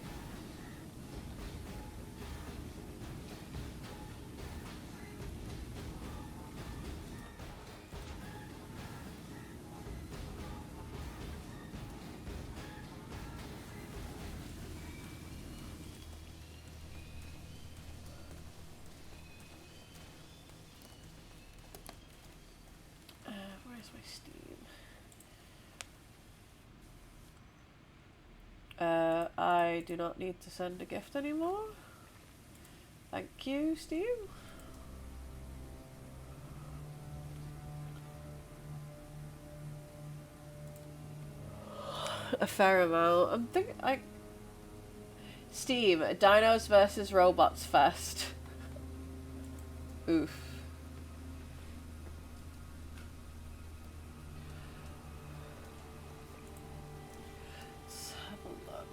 Where's my Steam? I do not need to send a gift anymore. Thank you, Steam. A fair amount. I'm thinking, Steam, Dinos versus Robots Fest. Oof. Let's have a look.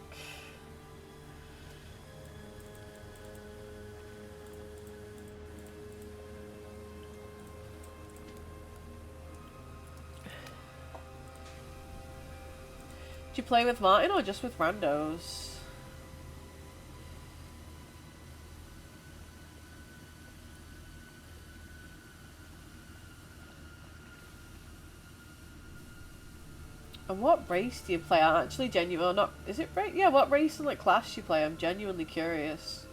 Do you play with Martin or just with randos? And what race do you play? I'm actually genuine. Not is it right? Yeah, what race and like class you play? I'm genuinely curious.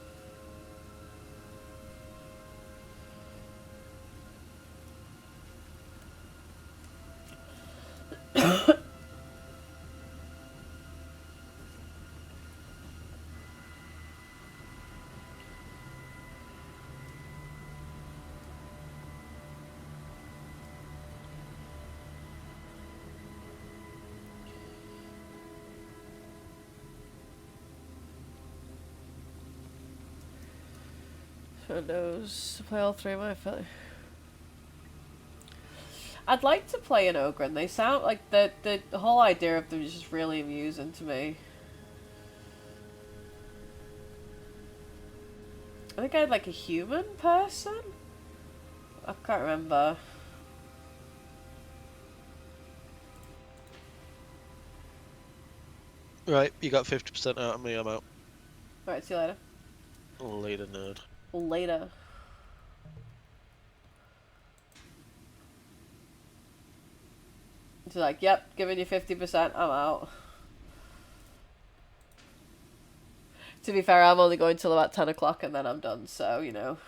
Who knows? Play all 3 of my affiliates. I'd like to play an ogre, and they sound like the whole idea of them is just really amusing to me. I think I had like a human person. I can't remember. Right, you got 50% out of me, I'm out. Alright, see you later. Later, nerd. Later. She's like, yep, giving you 50%, I'm out. To be fair, I'm only going till about 10 o'clock and then I'm done, so, you know.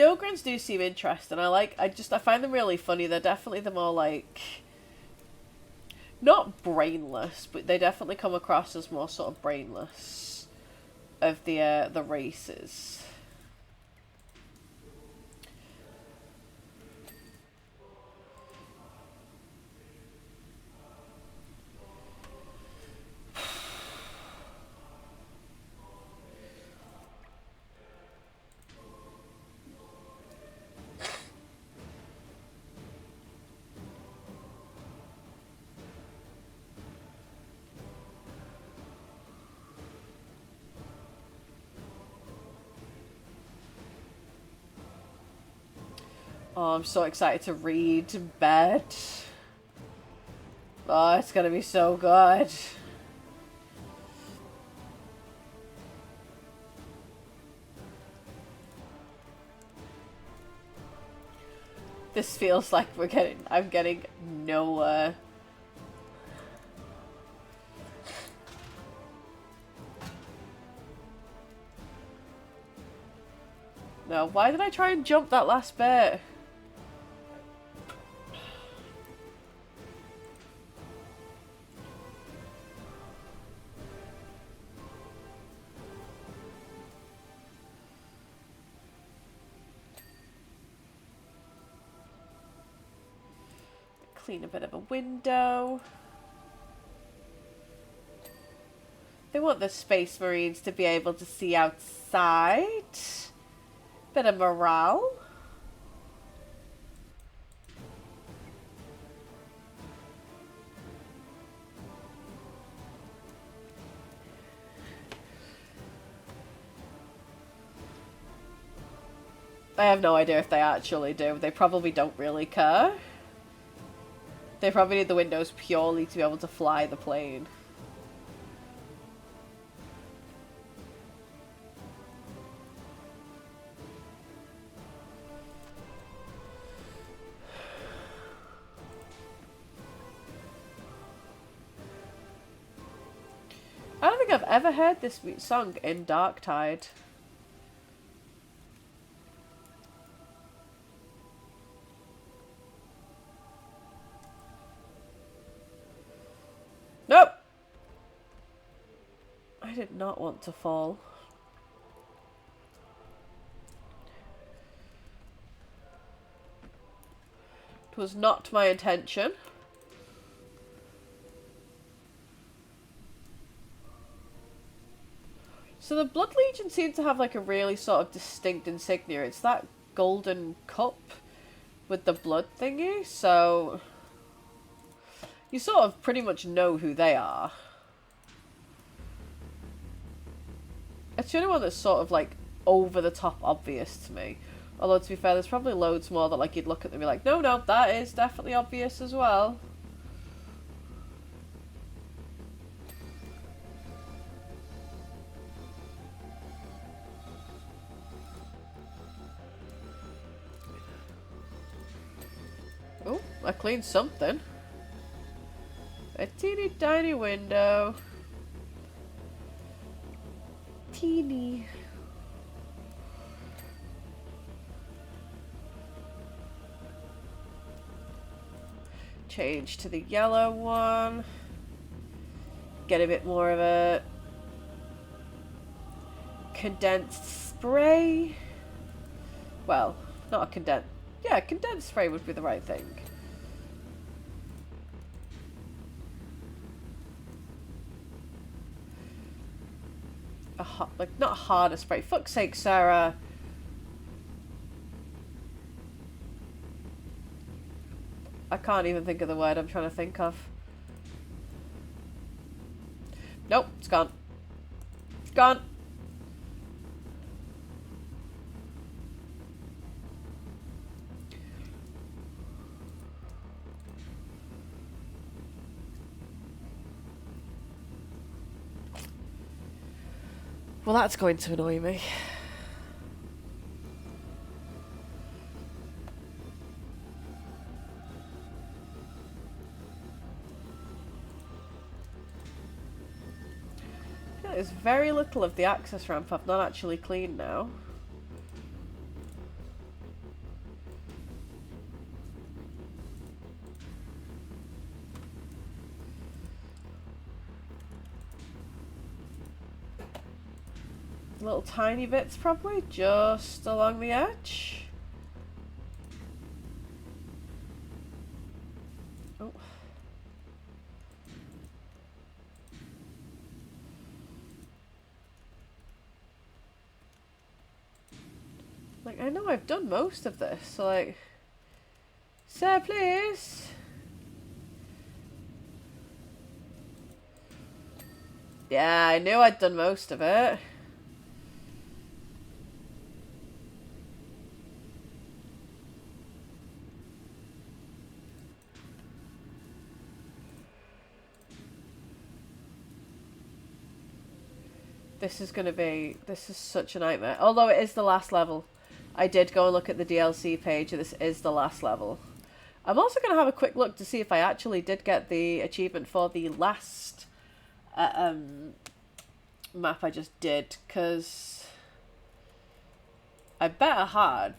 the Ogrins do seem interesting. I find them really funny. They're definitely the more like, not brainless, but they definitely come across as more sort of brainless of the races. Oh, I'm so excited to read in bed. Oh, it's gonna be so good. This feels like I'm getting nowhere. No, why did I try and jump that last bit? Clean a bit of a window. They want the Space Marines to be able to see outside. Bit of morale. I have no idea if they actually do. They probably don't really care. They probably need the windows purely to be able to fly the plane. I don't think I've ever heard this song in Darktide. Nope! I did not want to fall. It was not my intention. So the Blood Legion seem to have like a really sort of distinct insignia. It's that golden cup with the blood thingy, so you sort of pretty much know who they are. It's the only one that's sort of like over the top obvious to me. Although to be fair, there's probably loads more that like you'd look at them and be like, no, no, that is definitely obvious as well. Oh, I cleaned something. A teeny tiny window. Teeny. Change to the yellow one. Get a bit more of a condensed spray. Well, not a condensed. Yeah, condensed spray would be the right thing. Like, not a harder spray. Fuck's sake, Sarah. I can't even think of the word I'm trying to think of. Nope, it's gone. It's gone. Well, that's going to annoy me. There's very little of the access ramp I've not actually cleaned now. little tiny bits probably just along the edge. Oh. Like, I know I've done most of this, so like, sir, please. Yeah, I knew I'd done most of it. This is such a nightmare. Although it is the last level. I did go and look at the DLC page, and this is the last level. I'm also going to have a quick look to see if I actually did get the achievement for the last map I just did, because I bet I had.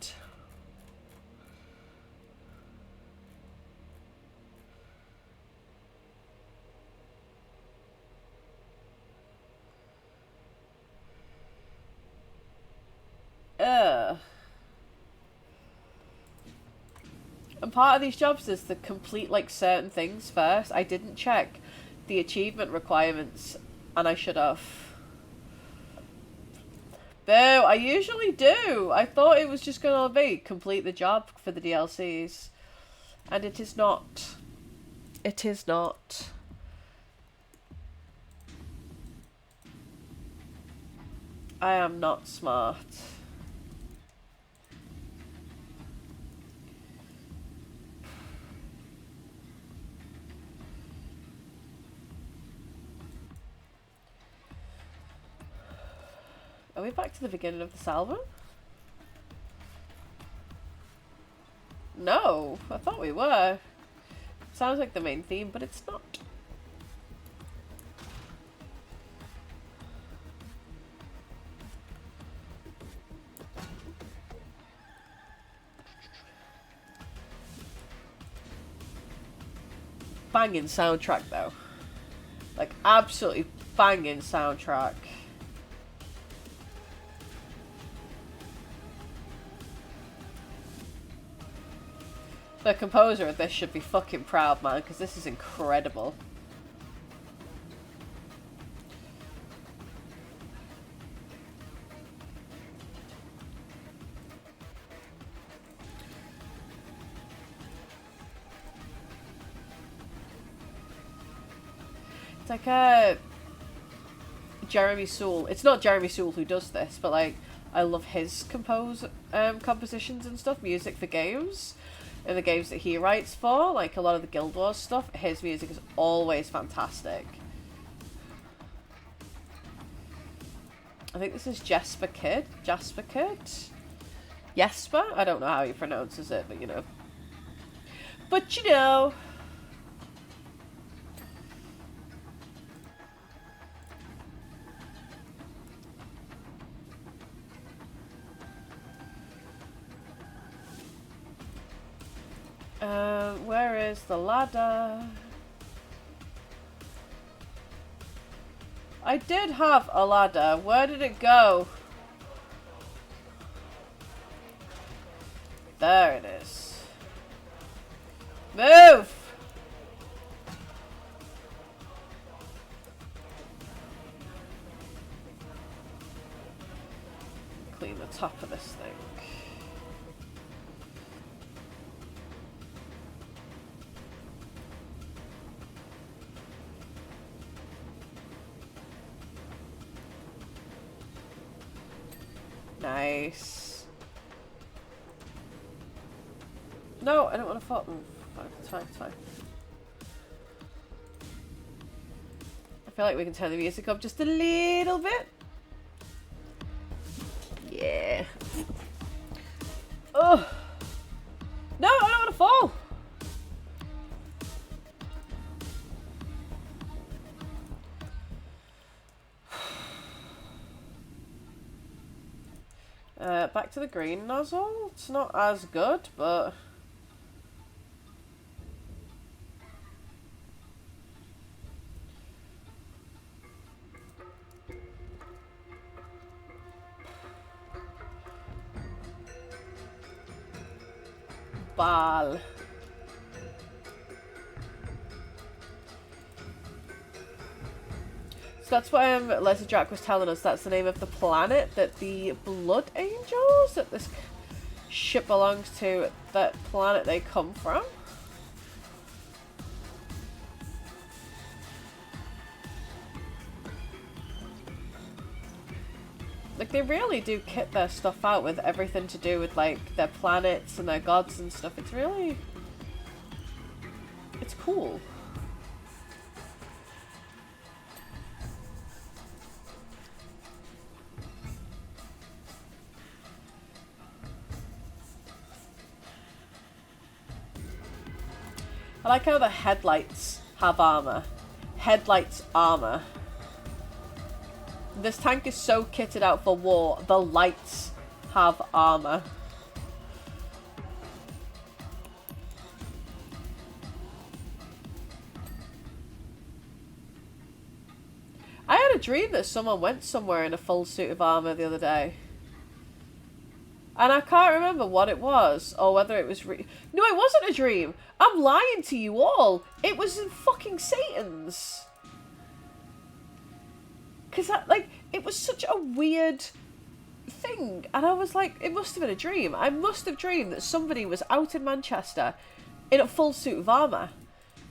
And part of these jobs is to complete like certain things first. I didn't check the achievement requirements, and I should have. Boo, I usually do. I thought it was just gonna be complete the job for the DLCs. And it is not. It is not. I am not smart. Are we back to the beginning of this album? No, I thought we were. Sounds like the main theme, but it's not. Banging soundtrack though. Like absolutely banging soundtrack. The composer of this should be fucking proud, man, because this is incredible. It's like Jeremy Soule. It's not Jeremy Soule who does this, but like I love his compositions and stuff, music for games. In the games that he writes for, like a lot of the Guild Wars stuff, his music is always fantastic. I think this is Jesper Kid? Jasper Kid? Jesper? I don't know how he pronounces it, but you know. But you know. Where is the ladder? I did have a ladder. Where did it go? There it is. Move! Clean the top of this thing. Nice. No, I don't want to fall. It's fine, it's fine. I feel like we can turn the music up just a little bit. Yeah. Oh. No, I don't want to fall. Back to the green nozzle. It's not as good, but... Global. So that's what Leslie Drac was telling us. That's the name of the planet that the Blood Angels, that this ship belongs to, that planet they come from. Like, they really do kit their stuff out with everything to do with, like, their planets and their gods and stuff. It's really... it's cool. I like how the headlights have armor. Headlights armor. This tank is so kitted out for war, the lights have armor. I had a dream that someone went somewhere in a full suit of armor the other day. And I can't remember what it was, or whether it was No, it wasn't a dream! I'm lying to you all! It was in fucking Satan's! Because, like, it was such a weird thing. And I was like, it must have been a dream. I must have dreamed that somebody was out in Manchester in a full suit of armour.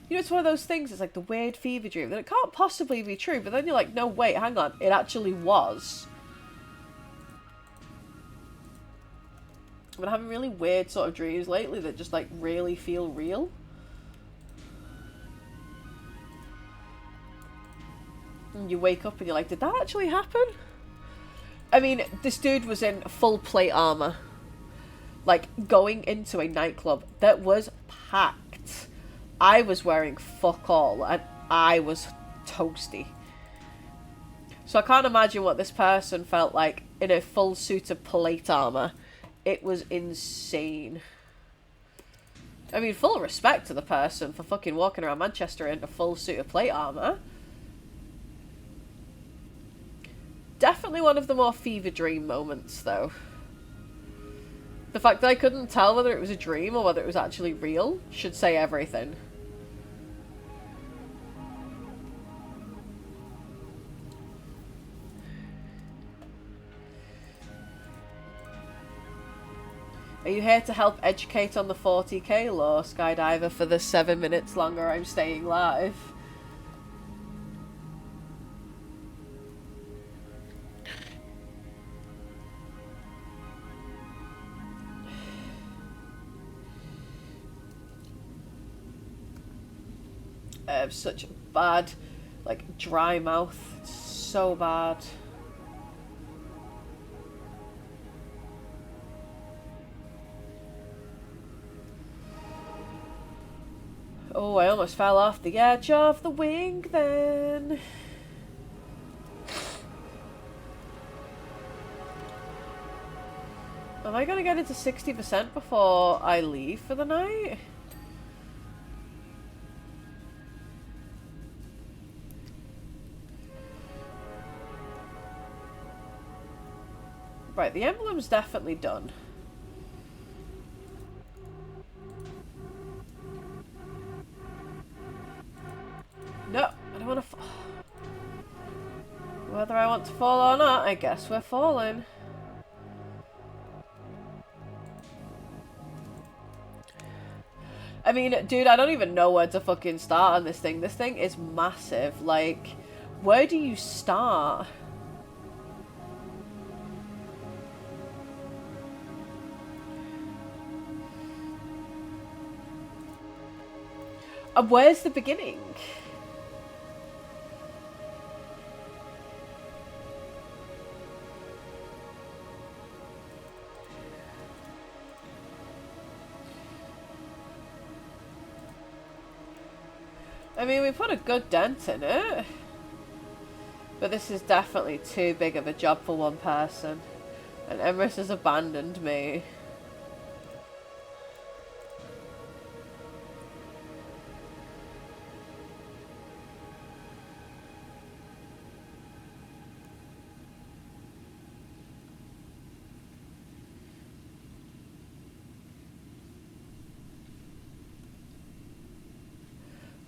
You know, it's one of those things, it's like the weird fever dream. That it can't possibly be true. But then you're like, no, wait, hang on. It actually was. I've been having really weird sort of dreams lately that just, like, really feel real. And you wake up and you're like, did that actually happen? I mean, this dude was in full plate armor. Like, going into a nightclub that was packed. I was wearing fuck all and I was toasty. So I can't imagine what this person felt like in a full suit of plate armor. It was insane. I mean, full respect to the person for fucking walking around Manchester in a full suit of plate armor. Definitely one of the more fever dream moments, though. The fact that I couldn't tell whether it was a dream or whether it was actually real should say everything. Are you here to help educate on the 40k law, Skydiver, for the 7 minutes longer I'm staying live? I have such bad, like, dry mouth. It's so bad. Oh, I almost fell off the edge of the wing then. Am I gonna get into 60% before I leave for the night? Right, the emblem's definitely done. No, I don't want to whether I want to fall or not, I guess we're falling. I mean, dude, I don't even know where to fucking start on this thing. This thing is massive. Like, where do you start? And where's the beginning? I mean, we put a good dent in it. But this is definitely too big of a job for one person. And Emrys has abandoned me.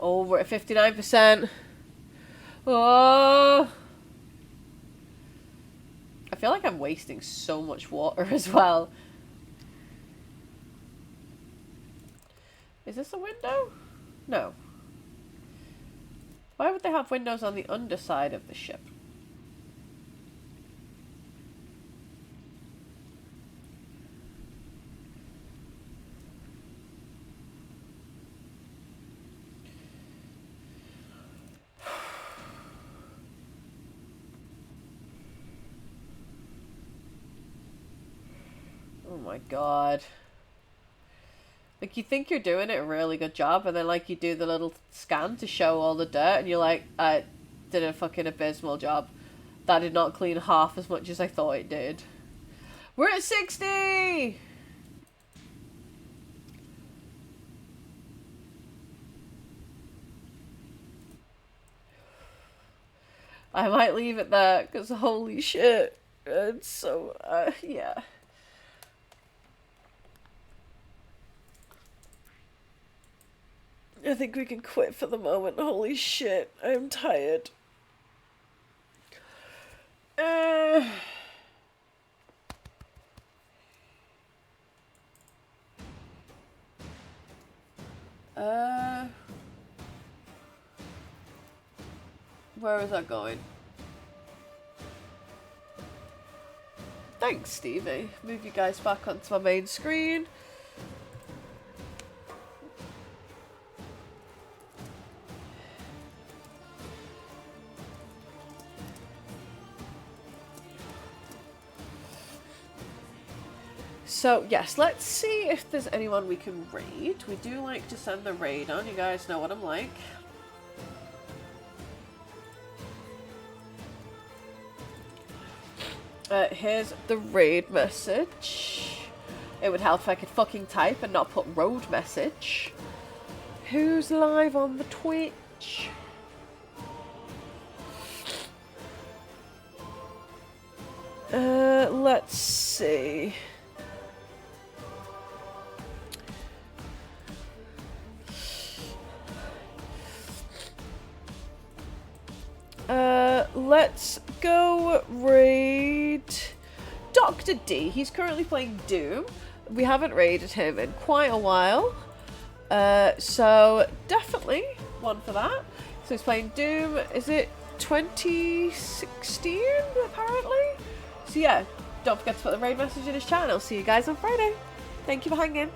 Oh, we're at 59%. Oh. I feel like I'm wasting so much water as well. Is this a window? No. Why would they have windows on the underside of the ship? Oh my god. Like, you think you're doing it a really good job, and then, like, you do the little scan to show all the dirt, and you're like, I did a fucking abysmal job. That did not clean half as much as I thought it did. We're at 60! I might leave it there, because holy shit. It's so, yeah. I think we can quit for the moment. Holy shit, I'm tired. Where is that going? Thanks, Stevie. Move you guys back onto my main screen. So, yes, let's see if there's anyone we can raid. We do like to send the raid on, you guys know what I'm like. Here's the raid message. It would help if I could fucking type and not put road message. Who's live on the Twitch? Let's see. Let's go raid Dr. D. He's currently playing Doom. We haven't raided him in quite a while. So definitely one for that. So he's playing Doom. Is it 2016 apparently? So yeah, don't forget to put the raid message in his channel. See you guys on Friday. Thank you for hanging.